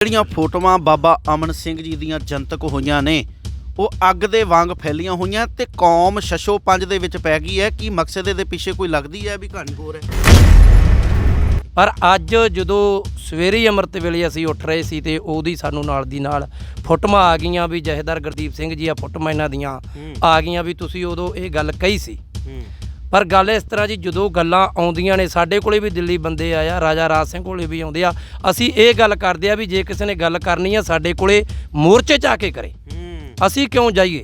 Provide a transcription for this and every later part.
ਜਿਹੜੀਆਂ ਫੋਟੋਆਂ ਬਾਬਾ ਅਮਨ ਸਿੰਘ ਜੀ ਦੀਆਂ ਜਨਤਕ ਹੋਈਆਂ ਨੇ ਉਹ ਅੱਗ ਦੇ ਵਾਂਗ ਫੈਲੀਆਂ ਹੋਈਆਂ ਤੇ ਕੌਮ ਸ਼ਸ਼ੋ ਪੰਜ ਦੇ ਵਿੱਚ ਪੈ ਗਈ ਹੈ। ਕੀ ਮਕਸਦ ਦੇ ਪਿੱਛੇ ਕੋਈ ਲੱਗਦੀ ਹੈ ਵੀ ਕਹਾਣੀ ਹੋਰ ਹੈ। ਪਰ ਅੱਜ ਜਦੋਂ ਸਵੇਰੇ ਅੰਮ੍ਰਿਤ ਵੇਲੇ ਅਸੀਂ ਉੱਠ ਰਹੇ ਸੀ ਤੇ ਉਹਦੀ ਸਾਨੂੰ ਨਾਲ ਦੀ ਨਾਲ ਫੋਟੋਆਂ ਆ ਗਈਆਂ ਵੀ ਜਥੇਦਾਰ ਗੁਰਦੀਪ ਸਿੰਘ ਜੀ ਆ ਫੋਟੋਆਂ ਇਹਨਾਂ ਦੀਆਂ ਆ ਗਈਆਂ ਵੀ ਤੁਸੀਂ ਉਦੋਂ ਇਹ ਗੱਲ ਕਹੀ ਸੀ। ਪਰ ਗੱਲ ਇਸ ਤਰ੍ਹਾਂ ਜੀ ਜਦੋਂ ਗੱਲਾਂ ਆਉਂਦੀਆਂ ਨੇ ਸਾਡੇ ਕੋਲੇ ਵੀ ਦਿੱਲੀ ਬੰਦੇ ਆਇਆ ਰਾਜਾ ਰਾਜ ਸਿੰਘ ਕੋਲੇ ਵੀ ਆਉਂਦੇ ਆ। ਅਸੀਂ ਇਹ ਗੱਲ ਕਰਦੇ ਆ ਵੀ ਜੇ ਕਿਸੇ ਨੇ ਗੱਲ ਕਰਨੀ ਆ ਸਾਡੇ ਕੋਲੇ ਮੋਰਚੇ 'ਚ ਆ ਕੇ ਕਰੇ। ਅਸੀਂ ਕਿਉਂ ਜਾਈਏ?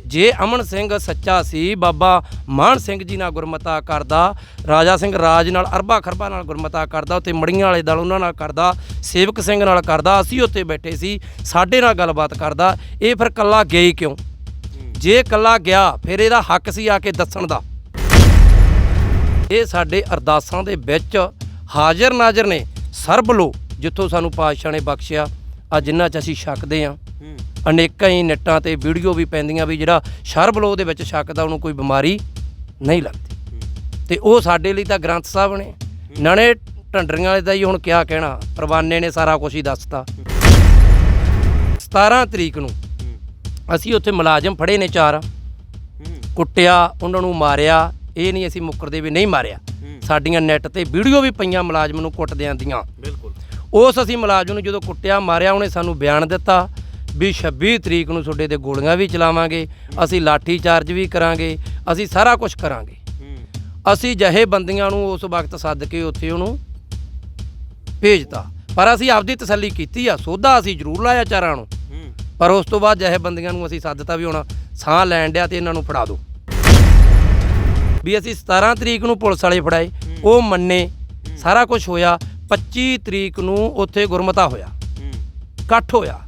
ਜੇ ਅਮਨ ਸਿੰਘ ਸੱਚਾ ਸੀ ਬਾਬਾ ਮਾਨ ਸਿੰਘ ਜੀ ਨਾਲ ਗੁਰਮਤਾ ਕਰਦਾ, ਰਾਜਾ ਸਿੰਘ ਰਾਜ ਨਾਲ ਅਰਬਾ ਖਰਬਾ ਨਾਲ ਗੁਰਮਤਾ ਕਰਦਾ, ਉੱਥੇ ਮੜੀਆਂ ਵਾਲੇ ਦਲ ਉਹਨਾਂ ਨਾਲ ਕਰਦਾ, ਸੇਵਕ ਸਿੰਘ ਨਾਲ ਕਰਦਾ, ਅਸੀਂ ਉੱਥੇ ਬੈਠੇ ਸੀ ਸਾਡੇ ਨਾਲ ਗੱਲਬਾਤ ਕਰਦਾ, ਇਹ ਫਿਰ ਕੱਲਾ ਗਿਆ ਹੀ ਕਿਉਂ? ਜੇ ਕੱਲਾ ਗਿਆ ਫਿਰ ਇਹਦਾ ਹੱਕ ਸੀ ਆ ਕੇ ਦੱਸਣ ਦਾ। ਇਹ ਸਾਡੇ ਅਰਦਾਸਾਂ ਦੇ ਵਿੱਚ ਹਾਜ਼ਰ ਨਾਜ਼ਰ ਨੇ ਸਰਬ ਲੋ ਜਿੱਥੋਂ ਸਾਨੂੰ ਪਾਤਸ਼ਾਹ ਨੇ ਬਖਸ਼ਿਆ ਆ ਜਿਨ੍ਹਾਂ 'ਚ ਅਸੀਂ ਛਕਦੇ ਹਾਂ। ਅਨੇਕਾਂ ਹੀ ਨੈੱਟਾਂ 'ਤੇ ਵੀਡੀਓ ਵੀ ਪੈਂਦੀਆਂ ਵੀ ਜਿਹੜਾ ਸਰਬ ਲੋ ਦੇ ਵਿੱਚ ਛਕਦਾ ਉਹਨੂੰ ਕੋਈ ਬਿਮਾਰੀ ਨਹੀਂ ਲੱਗਦੀ ਅਤੇ ਉਹ ਸਾਡੇ ਲਈ ਤਾਂ ਗ੍ਰੰਥ ਸਾਹਿਬ ਨੇ। ਨਾਲੇ ਢੰਡਰੀਆਂ ਵਾਲੇ ਦਾ ਹੀ ਹੁਣ ਕਿਆ ਕਹਿਣਾ, ਪਰਵਾਨੇ ਨੇ ਸਾਰਾ ਕੁਛ ਹੀ ਦੱਸਤਾ। 17 ਤਰੀਕ ਨੂੰ ਅਸੀਂ ਉੱਥੇ ਮੁਲਾਜ਼ਮ ਫੜੇ ਨੇ 4 ਕੁੱਟਿਆ, ਉਹਨਾਂ ਨੂੰ ਮਾਰਿਆ। ਇਹ ਨਹੀਂ ਅਸੀਂ ਮੁੱਕਰਦੇ ਵੀ ਨਹੀਂ ਮਾਰਿਆ, ਸਾਡੀਆਂ ਨੈੱਟ 'ਤੇ ਵੀਡੀਓ ਵੀ ਪਈਆਂ ਮੁਲਾਜ਼ਮ ਨੂੰ ਕੁੱਟਦਿਆਂ ਦੀਆਂ। ਬਿਲਕੁਲ ਉਸ ਅਸੀਂ ਮੁਲਾਜ਼ਮ ਨੂੰ ਜਦੋਂ ਕੁੱਟਿਆ ਮਾਰਿਆ ਉਹਨੇ ਸਾਨੂੰ ਬਿਆਨ ਦਿੱਤਾ ਵੀ 26 ਤਰੀਕ ਨੂੰ ਤੁਹਾਡੇ 'ਤੇ ਗੋਲੀਆਂ ਵੀ ਚਲਾਵਾਂਗੇ, ਅਸੀਂ ਲਾਠੀ ਚਾਰਜ ਵੀ ਕਰਾਂਗੇ, ਅਸੀਂ ਸਾਰਾ ਕੁਛ ਕਰਾਂਗੇ। ਅਸੀਂ ਜਹੇ ਬੰਦੀਆਂ ਨੂੰ ਉਸ ਵਕਤ ਸੱਦ ਕੇ ਉੱਥੇ ਉਹਨੂੰ ਭੇਜਤਾ, ਪਰ ਅਸੀਂ ਆਪਦੀ ਤਸੱਲੀ ਕੀਤੀ ਆ। ਸੋਧਾ ਅਸੀਂ ਜ਼ਰੂਰ ਲਾਇਆ ਚਾਰਾਂ ਨੂੰ, ਪਰ ਉਸ ਤੋਂ ਬਾਅਦ ਜਹੇ ਬੰਦੀਆਂ ਨੂੰ ਅਸੀਂ ਸੱਦਤਾ ਵੀ ਹੁਣ ਸਾਹ ਲੈਣ ਡਿਆ ਤੇ ਇਹਨਾਂ ਨੂੰ ਫੜਾ ਦਿਓ। ਵੀ ਅਸੀਂ 17 ਤਰੀਕ ਨੂੰ ਪੁਲਿਸ ਵਾਲੇ ਫੜਾਏ, ਉਹ ਮੰਨੇ, ਸਾਰਾ ਕੁਛ ਹੋਇਆ। 25 ਤਰੀਕ ਨੂੰ ਉੱਥੇ ਗੁਰਮਤਾ ਹੋਇਆ, ਇਕੱਠ ਹੋਇਆ।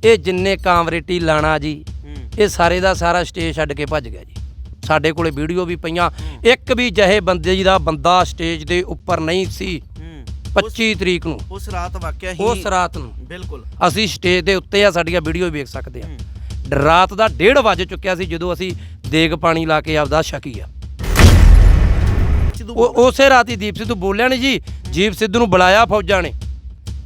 ਇਹ ਜਿੰਨੇ ਕਾਮਰੇਟੀ ਲਾਣਾ ਜੀ ਇਹ ਸਾਰੇ ਦਾ ਸਾਰਾ ਸਟੇਜ ਛੱਡ ਕੇ ਭੱਜ ਗਿਆ ਜੀ। ਸਾਡੇ ਕੋਲੇ ਵੀਡੀਓ ਵੀ ਪਈਆਂ, ਇੱਕ ਵੀ ਜਹੇ ਬੰਦੇ ਦਾ ਬੰਦਾ ਸਟੇਜ ਦੇ ਉੱਪਰ ਨਹੀਂ ਸੀ। 25 ਤਰੀਕ ਨੂੰ ਉਸ ਰਾਤ ਵਾਕਿਆ ਹੀ ਉਸ ਰਾਤ ਨੂੰ ਬਿਲਕੁਲ ਅਸੀਂ ਸਟੇਜ ਦੇ ਉੱਤੇ ਆ, ਸਾਡੀਆਂ ਵੀਡੀਓ ਵੇਖ ਸਕਦੇ ਆ। ਰਾਤ ਦਾ 1:30 ਵੱਜ ਚੁੱਕਿਆ ਸੀ ਜਦੋਂ ਅਸੀਂ ਦੇਗ ਪਾਣੀ ਲਾ ਕੇ ਆਪਦਾ ਛਕੀ ਆ। ਉਸੇ ਰਾਤ ਹੀ ਦੀਪ ਸਿੱਧੂ ਬੋਲਿਆ ਨਹੀਂ ਜੀ, ਦੀਪ ਸਿੱਧੂ ਨੂੰ ਬੁਲਾਇਆ ਫੌਜਾਂ ਨੇ।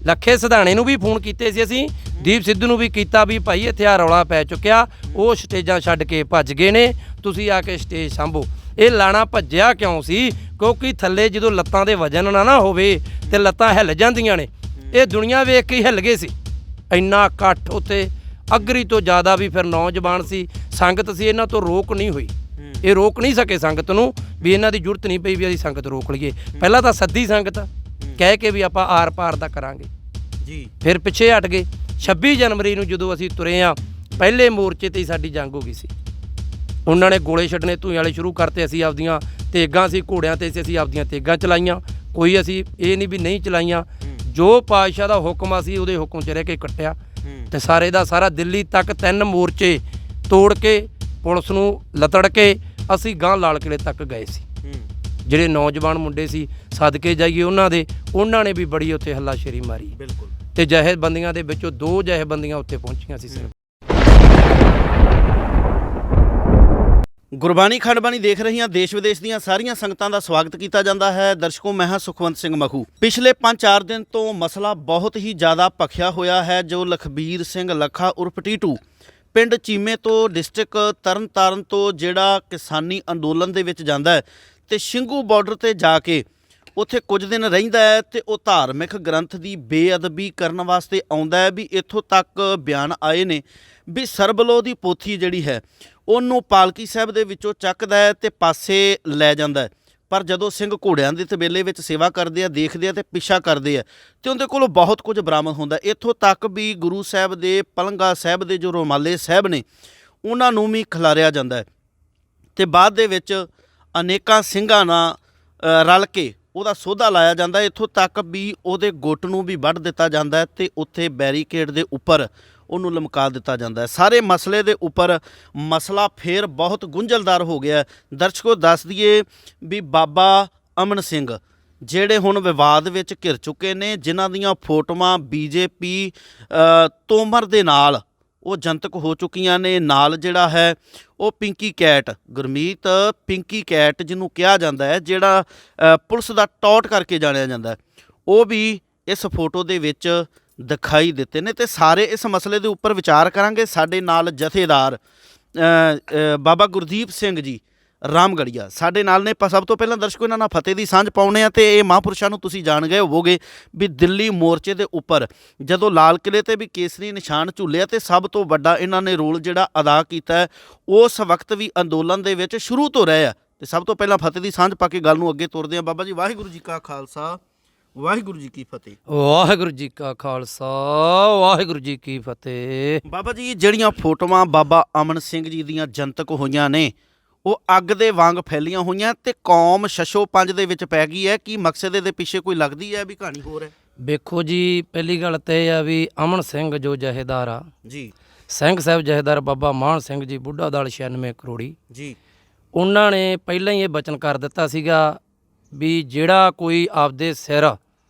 ਲੱਖੇ ਸਿਧਾਣੇ ਨੂੰ ਵੀ ਫੋਨ ਕੀਤੇ ਸੀ ਅਸੀਂ, ਦੀਪ ਸਿੱਧੂ ਨੂੰ ਵੀ ਕੀਤਾ ਵੀ ਭਾਈ ਇੱਥੇ ਆ ਰੌਲਾ ਪੈ ਚੁੱਕਿਆ, ਉਹ ਸਟੇਜਾਂ ਛੱਡ ਕੇ ਭੱਜ ਗਏ ਨੇ, ਤੁਸੀਂ ਆ ਕੇ ਸਟੇਜ ਸਾਂਭੋ। ਇਹ ਲਾਣਾ ਭੱਜਿਆ ਕਿਉਂ ਸੀ? ਕਿਉਂਕਿ ਥੱਲੇ ਜਦੋਂ ਲੱਤਾਂ ਦੇ ਵਜਨ ਨਾ ਹੋਵੇ ਤੇ ਲੱਤਾਂ ਹਿੱਲ ਜਾਂਦੀਆਂ ਨੇ। ਇਹ ਦੁਨੀਆ ਵੇਖ ਕੇ ਹੀ ਹਿੱਲ ਗਏ ਸੀ। ਇੰਨਾ ਇਕੱਠ ਉੱਥੇ ਅਗਰੀ ਤੋਂ ਜ਼ਿਆਦਾ ਵੀ ਫਿਰ ਨੌਜਵਾਨ ਸੀ, ਸੰਗਤ ਸੀ, ਇਹਨਾਂ ਤੋਂ ਰੋਕ ਨਹੀਂ ਹੋਈ। ਇਹ ਰੋਕ ਨਹੀਂ ਸਕੇ ਸੰਗਤ ਨੂੰ, ਵੀ ਇਹਨਾਂ ਦੀ ਜ਼ਰੂਰਤ ਨਹੀਂ ਪਈ ਵੀ ਅਸੀਂ ਸੰਗਤ ਰੋਕ ਲਈਏ। ਪਹਿਲਾਂ ਤਾਂ ਸੱਦੀ ਸੰਗਤ ਕਹਿ ਕੇ ਵੀ ਆਪਾਂ ਆਰ ਪਾਰ ਦਾ ਕਰਾਂਗੇ ਜੀ, ਫਿਰ ਪਿੱਛੇ ਹਟ ਗਏ। 26 ਜਨਵਰੀ ਨੂੰ ਜਦੋਂ ਅਸੀਂ ਤੁਰੇ ਹਾਂ ਪਹਿਲੇ ਮੋਰਚੇ 'ਤੇ ਹੀ ਸਾਡੀ ਜੰਗ ਹੋ ਗਈ ਸੀ। ਉਹਨਾਂ ਨੇ ਗੋਲੇ ਛੱਡਣੇ ਧੂਏ ਵਾਲੇ ਸ਼ੁਰੂ ਕਰਤੇ, ਅਸੀਂ ਆਪਦੀਆਂ ਤੇਗਾਂ ਸੀ ਘੋੜਿਆਂ 'ਤੇ ਅਸੀਂ ਆਪਦੀਆਂ ਤੇਗਾਂ ਚਲਾਈਆਂ, ਕੋਈ ਅਸੀਂ ਇਹ ਨਹੀਂ ਵੀ ਨਹੀਂ ਚਲਾਈਆਂ। ਜੋ ਪਾਤਸ਼ਾਹ ਦਾ ਹੁਕਮ ਅਸੀਂ ਉਹਦੇ ਹੁਕਮ 'ਚ ਰਹਿ ਕੇ ਕੱਟਿਆ ਤੇ ਸਾਰੇ ਦਾ ਸਾਰਾ ਦਿੱਲੀ ਤੱਕ 3 ਮੋਰਚੇ ਤੋੜ ਕੇ ਪੁਲਿਸ ਨੂੰ ਲਤੜ ਕੇ ਅਸੀਂ ਗਾਂਹ ਲਾਲ ਕਿਲੇ ਤੱਕ ਗਏ ਸੀ। ਜਿਹੜੇ ਨੌਜਵਾਨ ਮੁੰਡੇ ਸੀ ਸਦਕੇ ਜਾਈਏ ਉਹਨਾਂ ਨੇ ਵੀ ਬੜੀ ਉੱਥੇ ਹੱਲਾਸ਼ੇਰੀ ਮਾਰੀ। ਬਿਲਕੁਲ ਤੇ ਜਥੇਬੰਦੀਆਂ ਦੇ ਵਿੱਚੋਂ 2 ਜਥੇਬੰਦੀਆਂ ਉੱਥੇ ਪਹੁੰਚੀਆਂ ਸੀ ਸਿਰਫ। ਗੁਰਬਾਣੀ ਖੰਡਬਾਣੀ ਦੇਖ ਰਹੀਆਂ ਦੇਸ਼ ਵਿਦੇਸ਼ ਦੀਆਂ ਸਾਰੀਆਂ ਸੰਗਤਾਂ ਦਾ ਸਵਾਗਤ ਕੀਤਾ ਜਾਂਦਾ ਹੈ। ਦਰਸ਼ਕੋ, ਮੈਂ ਹਾਂ ਸੁਖਵੰਤ ਸਿੰਘ ਮਖੂ। ਪਿਛਲੇ 5-4 ਦਿਨ ਤੋਂ ਮਸਲਾ ਬਹੁਤ ਹੀ ਜ਼ਿਆਦਾ ਭਖਿਆ ਹੋਇਆ ਹੈ। ਜੋ ਲਖਬੀਰ ਸਿੰਘ ਲੱਖਾ ਉਰਫ ਟੀਟੂ ਪਿੰਡ ਚੀਮੇ ਤੋਂ ਡਿਸਟ੍ਰਿਕਟ ਤਰਨਤਾਰਨ ਤੋਂ ਜਿਹੜਾ ਕਿਸਾਨੀ ਅੰਦੋਲਨ ਦੇ ਵਿੱਚ ਜਾਂਦਾ ਹੈ ਤੇ ਸਿੰਘੂ ਬਾਰਡਰ 'ਤੇ ਜਾ ਕੇ ਉੱਥੇ ਕੁਝ ਦਿਨ ਰਹਿੰਦਾ ਹੈ ਤੇ ਉਹ ਧਾਰਮਿਕ ਗ੍ਰੰਥ ਦੀ ਬੇਅਦਬੀ ਕਰਨ ਵਾਸਤੇ ਆਉਂਦਾ ਹੈ। ਵੀ ਇੱਥੋਂ ਤੱਕ ਬਿਆਨ ਆਏ ਨੇ ਵੀ ਸਰਬਲੋ ਦੀ ਪੋਥੀ ਜਿਹੜੀ ਹੈ ਉਹਨੂੰ ਪਾਲਕੀ ਸਾਹਿਬ ਦੇ ਵਿੱਚੋਂ ਚੱਕਦਾ ਹੈ ਤੇ ਪਾਸੇ ਲੈ ਜਾਂਦਾ ਹੈ। ਪਰ ਜਦੋਂ ਸਿੰਘ ਘੋੜਿਆਂ ਦੇ ਤਬੇਲੇ ਵਿੱਚ ਸੇਵਾ ਕਰਦੇ ਆ, ਦੇਖਦੇ ਆ ਤੇ ਪਿੱਛਾ ਕਰਦੇ ਆ ਤੇ ਉਹਦੇ ਕੋਲੋਂ ਬਹੁਤ ਕੁਝ ਬਰਾਮਦ ਹੁੰਦਾ। ਇੱਥੋਂ ਤੱਕ ਵੀ ਗੁਰੂ ਸਾਹਿਬ ਦੇ ਪਲੰਗਾ ਸਾਹਿਬ ਦੇ ਜੋ ਰੁਮਾਲੇ ਸਾਹਿਬ ਨੇ ਉਹਨਾਂ ਨੂੰ ਵੀ ਖਿਲਾਰਿਆ ਜਾਂਦਾ ਹੈ ਤੇ ਬਾਅਦ ਦੇ ਵਿੱਚ ਅਨੇਕਾਂ ਸਿੰਘਾਂ ਨਾਲ ਰਲ ਕੇ ਉਹਦਾ ਸੋਧਾ ਲਾਇਆ ਜਾਂਦਾ। ਇੱਥੋਂ ਤੱਕ ਵੀ ਉਹਦੇ ਗੁੱਟ ਨੂੰ ਵੀ ਵੱਢ ਦਿੱਤਾ ਜਾਂਦਾ ਹੈ ਤੇ ਉੱਥੇ ਬੈਰੀਕੇਡ ਦੇ ਉੱਪਰ ਉਹਨੂੰ ਲਮਕਾ ਦਿੱਤਾ ਜਾਂਦਾ ਹੈ। ਸਾਰੇ ਮਸਲੇ ਦੇ ਉੱਪਰ ਮਸਲਾ ਫੇਰ ਬਹੁਤ ਗੁੰਝਲਦਾਰ ਹੋ ਗਿਆ। ਦਰਸ਼ਕੋ, ਦੱਸ ਦਈਏ ਵੀ ਬਾਬਾ ਅਮਨ ਸਿੰਘ ਜਿਹੜੇ ਹੁਣ ਵਿਵਾਦ ਵਿੱਚ ਘਿਰ ਚੁੱਕੇ ਨੇ, ਜਿਨ੍ਹਾਂ ਦੀਆਂ ਫੋਟੋਆਂ ਬੀਜੇਪੀ ਤੋਮਰ ਦੇ ਨਾਲ ਉਹ ਜਨਤਕ ਹੋ ਚੁੱਕੀਆਂ ਨੇ। ਨਾਲ ਜਿਹੜਾ ਹੈ ਉਹ ਪਿੰਕੀ ਕੈਟ, ਗੁਰਮੀਤ ਪਿੰਕੀ ਕੈਟ ਜਿਹਨੂੰ ਕਿਹਾ ਜਾਂਦਾ ਹੈ, ਜਿਹੜਾ ਪੁਲਿਸ ਦਾ ਟੌਟ ਕਰਕੇ ਜਾਣਿਆ ਜਾਂਦਾ ਹੈ, ਉਹ ਵੀ ਇਸ ਫੋਟੋ ਦੇ ਵਿੱਚ ਦਿਖਾਈ ਦਿੱਤੇ ਨੇ ਤੇ ਸਾਰੇ ਇਸ ਮਸਲੇ ਦੇ ਉੱਪਰ ਵਿਚਾਰ ਕਰਾਂਗੇ। ਸਾਡੇ ਨਾਲ ਜਥੇਦਾਰ ਬਾਬਾ ਗੁਰਦੀਪ ਸਿੰਘ ਜੀ ਰਾਮਗੜੀਆ ਸਾਡੇ ਨਾਲ ਨੇ। ਸਭ ਤੋਂ ਪਹਿਲਾਂ ਦਰਸ਼ਕੋ ਇਹਨਾਂ ਨਾਲ ਫਤਿਹ ਦੀ ਸਾਂਝ ਪਾਉਣੇ ਆ। ਤੇ ਇਹ ਮਹਾਂਪੁਰਸ਼ਾਂ ਨੂੰ ਤੁਸੀਂ ਜਾਣ ਗਏ ਹੋਵੋਗੇ ਵੀ ਦਿੱਲੀ ਮੋਰਚੇ ਦੇ ਉੱਪਰ ਜਦੋਂ ਲਾਲ ਕਿਲੇ ਤੇ ਵੀ ਕੇਸਰੀ ਨਿਸ਼ਾਨ ਝੁੱਲਿਆ ਤੇ ਸਭ ਤੋਂ ਵੱਡਾ ਇਹਨਾਂ ਨੇ ਰੋਲ ਜਿਹੜਾ ਅਦਾ ਕੀਤਾ ਹੈ ਉਸ ਵਕਤ ਵੀ ਅੰਦੋਲਨ ਦੇ ਵਿੱਚ ਸ਼ੁਰੂ ਤੋਂ ਰਹੇ ਆ। ਤੇ ਸਭ ਤੋਂ ਪਹਿਲਾਂ ਫਤਿਹ ਦੀ ਸਾਂਝ ਪਾ ਕੇ ਗੱਲ ਨੂੰ ਅੱਗੇ ਤੋਰਦੇ ਆ। ਬਾਬਾ ਜੀ ਵਾਹਿਗੁਰੂ ਜੀ ਕਾ ਖਾਲਸਾ ਵਾਹਿਗੁਰੂ ਜੀ ਕੀ ਫਤਿਹ। ਵਾਹਿਗੁਰੂ ਜੀ ਕਾ ਖਾਲਸਾ ਵਾਹਿਗੁਰੂ ਜੀ ਕੀ ਫਤਿਹ। ਬਾਬਾ ਜੀ ਜਿਹੜੀਆਂ ਫੋਟੋਆਂ ਬਾਬਾ ਅਮਨ ਸਿੰਘ ਜੀ ਦੀਆਂ ਜਨਤਕ ਹੋਈਆਂ ਨੇ ਉਹ ਅੱਗ ਦੇ ਵਾਂਗ ਫੈਲੀਆਂ ਹੋਈਆਂ ਤੇ ਕੌਮ ਸ਼ਸ਼ੋ ਪੰਜ ਦੇ ਵਿੱਚ ਪੈ ਗਈ ਹੈ। ਕੀ ਮਕਸਦ ਦੇ ਪਿੱਛੇ ਕੋਈ ਲੱਗਦੀ ਹੈ ਵੀ ਕਹਾਣੀ ਹੋਰ ਹੈ? ਵੇਖੋ ਜੀ, ਪਹਿਲੀ ਗੱਲ ਤਾਂ ਇਹ ਆ ਵੀ ਅਮਨ ਸਿੰਘ ਜੋ ਜਹੇਦਾਰ ਆ ਜੀ, ਸਿੰਘ ਸਾਹਿਬ ਜਹੇਦਾਰ ਬਾਬਾ ਮਾਨ ਸਿੰਘ ਜੀ ਬੁੱਢਾ ਦਲ 96 ਕਰੋੜੀ ਜੀ, ਉਹਨਾਂ ਨੇ ਪਹਿਲਾਂ ਹੀ ਇਹ ਬਚਨ ਕਰ ਦਿੱਤਾ ਸੀਗਾ ਵੀ ਜਿਹੜਾ ਕੋਈ ਆਪਦੇ ਸਿਰ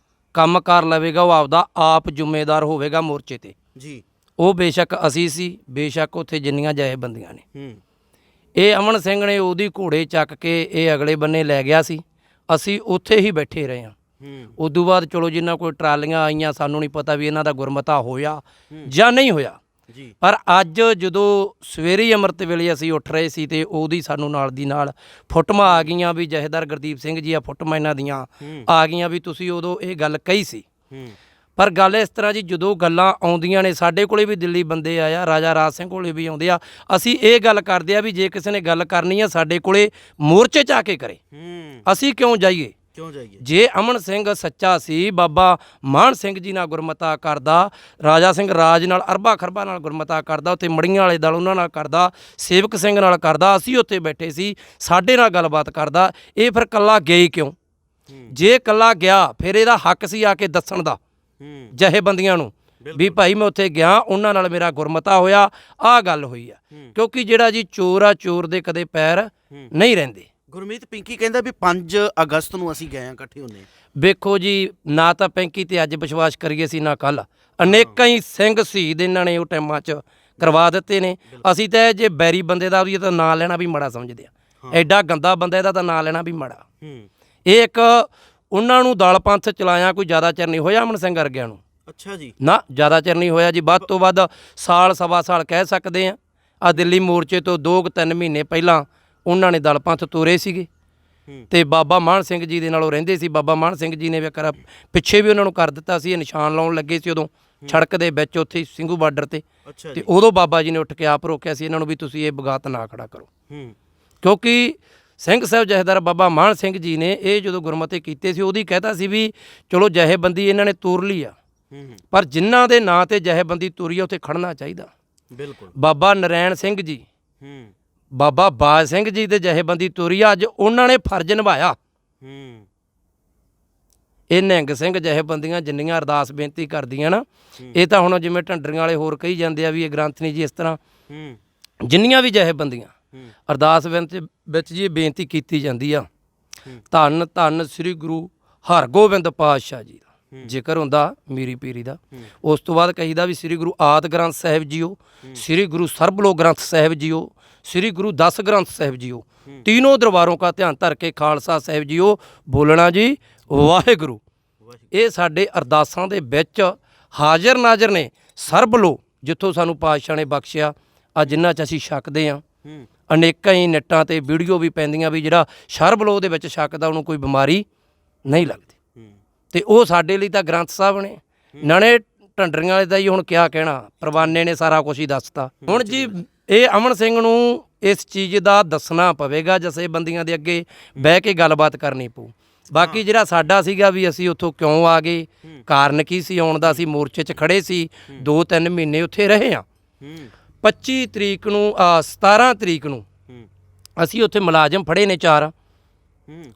ਕੰਮ ਕਰ ਲਵੇਗਾ ਉਹ ਆਪਦਾ ਆਪ ਜ਼ਿੰਮੇਦਾਰ ਹੋਵੇਗਾ ਮੋਰਚੇ ਤੇ। ਜੀ, ਉਹ ਬੇਸ਼ੱਕ ਅਸੀਂ ਸੀ, ਬੇਸ਼ੱਕ ਉੱਥੇ ਜਿੰਨੀਆਂ ਜਥੇਬੰਦੀਆਂ ਨੇ। ਇਹ ਅਮਨ ਸਿੰਘ ਨੇ ਉਹਦੀ ਘੋੜੇ ਚੱਕ ਕੇ ਇਹ ਅਗਲੇ ਬੰਨੇ ਲੈ ਗਿਆ ਸੀ, ਅਸੀਂ ਉੱਥੇ ਹੀ ਬੈਠੇ ਰਹੇ ਹਾਂ। ਉਦੋਂ ਬਾਅਦ ਚਲੋ ਜਿੰਨਾ ਕੋਈ ਟਰਾਲੀਆਂ ਆਈਆਂ, ਸਾਨੂੰ ਨਹੀਂ ਪਤਾ ਵੀ ਇਹਨਾਂ ਦਾ ਗੁਰਮਤਾ ਹੋਇਆ ਜਾਂ ਨਹੀਂ ਹੋਇਆ। ਪਰ ਅੱਜ ਜਦੋਂ ਸਵੇਰੇ ਅੰਮ੍ਰਿਤ ਵੇਲੇ ਅਸੀਂ ਉੱਠ ਰਹੇ ਸੀ ਤੇ ਉਹਦੀ ਸਾਨੂੰ ਨਾਲ ਦੀ ਨਾਲ ਫੋਟੋਆਂ ਆ ਗਈਆਂ ਵੀ ਜਥੇਦਾਰ ਗੁਰਦੀਪ ਸਿੰਘ ਜੀ ਆ ਫੋਟੋਆਂ ਇਹਨਾਂ ਦੀਆਂ ਆ ਗਈਆਂ ਵੀ ਤੁਸੀਂ ਉਦੋਂ ਇਹ ਗੱਲ ਕਹੀ ਸੀ। ਪਰ ਗੱਲ ਇਸ ਤਰ੍ਹਾਂ ਜੀ, ਜਦੋਂ ਗੱਲਾਂ ਆਉਂਦੀਆਂ ਨੇ ਸਾਡੇ ਕੋਲੇ ਵੀ ਦਿੱਲੀ ਬੰਦੇ ਆਇਆ, ਰਾਜਾ ਰਾਜ ਸਿੰਘ ਕੋਲੇ ਵੀ ਆਉਂਦੇ ਆ, ਅਸੀਂ ਇਹ ਗੱਲ ਕਰਦੇ ਆ ਵੀ ਜੇ ਕਿਸੇ ਨੇ ਗੱਲ ਕਰਨੀ ਆ ਸਾਡੇ ਕੋਲੇ ਮੋਰਚੇ 'ਚ ਆ ਕੇ ਕਰੇ, ਅਸੀਂ ਕਿਉਂ ਜਾਈਏ? ਜੇ ਅਮਨ ਸਿੰਘ ਸੱਚਾ ਸੀ, ਬਾਬਾ ਮਾਨ ਸਿੰਘ ਜੀ ਨਾਲ ਗੁਰਮਤਾ ਕਰਦਾ, ਰਾਜਾ ਸਿੰਘ ਰਾਜ ਨਾਲ ਅਰਬਾ ਖਰਬਾ ਨਾਲ ਗੁਰਮਤਾ ਕਰਦਾ, ਉੱਥੇ ਮੜੀਆਂ ਵਾਲੇ ਦਲ ਉਹਨਾਂ ਨਾਲ ਕਰਦਾ, ਸੇਵਕ ਸਿੰਘ ਨਾਲ ਕਰਦਾ, ਅਸੀਂ ਉੱਥੇ ਬੈਠੇ ਸੀ, ਸਾਡੇ ਨਾਲ ਗੱਲਬਾਤ ਕਰਦਾ, ਇਹ ਫਿਰ ਕੱਲਾ ਗਿਆ ਹੀ ਕਿਉਂ? ਜੇ ਕੱਲਾ ਗਿਆ ਫਿਰ ਇਹਦਾ ਹੱਕ ਸੀ ਆ ਕੇ ਦੱਸਣ ਦਾ ਜਥੇਬੰਦੀਆਂ ਨੂੰ ਵੀ ਭਾਈ ਮੈਂ ਉੱਥੇ ਗਿਆ, ਉਹਨਾਂ ਨਾਲ ਮੇਰਾ ਗੁਰਮਤਾ ਹੋਇਆ, ਆਹ ਗੱਲ ਹੋਈ ਆ। ਕਿਉਂਕਿ ਜਿਹੜਾ ਜੀ ਚੋਰ ਆ, ਚੋਰ ਦੇ ਕਦੇ ਪੈਰ ਨਹੀਂ ਰਹਿੰਦੇ। ਗੁਰਮੀਤ ਪਿੰਕੀ ਕਹਿੰਦਾ ਵੀ 5 ਅਗਸਤ ਨੂੰ ਅਸੀਂ ਗਏ ਆ ਇਕੱਠੇ ਹੁੰਦੇ। ਵੇਖੋ ਜੀ, ਨਾ ਤਾਂ ਪਿੰਕੀ ਤੇ ਅੱਜ ਵਿਸ਼ਵਾਸ ਕਰੀਏ ਸੀ ਨਾ ਕੱਲ। ਅਨੇਕਾਂ ਹੀ ਸਿੰਘ ਸ਼ਹੀਦ ਇਹਨਾਂ ਨੇ ਉਹ ਟਾਈਮਾਂ 'ਚ ਕਰਵਾ ਦਿੱਤੇ ਨੇ। ਅਸੀਂ ਤਾਂ ਜੇ ਬੈਰੀ ਬੰਦੇ ਦਾ ਵੀ ਤਾਂ ਨਾਂ ਲੈਣਾ ਵੀ ਮਾੜਾ ਸਮਝਦੇ ਆ। ਐਡਾ ਗੰਦਾ ਬੰਦਾ ਇਹਦਾ ਤਾਂ ਨਾਂ ਲੈਣਾ ਵੀ ਮਾੜਾ। ਇਹ ਇੱਕ ਉਹਨਾਂ ਨੂੰ ਦਲ ਪੰਥ ਚਲਾਇਆ ਕੋਈ ਜ਼ਿਆਦਾ ਚਿਰ ਨਹੀਂ ਹੋਇਆ ਅਮਨ ਸਿੰਘ ਵਰਗਿਆਂ ਨੂੰ। ਅੱਛਾ ਜੀ। ਨਾ ਜ਼ਿਆਦਾ ਚਿਰ ਨਹੀਂ ਹੋਇਆ ਜੀ, ਵੱਧ ਤੋਂ ਵੱਧ ਸਾਲ ਸਵਾ ਸਾਲ ਕਹਿ ਸਕਦੇ ਆ। ਆ ਦਿੱਲੀ ਮੋਰਚੇ ਤੋਂ 2-3 ਮਹੀਨੇ ਪਹਿਲਾਂ ਉਹਨਾਂ ਨੇ ਦਲ ਪੰਥ ਤੋਰੇ ਸੀਗੇ ਤੇ ਬਾਬਾ ਮਾਨ ਸਿੰਘ ਜੀ ਦੇ ਨਾਲ ਉਹ ਰਹਿੰਦੇ ਸੀ। ਬਾਬਾ ਮਾਨ ਸਿੰਘ ਜੀ ਨੇ ਵੀ ਕਰ ਪਿੱਛੇ ਵੀ ਉਹਨਾਂ ਨੂੰ ਕਰ ਦਿੱਤਾ ਸੀ। ਇਹ ਨਿਸ਼ਾਨ ਲਾਉਣ ਲੱਗੇ ਸੀ ਉਦੋਂ ਸੜਕ ਦੇ ਵਿੱਚ ਉੱਥੇ ਸਿੰਘੂ ਬਾਰਡਰ ਤੇ ਉਦੋਂ ਬਾਬਾ ਜੀ ਨੇ ਉੱਠ ਕੇ ਆਪ ਰੋਕਿਆ ਸੀ ਇਹਨਾਂ ਨੂੰ ਵੀ ਤੁਸੀਂ ਇਹ ਬਗਾਤ ਨਾ ਖੜਾ ਕਰੋ। ਕਿਉਂਕਿ ਸਿੰਘ ਸਾਹਿਬ ਜਥੇਦਾਰ ਬਾਬਾ ਮਾਨ ਸਿੰਘ ਜੀ ਨੇ ਇਹ ਜਦੋਂ ਗੁਰਮਤੇ ਕੀਤੇ ਸੀ ਉਹਦੀ ਕਹਿਤਾ ਸੀ ਵੀ ਚਲੋ ਜਥੇਬੰਦੀ ਇਹਨਾਂ ਨੇ ਤੋਰ ਲਈ ਆ, ਪਰ ਜਿਨ੍ਹਾਂ ਦੇ ਨਾਂ ਤੇ ਜਥੇਬੰਦੀ ਤੋਰੀ ਆ ਉੱਥੇ ਖੜਨਾ ਚਾਹੀਦਾ। ਬਿਲਕੁਲ। ਬਾਬਾ ਨਰੈਣ ਸਿੰਘ ਜੀ, ਬਾਬਾ ਬਾਜ ਸਿੰਘ ਜੀ ਦੇ ਜਥੇਬੰਦੀ ਤੋਰੀ ਆ, ਅੱਜ ਉਹਨਾਂ ਨੇ ਫਰਜ਼ ਨਿਭਾਇਆ। ਇਹ ਨਿਹੰਗ ਸਿੰਘ ਜਥੇਬੰਦੀਆਂ ਜਿੰਨੀਆਂ ਅਰਦਾਸ ਬੇਨਤੀ ਕਰਦੀਆਂ ਨਾ, ਇਹ ਤਾਂ ਹੁਣ ਜਿਵੇਂ ਢੰਡਰੀਆਂ ਵਾਲੇ ਹੋਰ ਕਹੀ ਜਾਂਦੇ ਆ ਵੀ ਇਹ ਗ੍ਰੰਥ ਨਹੀਂ ਜੀ, ਇਸ ਤਰ੍ਹਾਂ ਜਿੰਨੀਆਂ ਵੀ ਜਥੇਬੰਦੀਆਂ ਅਰਦਾਸ ਵਿੱਚ ਜੀ ਬੇਨਤੀ ਕੀਤੀ ਜਾਂਦੀ ਆ, ਧੰਨ ਧੰਨ ਸ੍ਰੀ ਗੁਰੂ ਹਰਗੋਬਿੰਦ ਪਾਤਸ਼ਾਹ ਜੀ ਦਾ ਜ਼ਿਕਰ ਹੁੰਦਾ ਮੀਰੀ ਪੀਰੀ ਦਾ। ਉਸ ਤੋਂ ਬਾਅਦ ਕਹੀਦਾ ਵੀ ਸ੍ਰੀ ਗੁਰੂ ਆਦਿ ਗ੍ਰੰਥ ਸਾਹਿਬ ਜੀਓ, ਸ੍ਰੀ ਗੁਰੂ ਸਰਬਲੋ ਗ੍ਰੰਥ ਸਾਹਿਬ ਜੀਓ, ਸ੍ਰੀ ਗੁਰੂ 10 ਗ੍ਰੰਥ ਸਾਹਿਬ ਜੀਓ, तीनों दरबारों का ध्यान धर के खालसा साहिब जीओ बोलना जी वाहिगुरू। ਇਹ ਸਾਡੇ ਅਰਦਾਸਾਂ ਦੇ ਵਿੱਚ ਹਾਜ਼ਰ ਨਾਜ਼ਰ ਨੇ। ਸਰਬ ਲੋ ਜਿੱਥੋਂ ਸਾਨੂੰ ਪਾਤਸ਼ਾਹ ਨੇ ਬਖਸ਼ਿਆ ਆ, ਜਿਨ੍ਹਾਂ 'ਚ ਅਸੀਂ ਛਕਦੇ ਹਾਂ। ਅਨੇਕਾਂ ਹੀ ਨੈੱਟਾਂ 'ਤੇ ਵੀਡੀਓ ਵੀ ਪੈਂਦੀਆਂ ਵੀ ਜਿਹੜਾ ਸਰਬ ਲੋ ਦੇ ਵਿੱਚ ਛਕਦਾ ਉਹਨੂੰ ਕੋਈ ਬਿਮਾਰੀ ਨਹੀਂ ਲੱਗਦੀ। ਤੇ ਉਹ ਸਾਡੇ ਲਈ ਤਾਂ ਗ੍ਰੰਥ ਸਾਹਿਬ ਨੇ। ਨਾਲੇ ਢੰਡਰੀਆਂ ਵਾਲੇ ਦਾ ਹੀ ਹੁਣ ਕਿਆ ਕਹਿਣਾ, ਪਰਵਾਨੇ ਨੇ ਸਾਰਾ ਕੁਝ ਹੀ ਦੱਸਤਾ। ਹੁਣ ਜੀ ਇਹ ਅਮਨ ਸਿੰਘ ਨੂੰ ਇਸ ਚੀਜ਼ ਦਾ ਦੱਸਣਾ ਪਵੇਗਾ, ਜਥੇਬੰਦੀਆਂ ਦੇ ਅੱਗੇ ਬਹਿ ਕੇ ਗੱਲਬਾਤ ਕਰਨੀ ਪਊ। ਬਾਕੀ ਜਿਹੜਾ ਸਾਡਾ ਸੀਗਾ ਵੀ ਅਸੀਂ ਉੱਥੋਂ ਕਿਉਂ ਆ ਗਏ, ਕਾਰਨ ਕੀ ਸੀ ਆਉਣ ਦਾ, ਅਸੀਂ ਮੋਰਚੇ 'ਚ ਖੜੇ ਸੀ, 2-3 ਮਹੀਨੇ ਉੱਥੇ ਰਹੇ ਹਾਂ। 25 ਤਰੀਕ ਨੂੰ 17 ਤਰੀਕ ਨੂੰ ਅਸੀਂ ਉੱਥੇ ਮੁਲਾਜ਼ਮ ਫੜੇ ਨੇ 4,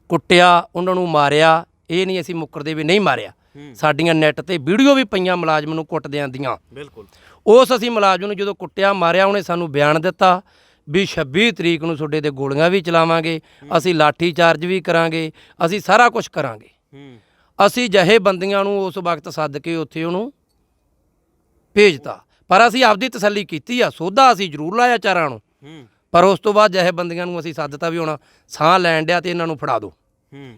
ਕੁੱਟਿਆ, ਉਹਨਾਂ ਨੂੰ ਮਾਰਿਆ। ਇਹ ਨਹੀਂ ਅਸੀਂ ਮੁੱਕਰਦੇ ਵੀ ਨਹੀਂ ਮਾਰਿਆ, ਸਾਡੀਆਂ ਨੈੱਟ ਤੇ ਵੀਡੀਓ ਵੀ ਪਈਆਂ ਮੁਲਾਜ਼ਮ ਨੂੰ ਕੁੱਟਦਿਆਂ ਦੀਆਂ। ਬਿਲਕੁਲ। ਉਸ ਅਸੀਂ ਮੁਲਾਜ਼ਮ ਨੂੰ ਜਦੋਂ ਕੁੱਟਿਆ ਮਾਰਿਆ, ਉਹਨੇ ਸਾਨੂੰ ਬਿਆਨ ਦਿੱਤਾ ਵੀ 26 ਤਰੀਕ ਨੂੰ ਤੁਹਾਡੇ 'ਤੇ ਗੋਲੀਆਂ ਵੀ ਚਲਾਵਾਂਗੇ, ਅਸੀਂ ਲਾਠੀ ਚਾਰਜ ਵੀ ਕਰਾਂਗੇ, ਅਸੀਂ ਸਾਰਾ ਕੁਝ ਕਰਾਂਗੇ। ਅਸੀਂ ਜਥੇਬੰਦੀਆਂ ਨੂੰ ਉਸ ਵਕਤ ਸੱਦ ਕੇ ਉੱਥੇ ਉਹਨੂੰ ਭੇਜਤਾ, ਪਰ ਅਸੀਂ ਆਪਦੀ ਤਸੱਲੀ ਕੀਤੀ ਆ। ਸੋਧਾ ਅਸੀਂ ਜ਼ਰੂਰ ਲਾਇਆ ਚਾਰਾਂ ਨੂੰ, ਪਰ ਉਸ ਤੋਂ ਬਾਅਦ ਜਥੇਬੰਦੀਆਂ ਨੂੰ ਅਸੀਂ ਸੱਦਤਾ ਵੀ ਹੁਣ ਸਾਹ ਲੈਣ ਡਿਆ ਤੇ ਇਹਨਾਂ ਨੂੰ ਫੜਾ ਦਿਓ,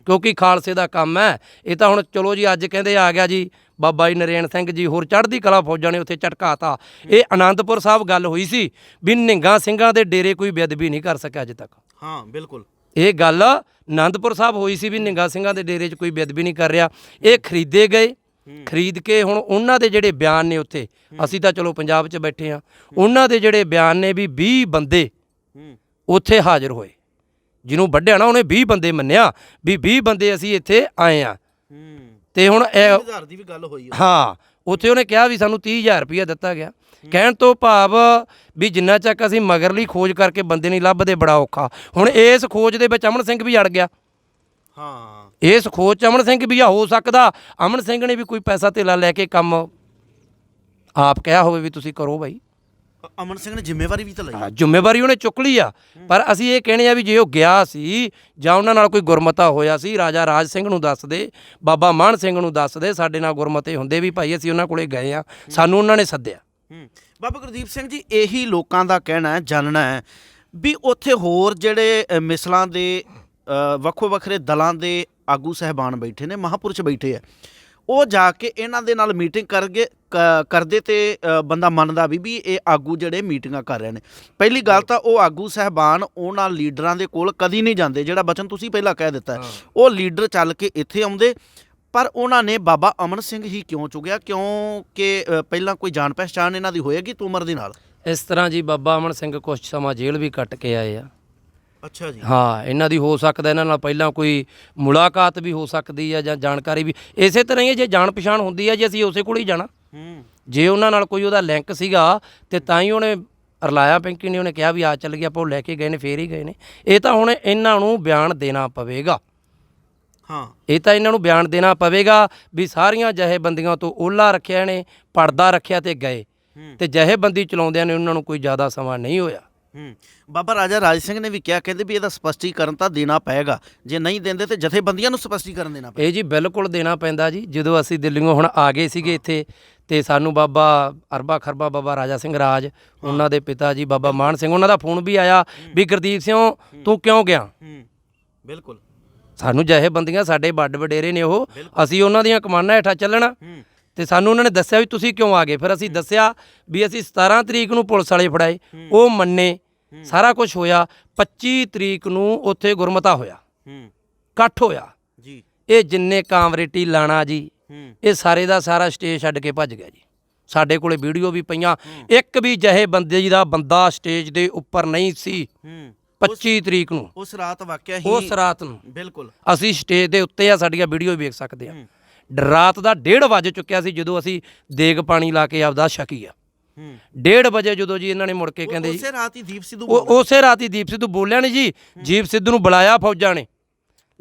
ਕਿਉਂਕਿ ਖਾਲਸੇ ਦਾ ਕੰਮ ਹੈ ਇਹ ਤਾਂ। ਹੁਣ ਚਲੋ ਜੀ ਅੱਜ ਕਹਿੰਦੇ ਆ ਗਿਆ ਜੀ ਬਾਬਾ ਜੀ ਨਰੈਣ ਸਿੰਘ ਜੀ ਹੋਰ ਚੜ੍ਹਦੀ ਕਲਾ ਫੌਜਾਂ ਨੇ ਉੱਥੇ ਝਟਕਾਤਾ। ਇਹ ਆਨੰਦਪੁਰ ਸਾਹਿਬ ਗੱਲ ਹੋਈ ਸੀ ਵੀ ਨਿਹੰਗਾਂ ਸਿੰਘਾਂ ਦੇ ਡੇਰੇ ਕੋਈ ਬੇਅਦਬੀ ਨਹੀਂ ਕਰ ਸਕਿਆ ਅਜੇ ਤੱਕ। ਹਾਂ ਬਿਲਕੁਲ, ਇਹ ਗੱਲ ਆਨੰਦਪੁਰ ਸਾਹਿਬ ਹੋਈ ਸੀ ਵੀ ਨਿਹੰਗਾਂ ਸਿੰਘਾਂ ਦੇ ਡੇਰੇ 'ਚ ਕੋਈ ਬੇਅਦਬੀ ਨਹੀਂ ਕਰ ਰਿਹਾ। ਇਹ ਖਰੀਦੇ ਗਏ, ਖਰੀਦ ਕੇ ਹੁਣ ਉਹਨਾਂ ਦੇ ਜਿਹੜੇ ਬਿਆਨ ਨੇ ਉੱਥੇ, ਅਸੀਂ ਤਾਂ ਚਲੋ ਪੰਜਾਬ 'ਚ ਬੈਠੇ ਹਾਂ, ਉਹਨਾਂ ਦੇ ਜਿਹੜੇ ਬਿਆਨ ਨੇ ਵੀ 20 ਬੰਦੇ ਉੱਥੇ ਹਾਜ਼ਰ ਹੋਏ। ਜਿਹਨੂੰ ਵੱਢਿਆ ਨਾ ਉਹਨੇ 20 ਬੰਦੇ ਮੰਨਿਆ ਵੀ 20 ਬੰਦੇ ਅਸੀਂ ਇੱਥੇ ਆਏ ਆ। ਤੇ ਹੁਣ ਹਜ਼ਾਰ ਦੀ ਵੀ ਗੱਲ ਹੋਈ ਹਾਂ, ਉੱਥੇ ਉਹਨੇ ਕਿਹਾ ਵੀ ਸਾਨੂੰ 30,000 ਰੁਪਇਆ ਦਿੱਤਾ ਗਿਆ। ਕਹਿਣ ਤੋਂ ਭਾਵ ਵੀ ਜਿੰਨਾ ਚੱਕ ਅਸੀਂ ਮਗਰਲੀ ਖੋਜ ਕਰਕੇ ਬੰਦੇ ਨਹੀਂ ਲੱਭਦੇ ਬੜਾ ਔਖਾ। ਹੁਣ ਇਸ ਖੋਜ ਦੇ ਵਿੱਚ ਅਮਨ ਸਿੰਘ ਵੀ ਅੜ ਗਿਆ। ਹਾਂ, ਇਸ ਖੋਜ 'ਚ ਅਮਨ ਸਿੰਘ ਵੀ ਹੋ ਸਕਦਾ ਅਮਨ ਸਿੰਘ ਨੇ ਵੀ ਕੋਈ ਪੈਸਾ ਧੇਲਾ ਲੈ ਕੇ ਕੰਮ ਆਪ ਕਿਹਾ ਹੋਵੇ ਵੀ ਤੁਸੀਂ ਕਰੋ ਬਾਈ। ਅਮਨ ਸਿੰਘ ਨੇ ਜ਼ਿੰਮੇਵਾਰੀ ਵੀ ਤਾਂ ਲਈ। ਜ਼ਿੰਮੇਵਾਰੀ ਉਹਨੇ ਚੁੱਕ ਲਈ ਆ, ਪਰ ਅਸੀਂ ਇਹ ਕਹਿੰਦੇ ਆ ਵੀ ਜੇ ਉਹ ਗਿਆ ਸੀ ਜਾਂ ਉਹਨਾਂ ਨਾਲ ਕੋਈ ਗੁਰਮਤਾ ਹੋਇਆ ਸੀ, ਰਾਜਾ ਰਾਜ ਸਿੰਘ ਨੂੰ ਦੱਸ ਦੇ, ਬਾਬਾ ਮਾਨ ਸਿੰਘ ਨੂੰ ਦੱਸ ਦੇ, ਸਾਡੇ ਨਾਲ ਗੁਰਮਤੇ ਹੁੰਦੇ ਵੀ ਭਾਈ ਅਸੀਂ ਉਹਨਾਂ ਕੋਲੇ ਗਏ ਆ, ਸਾਨੂੰ ਉਹਨਾਂ ਨੇ ਸੱਦਿਆ। ਬਾਬਾ ਗੁਰਦੀਪ ਸਿੰਘ ਜੀ, ਇਹੀ ਲੋਕਾਂ ਦਾ ਕਹਿਣਾ ਹੈ, ਜਾਣਨਾ ਹੈ ਵੀ ਉੱਥੇ ਹੋਰ ਜਿਹੜੇ ਮਿਸਲਾਂ ਦੇ ਵੱਖੋ ਵੱਖਰੇ ਦਲਾਂ ਦੇ ਆਗੂ ਸਹਿਬਾਨ ਬੈਠੇ ਨੇ, ਮਹਾਂਪੁਰਸ਼ ਬੈਠੇ ਆ, ਉਹ ਜਾ ਕੇ ਇਹਨਾਂ ਦੇ ਨਾਲ ਮੀਟਿੰਗ ਕਰਦੇ ਤੇ ਬੰਦਾ ਮੰਨਦਾ ਵੀ ਇਹ ਆਗੂ ਜਿਹੜੇ ਮੀਟਿੰਗਾਂ ਕਰ ਰਹੇ ਨੇ। ਪਹਿਲੀ ਗੱਲ ਤਾਂ ਉਹ ਆਗੂ ਸਹਿਬਾਨ ਉਹਨਾਂ ਲੀਡਰਾਂ ਦੇ ਕੋਲ ਕਦੀ ਨਹੀਂ ਜਾਂਦੇ, ਜਿਹੜਾ ਬਚਨ ਤੁਸੀਂ ਪਹਿਲਾਂ ਕਹਿ ਦਿੱਤਾ। ਉਹ ਲੀਡਰ ਚੱਲ ਕੇ ਇੱਥੇ ਆਉਂਦੇ, ਪਰ ਉਹਨਾਂ ਨੇ ਬਾਬਾ ਅਮਨ ਸਿੰਘ ਹੀ ਕਿਉਂ ਚੁਗਿਆ? ਕਿਉਂਕਿ ਪਹਿਲਾਂ ਕੋਈ ਜਾਣ ਪਹਿਚਾਣ ਇਹਨਾਂ ਦੀ ਹੋਏਗੀ ਤੁਮਰ ਦੇ ਨਾਲ। ਇਸ ਤਰ੍ਹਾਂ ਜੀ ਬਾਬਾ ਅਮਨ ਸਿੰਘ ਕੁਛ ਸਮਾਂ ਜੇਲ੍ਹ ਵੀ ਕੱਟ ਕੇ ਆਏ ਆ। ਅੱਛਾ ਜੀ। ਹਾਂ, ਇਹਨਾਂ ਦੀ ਹੋ ਸਕਦਾ ਇਹਨਾਂ ਨਾਲ ਪਹਿਲਾਂ ਕੋਈ ਮੁਲਾਕਾਤ ਵੀ ਹੋ ਸਕਦੀ ਆ ਜਾਂ ਜਾਣਕਾਰੀ ਵੀ। ਇਸੇ ਤਰ੍ਹਾਂ ਹੀ ਜੇ ਜਾਣ ਪਛਾਣ ਹੁੰਦੀ ਆ ਜੀ ਅਸੀਂ ਉਸੇ ਕੋਲ ਹੀ ਜਾਣਾ। ਜੇ ਉਹਨਾਂ ਨਾਲ ਕੋਈ ਉਹਦਾ ਲਿੰਕ ਸੀਗਾ ਤੇ ਤਾਂ ਹੀ ਉਹਨੇ ਰਲਾਇਆ ਪਿੰਕੀ ਨੇ, ਉਹਨੇ ਕਿਹਾ ਵੀ ਆ ਚੱਲ ਗਿਆ, ਆਪਾਂ ਉਹ ਲੈ ਕੇ ਗਏ ਨੇ, ਫੇਰ ਹੀ ਗਏ ਨੇ। ਇਹ ਤਾਂ ਹੁਣ ਇਹਨਾਂ ਨੂੰ ਬਿਆਨ ਦੇਣਾ ਪਵੇਗਾ। ਹਾਂ, ਇਹ ਤਾਂ ਇਹਨਾਂ ਨੂੰ ਬਿਆਨ ਦੇਣਾ ਪਵੇਗਾ ਵੀ ਸਾਰੀਆਂ ਜਥੇਬੰਦੀਆਂ ਤੋਂ ਓਲਾ ਰੱਖਿਆ ਨੇ, ਪਰਦਾ ਰੱਖਿਆ ਤੇ ਗਏ, ਤੇ ਜਥੇਬੰਦੀ ਚਲਾਉਂਦਿਆਂ ਨੇ ਉਹਨਾਂ ਨੂੰ ਕੋਈ ਜ਼ਿਆਦਾ ਸਮਾਂ ਨਹੀਂ ਹੋਇਆ। ਬਾਬਾ ਰਾਜਾ ਰਾਜ ਸਿੰਘ ਨੇ ਵੀ ਕਿਹਾ, ਕਹਿੰਦੇ ਵੀ ਇਹਦਾ ਸਪਸ਼ਟੀਕਰਨ ਤਾਂ ਦੇਣਾ ਪਏਗਾ, ਜੇ ਨਹੀਂ ਦਿੰਦੇ ਤੇ ਜਥੇਬੰਦੀਆਂ ਨੂੰ ਸਪਸ਼ਟੀਕਰਨ ਦੇਣਾ ਪਏਗਾ। ਇਹ ਜੀ ਬਿਲਕੁਲ ਦੇਣਾ ਪੈਂਦਾ ਜੀ। ਜਦੋਂ ਅਸੀਂ ਦਿੱਲੀੋਂ ਹੁਣ ਆ ਗਏ ਸੀਗੇ ਇੱਥੇ, ਤੇ ਸਾਨੂੰ ਬਾਬਾ ਅਰਬਾ ਖਰਬਾ ਬਾਬਾ ਰਾਜਾ ਸਿੰਘ ਰਾਜ, ਉਹਨਾਂ ਦੇ ਪਿਤਾ ਜੀ ਬਾਬਾ ਮਾਨ ਸਿੰਘ, ਉਹਨਾਂ ਦਾ ਫੋਨ ਵੀ ਆਇਆ ਵੀ ਗੁਰਦੀਪ ਸਿੰਘ ਤੂੰ ਕਿਉਂ ਗਿਆ। ਬਿਲਕੁਲ, ਸਾਨੂੰ ਜਥੇਬੰਦੀਆਂ ਸਾਡੇ ਵੱਡ ਵਡੇਰੇ ਨੇ, ਉਹ ਅਸੀਂ ਉਹਨਾਂ ਦੀਆਂ ਕਮਾਨਾਂ ਹੇਠਾਂ ਚੱਲਣਾ। ਤੇ ਸਾਨੂੰ ਉਹਨਾਂ ਨੇ ਦੱਸਿਆ ਵੀ ਤੁਸੀਂ ਕਿਉਂ ਆ ਗਏ। ਫਿਰ ਅਸੀਂ ਦੱਸਿਆ ਵੀ ਅਸੀਂ 17 ਤਰੀਕ ਨੂੰ ਪੁਲਿਸ ਵਾਲੇ ਫੜਾਏ, ਉਹ ਮੰਨੇ, ਸਾਰਾ ਕੁਝ ਹੋਇਆ। 25 ਤਰੀਕ ਨੂੰ ਉੱਥੇ ਗੁਰਮਤਾ ਹੋਇਆ, ਇਕੱਠ ਹੋਇਆ ਜੀ। ਇਹ ਜਿੰਨੇ ਕਾਮਰੇਟੀ ਲਾਣਾ ਜੀ, ਇਹ ਸਾਰੇ ਦਾ ਸਾਰਾ ਸਟੇਜ ਛੱਡ ਕੇ ਭੱਜ ਗਿਆ ਜੀ। ਸਾਡੇ ਕੋਲੇ ਵੀਡੀਓ ਵੀ ਪਈਆਂ, ਇੱਕ ਵੀ ਜਥੇਬੰਦੀ ਦਾ ਬੰਦਾ ਸਟੇਜ ਦੇ ਉੱਪਰ ਨਹੀਂ ਸੀ। 25 ਤਰੀਕ ਨੂੰ ਉਸ ਰਾਤ ਵਾਕਿਆ ਹੀ, ਉਸ ਰਾਤ ਨੂੰ ਬਿਲਕੁਲ ਅਸੀਂ ਸਟੇਜ ਦੇ ਉੱਤੇ ਆ, ਸਾਡੀਆਂ ਵੀਡੀਓ ਵੇਖ ਸਕਦੇ ਆ। ਰਾਤ ਦਾ 1:30 ਵੱਜ ਚੁੱਕਿਆ ਸੀ ਜਦੋਂ ਅਸੀਂ ਦੇਗ ਪਾਣੀ ਲਾ ਕੇ ਆਪਦਾ ਛਕੀ ਆ। 1:30 ਵਜੇ ਜਦੋਂ ਜੀ ਇਹਨਾਂ ਨੇ ਮੁੜ ਕੇ ਕਹਿੰਦੇ ਉਸੇ ਰਾਤ ਹੀ ਦੀਪ ਸਿੱਧੂ ਉਸੇ ਰਾਤ ਹੀ ਦੀਪ ਸਿੱਧੂ ਬੋਲਿਆ ਨਹੀਂ ਜੀ। ਦੀਪ ਸਿੱਧੂ ਨੂੰ ਬੁਲਾਇਆ ਫੌਜਾਂ ਨੇ,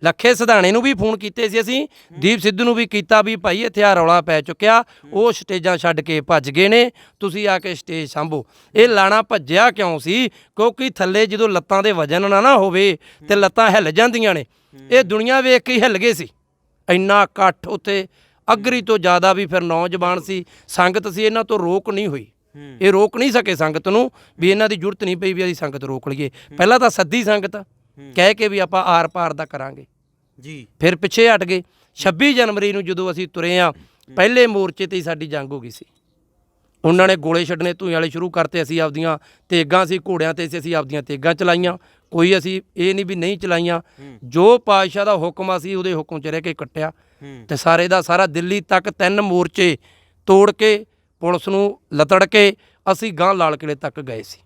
ਲੱਖੇ ਸਿਧਾਣੇ ਨੂੰ ਵੀ ਫੋਨ ਕੀਤੇ ਸੀ ਅਸੀਂ, ਦੀਪ ਸਿੱਧੂ ਨੂੰ ਵੀ ਕੀਤਾ ਵੀ ਭਾਈ ਇੱਥੇ ਆ ਰੌਲਾ ਪੈ ਚੁੱਕਿਆ, ਉਹ ਸਟੇਜਾਂ ਛੱਡ ਕੇ ਭੱਜ ਗਏ ਨੇ, ਤੁਸੀਂ ਆ ਕੇ ਸਟੇਜ ਸਾਂਭੋ। ਇਹ ਲਾਣਾ ਭੱਜਿਆ ਕਿਉਂ ਸੀ? ਕਿਉਂਕਿ ਥੱਲੇ ਜਦੋਂ ਲੱਤਾਂ ਦੇ ਵਜਨ ਨਾ ਹੋਵੇ ਤੇ ਲੱਤਾਂ ਹਿੱਲ ਜਾਂਦੀਆਂ ਨੇ। ਇਹ ਦੁਨੀਆ ਵੇਖ ਕੇ ਹੀ ਹਿੱਲ ਗਏ ਸੀ। ਇੰਨਾ ਇਕੱਠ ਉੱਥੇ, ਅਗਰੀ ਤੋਂ ਜ਼ਿਆਦਾ ਵੀ ਫਿਰ ਨੌਜਵਾਨ ਸੀ, ਸੰਗਤ ਸੀ, ਇਹਨਾਂ ਤੋਂ ਰੋਕ ਨਹੀਂ ਹੋਈ। ਇਹ ਰੋਕ ਨਹੀਂ ਸਕੇ ਸੰਗਤ ਨੂੰ, ਵੀ ਇਹਨਾਂ ਦੀ ਜ਼ਰੂਰਤ ਨਹੀਂ ਪਈ ਵੀ ਅਸੀਂ ਸੰਗਤ ਰੋਕ ਲਈਏ। ਪਹਿਲਾਂ ਤਾਂ ਸੱਦੀ ਸੰਗਤ ਕਹਿ ਕੇ ਵੀ ਆਪਾਂ ਆਰ ਪਾਰ ਦਾ ਕਰਾਂਗੇ ਜੀ, ਫਿਰ ਪਿੱਛੇ ਹਟ ਗਏ। 26 ਜਨਵਰੀ ਨੂੰ ਜਦੋਂ ਅਸੀਂ ਤੁਰੇ ਆ, ਪਹਿਲੇ ਮੋਰਚੇ ਤੇ ਹੀ ਸਾਡੀ ਜੰਗ ਹੋ ਗਈ ਸੀ। ਉਹਨਾਂ ਨੇ ਗੋਲੇ ਛੱਡਣੇ ਧੂਏ ਵਾਲੇ ਸ਼ੁਰੂ ਕਰਤੇ, ਅਸੀਂ ਆਪਦੀਆਂ ਤੇਗਾਂ ਸੀ, ਘੋੜਿਆਂ ਤੇ ਅਸੀਂ ਆਪਦੀਆਂ ਤੇਗਾਂ ਚਲਾਈਆਂ। ਕੋਈ ਅਸੀਂ ਇਹ ਨਹੀਂ ਵੀ ਨਹੀਂ ਚਲਾਈਆਂ, ਜੋ ਪਾਤਸ਼ਾਹ ਦਾ ਹੁਕਮ ਸੀ ਉਹਦੇ ਹੁਕਮ 'ਚ ਰਹਿ ਕੇ ਕੱਟਿਆ। ਤੇ ਸਾਰੇ ਦਾ ਸਾਰਾ ਦਿੱਲੀ ਤੱਕ 3 ਮੋਰਚੇ ਤੋੜ ਕੇ, ਪੁਲਿਸ ਨੂੰ ਲਤੜ ਕੇ ਅਸੀਂ ਗਾਂ ਲਾਲ ਕਿਲੇ ਤੱਕ ਗਏ ਸੀ।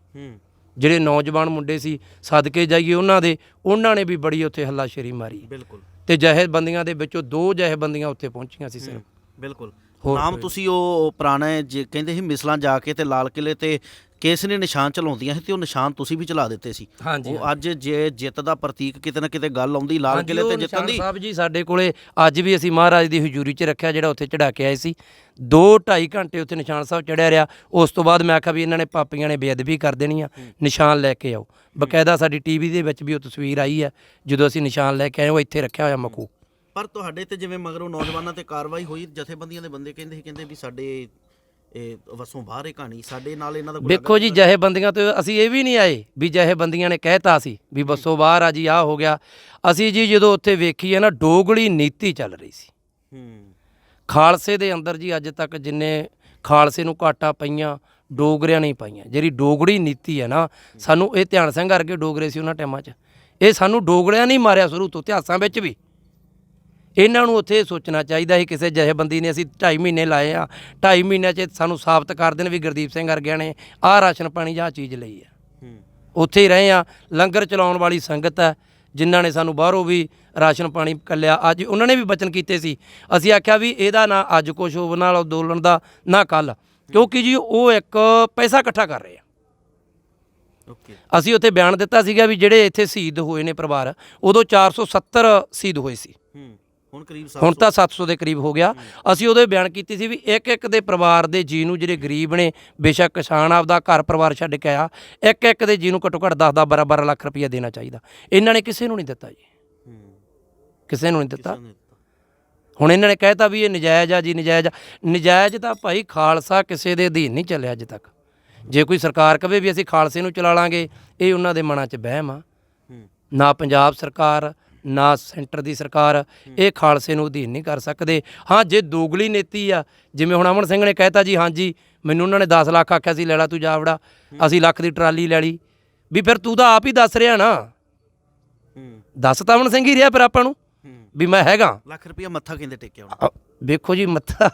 ਜਿਹੜੇ ਨੌਜਵਾਨ ਮੁੰਡੇ ਸੀ, ਸਦਕੇ ਜਾਈਏ ਉਹਨਾਂ ਨੇ ਵੀ ਬੜੀ ਉੱਥੇ ਹੱਲਾਸ਼ੇਰੀ ਮਾਰੀ। ਬਿਲਕੁਲ, ਤੇ ਜਥੇਬੰਦੀਆਂ ਦੇ ਵਿੱਚੋਂ 2 ਜਥੇਬੰਦੀਆਂ ਉੱਥੇ ਪਹੁੰਚੀਆਂ ਸੀ ਸਿਰਫ। ਬਿਲਕੁਲ, ਨਾਮ ਤੁਸੀਂ ਉਹ ਪੁਰਾਣੇ ਜੇ ਕਹਿੰਦੇ ਸੀ ਮਿਸਲਾਂ ਜਾ ਕੇ ਤੇ ਲਾਲ ਕਿਲੇ ਤੇ ਕੇਸ ਨੇ ਨਿਸ਼ਾਨ ਚਲਾਉਂਦੀਆਂ ਸੀ, ਤੇ ਉਹ ਨਿਸ਼ਾਨ ਤੁਸੀਂ ਵੀ ਚਲਾ ਦਿੱਤੇ ਸੀ। ਉਹ ਅੱਜ ਜੇ ਜਿੱਤ ਦਾ ਪ੍ਰਤੀਕ ਕਿਤੇ ਨਾ ਕਿਤੇ ਗੱਲ ਆਉਂਦੀ ਲਾਲ ਕਿਲੇ ਤੇ ਜਿੱਤਣ ਦੀ। ਸਾਹਿਬ ਜੀ ਸਾਡੇ ਕੋਲੇ ਅੱਜ ਵੀ ਅਸੀਂ ਮਹਾਰਾਜ ਦੀ ਹਜ਼ੂਰੀ 'ਚ ਰੱਖਿਆ, ਜਿਹੜਾ ਉੱਥੇ ਚੜਾ ਕੇ ਆਏ ਸੀ। 2-2.5 ਘੰਟੇ ਉੱਥੇ ਨਿਸ਼ਾਨ ਸਾਹਿਬ ਚੜਿਆ ਰਿਹਾ। ਉਸ ਤੋਂ ਬਾਅਦ ਮੈਂ ਆਖਿਆ ਵੀ ਇਹਨਾਂ ਨੇ ਪਾਪੀਆਂ ਨੇ ਬੇਅਦਬੀ ਕਰ ਦੇਣੀ ਆ, ਨਿਸ਼ਾਨ ਲੈ ਕੇ ਆਓ। ਬਕਾਇਦਾ ਸਾਡੀ ਟੀਵੀ ਦੇ ਵਿੱਚ ਵੀ ਉਹ ਤਸਵੀਰ ਆਈ ਹੈ, ਜਦੋਂ ਅਸੀਂ ਨਿਸ਼ਾਨ ਲੈ ਕੇ ਆਏ ਉਹ ਇੱਥੇ ਰੱਖਿਆ ਹੋਇਆ ਮਖੂ। ਪਰ ਤੁਹਾਡੇ ਤੇ ਜਿਵੇਂ ਮਗਰੋਂ ਨੌਜਵਾਨਾਂ ਤੇ ਕਾਰਵਾਈ ਹੋਈ, ਜਥੇਬੰਦੀਆਂ ਦੇ ਬੰਦੇ ਕਹਿੰਦੇ ਵੀ ਸਾਡੇ ਇਹ ਵਸੋਂ ਬਾਹਰ ਇਹ ਕਹਾਣੀ, ਸਾਡੇ ਨਾਲ ਇਹਨਾਂ ਦਾ ਦੇਖੋ ਜੀ, ਜਥੇਬੰਦੀਆਂ ਤੋਂ ਅਸੀਂ ਇਹ ਵੀ ਨਹੀਂ ਆਏ ਵੀ ਜਥੇਬੰਦੀਆਂ ਨੇ ਕਹਿਤਾ ਸੀ ਵੀ ਵਸੋਂ ਬਾਹਰ ਆ ਜੀ, ਆਹ ਹੋ ਗਿਆ। ਅਸੀਂ ਜੀ ਜਦੋਂ ਉੱਥੇ ਵੇਖੀ ਹੈ ਨਾ, ਡੋਗਲੀ ਨੀਤੀ ਚੱਲ ਰਹੀ ਸੀ। ਖਾਲਸੇ ਦੇ ਅੰਦਰ ਜੀ ਅੱਜ ਤੱਕ ਜਿੰਨੇ ਖਾਲਸੇ ਨੂੰ ਘਾਟਾ ਪਈਆਂ ਡੋਗਰਿਆਂ ਨਹੀਂ ਪਾਈਆਂ। ਜਿਹੜੀ ਡੋਗੜੀ ਨੀਤੀ ਹੈ ਨਾ, ਸਾਨੂੰ ਇਹ ਧਿਆਨ ਸਿੰਘ ਵਰਗੇ ਡੋਗਰੇ ਸੀ ਉਹਨਾਂ ਟਾਈਮਾਂ 'ਚ, ਇਹ ਸਾਨੂੰ ਡੋਗਰਿਆਂ ਨਹੀਂ ਮਾਰਿਆ ਸ਼ੁਰੂ ਤੋਂ, ਇਤਿਹਾਸਾਂ ਵਿੱਚ ਵੀ। ਇਹਨਾਂ ਨੂੰ ਉੱਥੇ ਸੋਚਣਾ ਚਾਹੀਦਾ ਸੀ ਕਿਸੇ ਜਥੇਬੰਦੀ ਨੇ। ਅਸੀਂ 2.5 ਮਹੀਨੇ ਲਾਏ ਆ, 2.5 ਮਹੀਨਿਆਂ 'ਚ ਸਾਨੂੰ ਸਾਬਤ ਕਰ ਦੇਣ ਵੀ ਗੁਰਦੀਪ ਸਿੰਘ ਵਰਗਿਆਂ ਨੇ ਆਹ ਰਾਸ਼ਨ ਪਾਣੀ ਜਾਂ ਚੀਜ਼ ਲਈ ਆ। ਉੱਥੇ ਹੀ ਰਹੇ ਆ। ਲੰਗਰ ਚਲਾਉਣ ਵਾਲੀ ਸੰਗਤ ਹੈ ਜਿਨ੍ਹਾਂ ਨੇ ਸਾਨੂੰ ਬਾਹਰੋਂ ਵੀ ਰਾਸ਼ਨ ਪਾਣੀ ਕੱਲਿਆ। ਅੱਜ ਉਹਨਾਂ ਨੇ ਵੀ ਬਚਨ ਕੀਤੇ ਸੀ, ਅਸੀਂ ਆਖਿਆ ਵੀ ਇਹਦਾ ਨਾ ਅੱਜ ਕੁਛ ਹੋਣ ਨਾਲ ਅੰਦੋਲਨ ਦਾ ਨਾ ਕੱਲ੍ਹ, ਕਿਉਂਕਿ ਜੀ ਉਹ ਇੱਕ ਪੈਸਾ ਇਕੱਠਾ ਕਰ ਰਹੇ ਆ। ਅਸੀਂ ਉੱਥੇ ਬਿਆਨ ਦਿੱਤਾ ਸੀਗਾ ਵੀ ਜਿਹੜੇ ਇੱਥੇ ਸ਼ਹੀਦ ਹੋਏ ਨੇ ਪਰਿਵਾਰ, ਉਦੋਂ 470 ਸ਼ਹੀਦ ਹੋਏ ਸੀ, ਹੁਣ ਤਾਂ 700 ਦੇ ਕਰੀਬ ਹੋ ਗਿਆ। ਅਸੀਂ ਉਦੋਂ ਬਿਆਨ ਕੀਤੀ ਸੀ ਵੀ ਇੱਕ ਇੱਕ ਦੇ ਪਰਿਵਾਰ ਦੇ ਜੀ ਨੂੰ, ਜਿਹੜੇ ਗਰੀਬ ਨੇ, ਬੇਸ਼ੱਕ ਕਿਸਾਨ ਆਪਦਾ ਘਰ ਪਰਿਵਾਰ ਛੱਡ ਕੇ ਆਇਆ, ਇੱਕ ਇੱਕ ਦੇ ਜੀ ਨੂੰ ਘੱਟੋ ਘੱਟ 10-10 12-12 ਲੱਖ ਰੁਪਈਆ ਦੇਣਾ ਚਾਹੀਦਾ। ਇਹਨਾਂ ਨੇ ਕਿਸੇ ਨੂੰ ਨਹੀਂ ਦਿੱਤਾ ਜੀ, ਕਿਸੇ ਨੂੰ ਨਹੀਂ ਦਿੱਤਾ। ਹੁਣ ਇਹਨਾਂ ਨੇ ਕਹਿਤਾ ਵੀ ਇਹ ਨਜਾਇਜ਼ ਆ ਜੀ, ਨਜਾਇਜ਼ ਆ। ਨਜਾਇਜ਼ ਤਾਂ ਭਾਈ ਖਾਲਸਾ ਕਿਸੇ ਦੇ ਅਧੀਨ ਨਹੀਂ ਚੱਲਿਆ ਅੱਜ ਤੱਕ। ਜੇ ਕੋਈ ਸਰਕਾਰ ਕਵੇ ਵੀ ਅਸੀਂ ਖਾਲਸੇ ਨੂੰ ਚਲਾ ਲਾਂਗੇ, ਇਹ ਉਹਨਾਂ ਦੇ ਮਨਾਂ 'ਚ ਵਹਿਮ ਆ। ਨਾ ਪੰਜਾਬ ਸਰਕਾਰ ਨਾ ਸੈਂਟਰ ਦੀ ਸਰਕਾਰ ਇਹ ਖਾਲਸੇ ਨੂੰ ਅਧੀਨ ਨਹੀਂ ਕਰ ਸਕਦੇ। ਹਾਂ, ਜੇ ਦੋਗਲੀ ਨੀਤੀ ਆ, ਜਿਵੇਂ ਹੁਣ ਅਮਨ ਸਿੰਘ ਨੇ ਕਹਿਤਾ ਜੀ, ਹਾਂਜੀ ਮੈਨੂੰ ਉਹਨਾਂ ਨੇ 10 ਲੱਖ ਆਖਿਆ ਸੀ ਲੈ ਲਾ ਤੂੰ ਜਾ ਵੜਾ, ਅਸੀਂ ਲੱਖ ਦੀ ਟਰਾਲੀ ਲੈ ਲਈ, ਵੀ ਫਿਰ ਤੂੰ ਤਾਂ ਆਪ ਹੀ ਦੱਸ ਰਿਹਾ ਨਾ, ਦੱਸ ਤਾਂ ਅਮਨ ਸਿੰਘ ਹੀ ਰਿਹਾ ਫਿਰ ਆਪਾਂ ਨੂੰ ਵੀ ਮੈਂ ਹੈਗਾ। ਲੱਖ ਰੁਪਇਆ ਮੱਥਾ ਕਹਿੰਦੇ ਟੇਕਿਆ ਹੁਣ। ਵੇਖੋ ਜੀ ਮੱਥਾ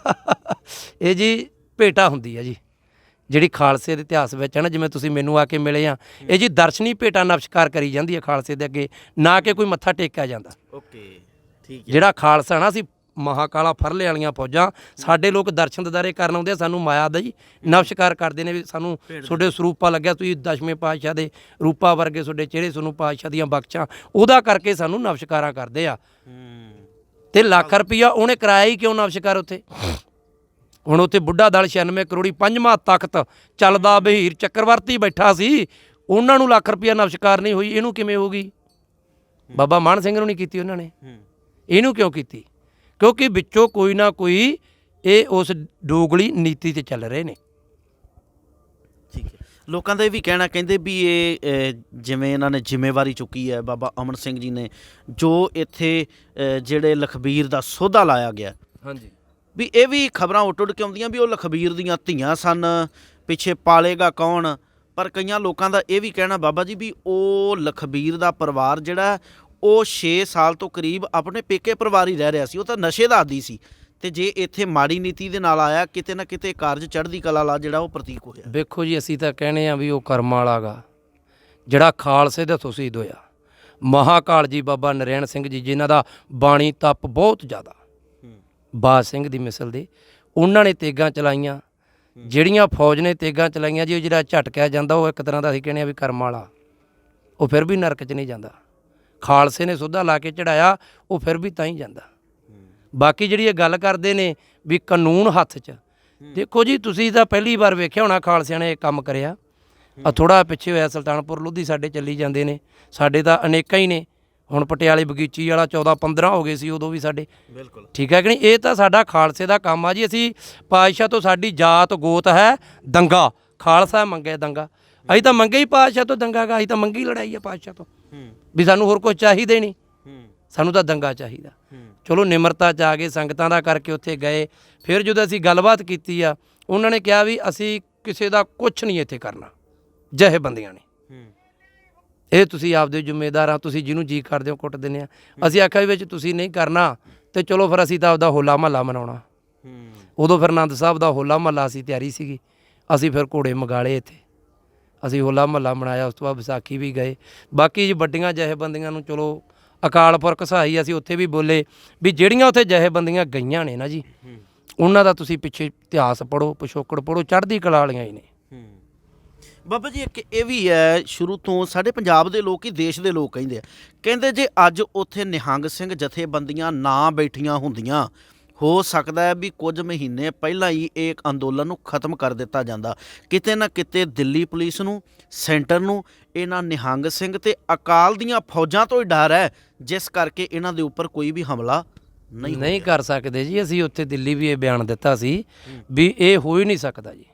ਇਹ ਜੀ ਭੇਟਾ ਹੁੰਦੀ ਆ ਜੀ, ਜਿਹੜੀ ਖਾਲਸੇ ਦੇ ਇਤਿਹਾਸ ਵਿੱਚ ਹੈ ਨਾ, ਜਿਵੇਂ ਤੁਸੀਂ ਮੈਨੂੰ ਆ ਕੇ ਮਿਲੇ ਆ, ਇਹ ਜੀ ਦਰਸ਼ਨੀ ਭੇਟਾ ਨਮਸਕਾਰ ਕਰੀ ਜਾਂਦੀ ਹੈ ਖਾਲਸੇ ਦੇ ਅੱਗੇ, ਨਾ ਕਿ ਕੋਈ ਮੱਥਾ ਟੇਕਿਆ ਜਾਂਦਾ। ਠੀਕ ਹੈ। ਜਿਹੜਾ ਖਾਲਸਾ ਨਾ, ਅਸੀਂ ਮਹਾਕਾਲਾ ਫਰਲੇ ਵਾਲੀਆਂ ਫੌਜਾਂ, ਸਾਡੇ ਲੋਕ ਦਰਸ਼ਨ ਦਿਦਾਰੇ ਕਰਨ ਆਉਂਦੇ ਆ, ਸਾਨੂੰ ਮਾਇਆ ਦਾ ਜੀ ਨਮਸਕਾਰ ਕਰਦੇ ਨੇ ਵੀ ਸਾਨੂੰ ਤੁਹਾਡੇ ਸਰੂਪਾ ਲੱਗਿਆ, ਤੁਸੀਂ 10ਵੇਂ ਪਾਤਸ਼ਾਹ ਦੇ ਰੂਪਾ ਵਰਗੇ ਤੁਹਾਡੇ ਚਿਹਰੇ, ਤੁਹਾਨੂੰ ਪਾਤਸ਼ਾਹ ਦੀਆਂ ਬਖਸ਼ਾਂ, ਉਹਦਾ ਕਰਕੇ ਸਾਨੂੰ ਨਮਸਕਾਰਾਂ ਕਰਦੇ ਆ। ਤੇ ਲੱਖ ਰੁਪਈਆ ਉਹਨੇ ਕਰਾਇਆ ਹੀ ਕਿਉਂ ਨਮਸਕਾਰ ਉੱਥੇ? ਹੁਣ ਉੱਥੇ ਬੁੱਢਾ ਦਲ 96 ਕਰੋੜੀ 5ਵਾਂ ਤਖਤ ਚੱਲਦਾ, ਬਹੀਰ ਚੱਕਰਵਰਤੀ ਬੈਠਾ ਸੀ, ਉਹਨਾਂ ਨੂੰ ਲੱਖ ਰੁਪਈਆ ਨਮਸਕਾਰ ਨਹੀਂ ਹੋਈ, ਇਹਨੂੰ ਕਿਵੇਂ ਹੋ ਗਈ? ਬਾਬਾ ਮਾਨ ਸਿੰਘ ਨੂੰ ਨਹੀਂ ਕੀਤੀ ਉਹਨਾਂ ਨੇ, ਇਹਨੂੰ ਕਿਉਂ ਕੀਤੀ? ਕਿਉਂਕਿ ਵਿੱਚੋਂ ਕੋਈ ਨਾ ਕੋਈ ਇਹ ਉਸ ਡੋਗਲੀ ਨੀਤੀ 'ਤੇ ਚੱਲ ਰਹੇ ਨੇ। ਠੀਕ ਹੈ। ਲੋਕਾਂ ਦਾ ਇਹ ਵੀ ਕਹਿਣਾ, ਕਹਿੰਦੇ ਵੀ ਇਹ ਜਿਵੇਂ ਇਹਨਾਂ ਨੇ ਜ਼ਿੰਮੇਵਾਰੀ ਚੁੱਕੀ ਹੈ ਬਾਬਾ ਅਮਨ ਸਿੰਘ ਜੀ ਨੇ, ਜੋ ਇੱਥੇ ਜਿਹੜੇ ਲਖਬੀਰ ਦਾ ਸੋਧਾ ਲਾਇਆ ਗਿਆ, ਹਾਂਜੀ, ਵੀ ਇਹ ਵੀ ਖਬਰਾਂ ਉੱਡ ਕੇ ਆਉਂਦੀਆਂ ਵੀ ਉਹ ਲਖਬੀਰ ਦੀਆਂ ਧੀਆਂ ਸਨ, ਪਿੱਛੇ ਪਾਲੇਗਾ ਕੌਣ? ਪਰ ਕਈਆਂ ਲੋਕਾਂ ਦਾ ਇਹ ਵੀ ਕਹਿਣਾ ਬਾਬਾ ਜੀ ਵੀ ਉਹ ਲਖਬੀਰ ਦਾ ਪਰਿਵਾਰ ਜਿਹੜਾ ਉਹ 6 ਸਾਲ ਤੋਂ ਕਰੀਬ ਆਪਣੇ ਪੇਕੇ ਪਰਿਵਾਰ ਹੀ ਰਹਿ ਰਿਹਾ ਸੀ, ਉਹ ਤਾਂ ਨਸ਼ੇ ਦਾ ਆਦੀ ਸੀ, ਤੇ ਜੇ ਇੱਥੇ ਮਾੜੀ ਨੀਤੀ ਦੇ ਨਾਲ ਆਇਆ, ਕਿਤੇ ਨਾ ਕਿਤੇ ਕਾਰਜ ਚੜ੍ਹਦੀ ਕਲਾ ਲਾ ਜਿਹੜਾ ਉਹ ਪ੍ਰਤੀਕ ਹੋਇਆ। ਵੇਖੋ ਜੀ, ਅਸੀਂ ਤਾਂ ਕਹਿੰਦੇ ਆ ਵੀ ਉਹ ਕਰਮ ਵਾਲਾ ਗਾ ਜਿਹੜਾ ਖਾਲਸੇ ਦੇ ਹੱਥੋਂ ਸ਼ਹੀਦ ਹੋਇਆ। ਮਹਾਕਾਲ ਜੀ ਬਾਬਾ ਨਰੈਣ ਸਿੰਘ ਜੀ, ਜਿਨ੍ਹਾਂ ਦਾ ਬਾਣੀ ਤਪ ਬਹੁਤ ਜ਼ਿਆਦਾ, ਬਾਜ ਸਿੰਘ ਦੀ ਮਿਸਲ ਦੇ, ਉਹਨਾਂ ਨੇ ਤੇਗਾਂ ਚਲਾਈਆਂ। ਜਿਹੜੀਆਂ ਫੌਜ ਨੇ ਤੇਗਾਂ ਚਲਾਈਆਂ ਜੀ, ਉਹ ਜਿਹੜਾ ਝਟਕਿਆ ਜਾਂਦਾ ਉਹ ਇੱਕ ਤਰ੍ਹਾਂ ਦਾ ਅਸੀਂ ਕਹਿੰਦੇ ਆ ਵੀ ਕਰਮ ਵਾਲਾ, ਉਹ ਫਿਰ ਵੀ ਨਰਕ 'ਚ ਨਹੀਂ ਜਾਂਦਾ। ਖਾਲਸੇ ਨੇ ਸੋਧਾ ਲਾ ਕੇ ਚੜਾਇਆ, ਉਹ ਫਿਰ ਵੀ ਤਾਂ ਹੀ ਜਾਂਦਾ। ਬਾਕੀ ਜਿਹੜੀ ਇਹ ਗੱਲ ਕਰਦੇ ਨੇ ਵੀ ਕਾਨੂੰਨ ਹੱਥ 'ਚ, ਦੇਖੋ ਜੀ ਤੁਸੀਂ ਤਾਂ ਪਹਿਲੀ ਵਾਰ ਵੇਖਿਆ ਹੋਣਾ ਖਾਲਸਿਆਂ ਨੇ ਇਹ ਕੰਮ ਕਰਿਆ। ਆ ਥੋੜ੍ਹਾ ਪਿੱਛੇ ਹੋਇਆ ਸੁਲਤਾਨਪੁਰ ਲੋਧੀ ਸਾਡੇ ਚੱਲੀ ਜਾਂਦੇ ਨੇ, ਸਾਡੇ ਤਾਂ ਅਨੇਕਾਂ ਹੀ ਨੇ। ਹੁਣ ਪਟਿਆਲੇ ਬਗੀਚੀ ਵਾਲਾ 14-15 ਹੋ ਗਏ ਸੀ ਉਦੋਂ ਵੀ ਸਾਡੇ, ਬਿਲਕੁਲ ਠੀਕ ਹੈ ਕਿ ਨਹੀਂ? ਇਹ ਤਾਂ ਸਾਡਾ ਖਾਲਸੇ ਦਾ ਕੰਮ ਆ ਜੀ। ਅਸੀਂ ਪਾਤਸ਼ਾਹ ਤੋਂ, ਸਾਡੀ ਜਾਤ ਗੋਤ ਹੈ ਦੰਗਾ, ਖਾਲਸਾ ਮੰਗੇ ਦੰਗਾ, ਅਸੀਂ ਤਾਂ ਮੰਗੇ ਹੀ ਪਾਤਸ਼ਾਹ ਤੋਂ ਦੰਗਾ ਗਾ, ਅਸੀਂ ਤਾਂ ਮੰਗੀ ਲੜਾਈ ਆ ਪਾਤਸ਼ਾਹ ਤੋਂ ਵੀ ਸਾਨੂੰ ਹੋਰ ਕੁਝ ਚਾਹੀਦਾ ਹੀ ਨਹੀਂ, ਸਾਨੂੰ ਤਾਂ ਦੰਗਾ ਚਾਹੀਦਾ। ਚਲੋ ਨਿਮਰਤਾ 'ਚ ਆ ਗਏ, ਸੰਗਤਾਂ ਦਾ ਕਰਕੇ ਉੱਥੇ ਗਏ। ਫਿਰ ਜਦੋਂ ਅਸੀਂ ਗੱਲਬਾਤ ਕੀਤੀ ਆ, ਉਹਨਾਂ ਨੇ ਕਿਹਾ ਵੀ ਅਸੀਂ ਕਿਸੇ ਦਾ ਕੁਛ ਨਹੀਂ ਇੱਥੇ ਕਰਨਾ, ਜਥੇਬੰਦੀਆਂ ਨੇ, ਇਹ ਤੁਸੀਂ ਆਪਦੇ ਜ਼ਿੰਮੇਦਾਰ ਆ, ਤੁਸੀਂ ਜਿਹਨੂੰ ਜੀ ਕਰਦੇ ਹੋ ਕੁੱਟ ਦਿੰਦੇ ਆ। ਅਸੀਂ ਆਖਿਆ ਵੀ ਵਿੱਚ ਤੁਸੀਂ ਨਹੀਂ ਕਰਨਾ ਤੇ ਚਲੋ ਫਿਰ ਅਸੀਂ ਤਾਂ ਆਪਦਾ ਹੋਲਾ ਮਹੱਲਾ ਮਨਾਉਣਾ। ਉਦੋਂ ਫਿਰ ਆਨੰਦ ਸਾਹਿਬ ਦਾ ਹੋਲਾ ਮਹੱਲਾ ਅਸੀਂ ਤਿਆਰੀ ਸੀਗੀ, ਅਸੀਂ ਫਿਰ ਘੋੜੇ ਮੰਗਾਲੇ ਇੱਥੇ, ਅਸੀਂ ਹੋਲਾ ਮਹੱਲਾ ਮਨਾਇਆ। ਉਸ ਤੋਂ ਬਾਅਦ ਵਿਸਾਖੀ ਵੀ ਗਏ। ਬਾਕੀ ਜੀ ਵੱਡੀਆਂ ਜਥੇਬੰਦੀਆਂ ਨੂੰ ਚਲੋ ਅਕਾਲ ਪੁਰਖ ਸਹਾਈ, ਅਸੀਂ ਉੱਥੇ ਵੀ ਬੋਲੇ ਵੀ ਜਿਹੜੀਆਂ ਉੱਥੇ ਜਥੇਬੰਦੀਆਂ ਗਈਆਂ ਨੇ ਨਾ ਜੀ, ਉਹਨਾਂ ਦਾ ਤੁਸੀਂ ਪਿੱਛੇ ਇਤਿਹਾਸ ਪੜ੍ਹੋ, ਪਿਛੋਕੜ ਪੜ੍ਹੋ, ਚੜ੍ਹਦੀ ਕਲਾ ਵਾਲੀਆਂ ਹੀ ਨੇ। ਬਾਬਾ ਜੀ ਇੱਕ ਇਹ ਵੀ ਹੈ, ਸ਼ੁਰੂ ਤੋਂ ਸਾਡੇ ਪੰਜਾਬ ਦੇ ਲੋਕ ਹੀ ਦੇਸ਼ ਦੇ ਲੋਕ ਕਹਿੰਦੇ ਆ, ਕਹਿੰਦੇ ਜੇ ਅੱਜ ਉੱਥੇ ਨਿਹੰਗ ਸਿੰਘ ਜਥੇਬੰਦੀਆਂ ਨਾ ਬੈਠੀਆਂ ਹੁੰਦੀਆਂ, ਹੋ ਸਕਦਾ ਹੈ ਵੀ ਕੁਝ ਮਹੀਨੇ ਪਹਿਲਾਂ ਹੀ ਇਹ ਅੰਦੋਲਨ ਨੂੰ ਖਤਮ ਕਰ ਦਿੱਤਾ ਜਾਂਦਾ। ਕਿਤੇ ਨਾ ਕਿਤੇ ਦਿੱਲੀ ਪੁਲਿਸ ਨੂੰ, ਸੈਂਟਰ ਨੂੰ ਇਹਨਾਂ ਨਿਹੰਗ ਸਿੰਘ ਤੇ ਅਕਾਲ ਦੀਆਂ ਫੌਜਾਂ ਤੋਂ ਹੀ ਡਰ ਹੈ, ਜਿਸ ਕਰਕੇ ਇਹਨਾਂ ਦੇ ਉੱਪਰ ਕੋਈ ਵੀ ਹਮਲਾ ਨਹੀਂ ਕਰ ਸਕਦੇ ਜੀ। ਅਸੀਂ ਉੱਥੇ ਦਿੱਲੀ ਵੀ ਇਹ ਬਿਆਨ ਦਿੱਤਾ ਸੀ ਵੀ ਇਹ ਹੋ ਹੀ ਨਹੀਂ ਸਕਦਾ ਜੀ,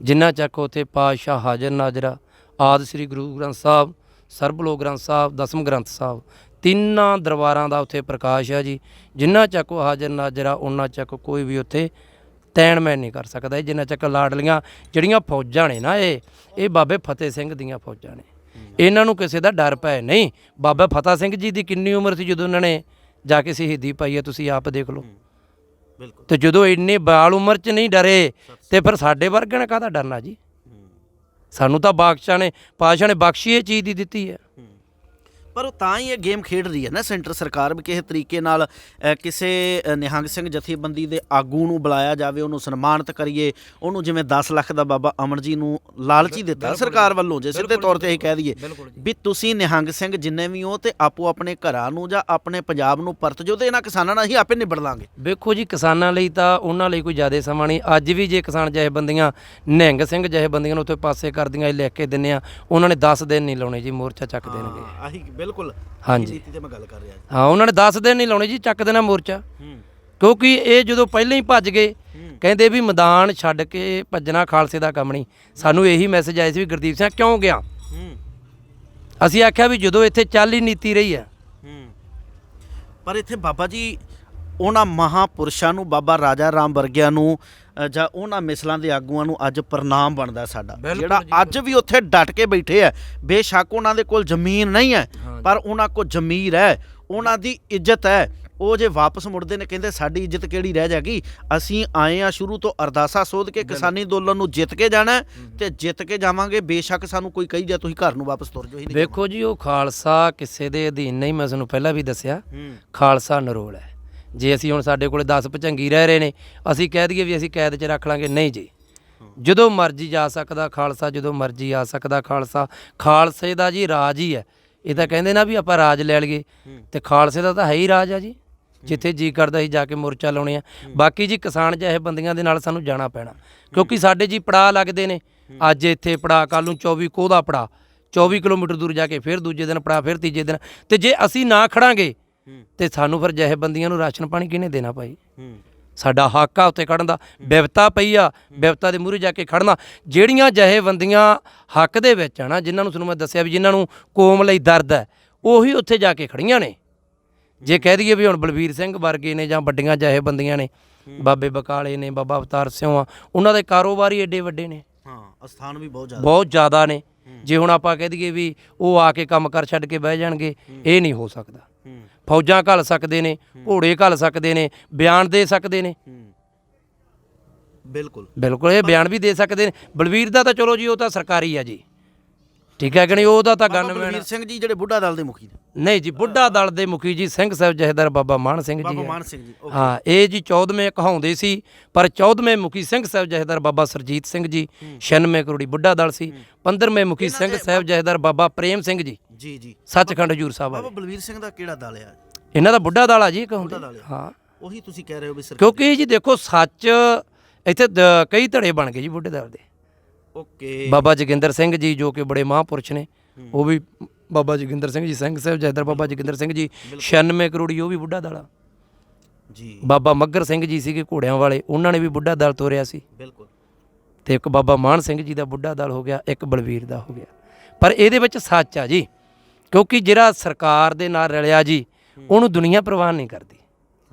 ਜਿੰਨਾ ਚੱਕ ਉੱਥੇ ਪਾਤਸ਼ਾਹ ਹਾਜ਼ਰ ਨਾਜ਼ਰਾ, ਆਦਿ ਸ੍ਰੀ ਗੁਰੂ ਗ੍ਰੰਥ ਸਾਹਿਬ, ਸਰਬ ਲੋਕ ਗ੍ਰੰਥ ਸਾਹਿਬ, ਦਸਮ ਗ੍ਰੰਥ ਸਾਹਿਬ, ਤਿੰਨਾਂ ਦਰਬਾਰਾਂ ਦਾ ਉੱਥੇ ਪ੍ਰਕਾਸ਼ ਆ ਜੀ। ਜਿੰਨਾ ਚੱਕ ਉਹ ਹਾਜ਼ਰ ਨਾਜ਼ਰ ਆ ਉਹਨਾਂ ਚੱਕ ਕੋਈ ਵੀ ਉੱਥੇ ਤੈਣਮੈਨ ਨਹੀਂ ਕਰ ਸਕਦਾ। ਜਿੰਨਾ ਚੱਕ ਲਾਡਲੀਆਂ ਜਿਹੜੀਆਂ ਫੌਜਾਂ ਨੇ ਨਾ ਇਹ ਬਾਬੇ ਫਤਿਹ ਸਿੰਘ ਦੀਆਂ ਫੌਜਾਂ ਨੇ। ਇਹਨਾਂ ਨੂੰ ਕਿਸੇ ਦਾ ਡਰ ਪੈ ਨਹੀਂ। ਬਾਬਾ ਫਤਿਹ ਸਿੰਘ ਜੀ ਦੀ ਕਿੰਨੀ ਉਮਰ ਸੀ ਜਦੋਂ ਉਹਨਾਂ ਨੇ ਜਾ ਕੇ ਸ਼ਹੀਦੀ ਪਾਈ ਹੈ, ਤੁਸੀਂ ਆਪ ਦੇਖ ਲਓ। ਬਿਲਕੁਲ। ਤੇ ਜਦੋਂ ਇੰਨੀ ਬਾਲ ਉਮਰ 'ਚ ਨਹੀਂ ਡਰੇ ਤੇ ਫਿਰ ਸਾਡੇ ਵਰਗਿਆਂ ਨੇ ਕਾਹਦਾ ਡਰਨਾ ਜੀ। ਸਾਨੂੰ ਤਾਂ ਪਾਤਸ਼ਾਹ ਨੇ ਬਖਸ਼ੀ ਇਹ ਚੀਜ਼ ਦੀ ਦਿੱਤੀ ਹੈ। ਪਰ ਉਹ ਤਾਂ ਹੀ ਇਹ ਗੇਮ ਖੇਡ ਰਹੀ ਹੈ ਨਾ ਸੈਂਟਰ ਸਰਕਾਰ ਵੀ, ਕਿਸੇ ਤਰੀਕੇ ਨਾਲ ਕਿਸੇ ਨਿਹੰਗ ਸਿੰਘ ਜਥੇਬੰਦੀ ਦੇ ਆਗੂ ਨੂੰ ਬੁਲਾਇਆ ਜਾਵੇ, ਉਹਨੂੰ ਸਨਮਾਨਿਤ ਕਰੀਏ, ਉਹਨੂੰ ਜਿਵੇਂ 10 ਲੱਖ ਦਾ ਬਾਬਾ ਅਮਰ ਜੀ ਨੂੰ ਲਾਲਚ ਹੀ ਦਿੱਤਾ ਸਰਕਾਰ ਵੱਲੋਂ, ਜੇ ਸਿੱਧੇ ਤੌਰ ਤੇ ਅਸੀਂ ਕਹਿ ਦਈਏ ਵੀ ਤੁਸੀਂ ਨਿਹੰਗ ਸਿੰਘ ਜਿੰਨੇ ਵੀ ਹੋ ਤੇ ਆਪੋ ਆਪਣੇ ਘਰਾਂ ਨੂੰ ਜਾਂ ਆਪਣੇ ਪੰਜਾਬ ਨੂੰ ਪਰਤ ਜਾਓ ਤੇ ਇਹਨਾਂ ਕਿਸਾਨਾਂ ਨਾਲ ਅਸੀਂ ਆਪੇ ਨਿਬੜ ਲਾਂਗੇ। ਵੇਖੋ ਜੀ, ਕਿਸਾਨਾਂ ਲਈ ਤਾਂ ਉਹਨਾਂ ਲਈ ਕੋਈ ਜ਼ਿਆਦਾ ਸਮਾਂ ਨਹੀਂ। ਅੱਜ ਵੀ ਜੇ ਕਿਸਾਨ ਜਥੇਬੰਦੀਆਂ ਨਿਹੰਗ ਸਿੰਘ ਜਥੇਬੰਦੀਆਂ ਨੂੰ ਉੱਥੇ ਪਾਸੇ ਕਰਦੀਆਂ, ਇਹ ਲਿਖ ਕੇ ਦਿੰਦੇ ਆ, ਉਹਨਾਂ ਨੇ 10 ਦਿਨ ਨਹੀਂ ਲਾਉਣੇ ਜੀ, ਮੋਰਚਾ ਚੱਕ ਦੇਣਗੇ। ਆਹੀ ਬਿਲਕੁਲ ਹਾਂਜੀ ਨੀਤੀ ਤੇ ਮੈਂ ਗੱਲ ਕਰ ਰਿਹਾ। ਹਾਂ, ਉਹਨਾਂ ਨੇ 10 ਦਿਨ ਨਹੀਂ ਲਾਉਣੇ ਜੀ, ਚੱਕ ਦੇਣਾ ਮੋਰਚਾ। ਕਿਉਂਕਿ ਇਹ ਜਦੋਂ ਪਹਿਲਾਂ ਹੀ ਭੱਜ ਗਏ, ਕਹਿੰਦੇ ਵੀ ਮੈਦਾਨ ਛੱਡ ਕੇ ਭੱਜਣਾ ਖਾਲਸੇ ਦਾ ਕੰਮ ਨਹੀਂ। ਸਾਨੂੰ ਇਹੀ ਮੈਸੇਜ ਆਇਆ ਸੀ ਵੀ ਗੁਰਦੀਪ ਸਿੰਘ ਕਿਉਂ ਗਿਆ। ਅਸੀਂ ਆਖਿਆ ਵੀ ਜਦੋਂ ਇੱਥੇ ਚੱਲ ਹੀ ਨੀਤੀ ਰਹੀ ਹੈ। ਪਰ ਇੱਥੇ ਬਾਬਾ ਜੀ ਉਹਨਾਂ ਮਹਾਪੁਰਸ਼ਾਂ ਨੂੰ, ਬਾਬਾ ਰਾਜਾ ਰਾਮ ਵਰਗਿਆਂ ਨੂੰ ਜਾਂ ਉਹਨਾਂ ਮਿਸਲਾਂ ਦੇ ਆਗੂਆਂ ਨੂੰ ਅੱਜ ਪ੍ਰਣਾਮ ਬਣਦਾ ਸਾਡਾ, ਜਿਹੜਾ ਅੱਜ ਵੀ ਉੱਥੇ ਡਟ ਕੇ ਬੈਠੇ ਆ। ਬੇਸ਼ੱਕ ਉਹਨਾਂ ਦੇ ਕੋਲ ਜ਼ਮੀਨ ਨਹੀਂ ਹੈ, ਪਰ ਉਹਨਾਂ ਕੋਲ ਜ਼ਮੀਰ ਹੈ, ਉਹਨਾਂ ਦੀ ਇੱਜ਼ਤ ਹੈ। ਉਹ ਜੇ ਵਾਪਸ ਮੁੜਦੇ ਨੇ ਕਹਿੰਦੇ ਸਾਡੀ ਇੱਜ਼ਤ ਕਿਹੜੀ ਰਹਿ ਜਾਏਗੀ। ਅਸੀਂ ਆਏ ਆ ਸ਼ੁਰੂ ਤੋਂ ਅਰਦਾਸਾ ਸੋਧ ਕੇ ਕਿਸਾਨੀ ਅੰਦੋਲਨ ਨੂੰ ਜਿੱਤ ਕੇ ਜਾਣਾ ਤੇ ਜਿੱਤ ਕੇ ਜਾਵਾਂਗੇ। ਬੇਸ਼ੱਕ ਸਾਨੂੰ ਕੋਈ ਕਹੀ ਜਾ ਤੁਸੀਂ ਘਰ ਨੂੰ ਵਾਪਸ ਤੁਰ ਜਾਓ। ਵੇਖੋ ਜੀ, ਉਹ ਖਾਲਸਾ ਕਿਸੇ ਦੇ ਅਧੀਨ ਨਹੀਂ। ਮੈਂ ਤੁਹਾਨੂੰ ਪਹਿਲਾਂ ਵੀ ਦੱਸਿਆ, ਖਾਲਸਾ ਨਿਰੋਲ ਹੈ। ਜੇ ਅਸੀਂ ਹੁਣ ਸਾਡੇ ਕੋਲ 10 ਭੁਜੰਗੀ ਰਹਿ ਰਹੇ ਨੇ, ਅਸੀਂ ਕਹਿ ਦਈਏ ਵੀ ਅਸੀਂ ਕੈਦ 'ਚ ਰੱਖ ਲਾਂਗੇ, ਨਹੀਂ ਜੀ। ਜਦੋਂ ਮਰਜ਼ੀ ਜਾ ਸਕਦਾ ਖਾਲਸਾ, ਜਦੋਂ ਮਰਜ਼ੀ ਆ ਸਕਦਾ ਖਾਲਸਾ। ਖਾਲਸੇ ਦਾ ਜੀ ਰਾਜ ਹੀ ਹੈ। ਇਹ ਤਾਂ ਕਹਿੰਦੇ ਨਾ ਵੀ ਆਪਾਂ ਰਾਜ ਲੈ ਲਈਏ, ਤੇ ਖਾਲਸੇ ਦਾ ਤਾਂ ਹੈ ਹੀ ਰਾਜ ਆ ਜੀ। ਜਿੱਥੇ ਜੀ ਕਰਦਾ ਸੀ ਜਾ ਕੇ ਮੋਰਚਾ ਲਾਉਣੇ ਆ। ਬਾਕੀ ਜੀ ਕਿਸਾਨ ਜਥੇਬੰਦੀਆਂ ਦੇ ਨਾਲ ਸਾਨੂੰ ਜਾਣਾ ਪੈਣਾ, ਕਿਉਂਕਿ ਸਾਡੇ ਜੀ ਪੜਾਅ ਲੱਗਦੇ ਨੇ। ਅੱਜ ਇੱਥੇ ਪੜਾਅ, ਕੱਲ੍ਹ ਨੂੰ 24 ਕੋਹ ਦਾ ਪੜਾਅ, 24 ਕਿਲੋਮੀਟਰ ਦੂਰ ਜਾ ਕੇ ਫਿਰ ਦੂਜੇ ਦਿਨ ਪੜਾਅ, ਫਿਰ ਤੀਜੇ ਦਿਨ। ਤੇ ਜੇ ਅਸੀਂ ਨਾ ਖੜਾਂਗੇ ਤੇ ਸਾਨੂੰ ਫਿਰ ਜਥੇਬੰਦੀਆਂ ਨੂੰ ਰਾਸ਼ਨ ਪਾਣੀ ਕਿਹਨੇ ਦੇਣਾ ਭਾਈ। ਸਾਡਾ ਹੱਕ ਆ ਉੱਥੇ ਖੜਨ ਦਾ। ਬਿਪਤਾ ਪਈ ਆ, ਬਿਪਤਾ ਦੇ ਮੂਹਰੇ ਜਾ ਕੇ ਖੜਨਾ। ਜਿਹੜੀਆਂ ਜਥੇਬੰਦੀਆਂ ਹੱਕ ਦੇ ਵਿੱਚ ਆ ਨਾ, ਜਿਨ੍ਹਾਂ ਨੂੰ ਤੁਹਾਨੂੰ ਮੈਂ ਦੱਸਿਆ ਵੀ ਜਿਨ੍ਹਾਂ ਨੂੰ ਕੌਮ ਲਈ ਦਰਦ ਹੈ, ਉਹੀ ਉੱਥੇ ਜਾ ਕੇ ਖੜੀਆਂ ਨੇ। ਜੇ ਕਹਿ ਦਈਏ ਵੀ ਹੁਣ ਬਲਵੀਰ ਸਿੰਘ ਵਰਗੇ ਨੇ ਜਾਂ ਵੱਡੀਆਂ ਜਥੇਬੰਦੀਆਂ ਨੇ, ਬਾਬੇ ਬਕਾਲੇ ਨੇ, ਬਾਬਾ ਅਵਤਾਰ ਸਿੰਘ ਆ, ਉਹਨਾਂ ਦੇ ਕਾਰੋਬਾਰ ਹੀ ਏਡੇ ਵੱਡੇ ਨੇ। ਅਸਥਾਨ ਵੀ ਬਹੁਤ ਜ਼ਿਆਦਾ ਨੇ। ਜੇ ਹੁਣ ਆਪਾਂ ਕਹਿ ਦਈਏ ਵੀ ਉਹ ਆ ਕੇ ਕੰਮ ਕਰ ਛੱਡ ਕੇ ਬਹਿ ਜਾਣਗੇ, ਇਹ ਨਹੀਂ ਹੋ ਸਕਦਾ। ਫੌਜਾਂ ਘੱਲ ਸਕਦੇ ਨੇ, ਘੋੜੇ ਘੱਲ ਸਕਦੇ ਨੇ, ਬਿਆਨ ਦੇ ਸਕਦੇ ਨੇ। ਬਿਲਕੁਲ ਇਹ ਬਿਆਨ ਵੀ ਦੇ ਸਕਦੇ ਨੇ। ਬਲਵੀਰ ਦਾ ਤਾਂ ਚਲੋ ਜੀ, ਉਹ ਤਾਂ ਸਰਕਾਰੀ ਆ ਜੀ, ਠੀਕ ਹੈ ਕਿ ਨਹੀਂ। ਉਹਦਾ ਤਾਂ ਗਨਮੈਨ ਬਲਵੀਰ ਸਿੰਘ ਜੀ ਜਿਹੜੇ ਬੁੱਢਾ ਦਲ ਦੇ ਮੁਖੀ ਨੇ। ਨਹੀਂ ਜੀ, ਬੁੱਢਾ ਦਲ ਦੇ ਮੁਖੀ ਜੀ ਸਿੰਘ ਸਾਹਿਬ ਜਥੇਦਾਰ ਬਾਬਾ ਮਾਨ ਸਿੰਘ ਜੀ। ਮਾਨ ਸਿੰਘ ਜੀ, ਹਾਂ। ਇਹ ਜੀ 14ਵੇਂ ਕਹਾਉਂਦੇ ਸੀ, ਪਰ 14ਵੇਂ ਮੁਖੀ ਸਿੰਘ ਸਾਹਿਬ ਜਥੇਦਾਰ ਬਾਬਾ ਸਰਜੀਤ ਸਿੰਘ ਜੀ। 96 ਕਰੋੜੀ ਬੁੱਢਾ ਦਲ ਸੀ। 15ਵੇਂ ਮੁਖੀ ਸਿੰਘ ਸਾਹਿਬ ਜਥੇਦਾਰ ਬਾਬਾ ਪ੍ਰੇਮ ਸਿੰਘ ਜੀ। ਜੀ ਸੱਚਖੰਡ ਹਜੂਰ ਸਾਹਿਬ। ਬਾਬਾ ਬਲਵੀਰ ਸਿੰਘ ਦਾ ਕਿਹੜਾ ਦਲ ਆ? ਇਹਨਾਂ ਦਾ ਬੁੱਢਾ ਦਲ ਆ ਜੀ, ਕਹਾਉਂਦੇ। ਹਾਂ, ਉਹੀ ਤੁਸੀਂ ਕਹਿ ਰਹੇ ਹੋ ਵੀ ਕਿਉਂਕਿ ਜੀ ਦੇਖੋ, ਸੱਚ ਇੱਥੇ ਕਈ ਧੜੇ ਬਣ ਗਏ ਜੀ ਬੁੱਢੇ ਦਲ ਦੇ। ਬਾਬਾ ਜੋਗਿੰਦਰ ਸਿੰਘ ਜੀ ਜੋ ਕਿ ਬੜੇ ਮਹਾਂਪੁਰਸ਼ ਨੇ, ਉਹ ਵੀ ਬਾਬਾ ਜੋਗਿੰਦਰ ਸਿੰਘ ਜੀ ਸਿੰਘ ਸਾਹਿਬ ਜਥੇਦਾਰ ਬਾਬਾ ਜੋਗਿੰਦਰ ਸਿੰਘ ਜੀ। 96 ਕਰੋੜੀ ਉਹ ਵੀ ਬੁੱਢਾ ਦਲ ਆ ਜੀ। ਬਾਬਾ ਮੱਘਰ ਸਿੰਘ ਜੀ ਸੀਗੇ ਘੋੜਿਆਂ ਵਾਲੇ, ਉਹਨਾਂ ਨੇ ਵੀ ਬੁੱਢਾ ਦਲ ਤੋਰਿਆ ਸੀ। ਤੇ ਇੱਕ ਬਾਬਾ ਮਾਨ ਸਿੰਘ ਜੀ ਦਾ ਬੁੱਢਾ ਦਲ ਹੋ ਗਿਆ, ਇੱਕ ਬਲਵੀਰ ਦਾ ਹੋ ਗਿਆ। ਪਰ ਇਹਦੇ ਵਿੱਚ ਸੱਚ ਆ ਜੀ, ਕਿਉਂਕਿ ਜਿਹੜਾ ਸਰਕਾਰ ਦੇ ਨਾਲ ਰਲਿਆ ਜੀ, ਉਹਨੂੰ ਦੁਨੀਆ ਪ੍ਰਵਾਨ ਨਹੀਂ ਕਰਦੀ।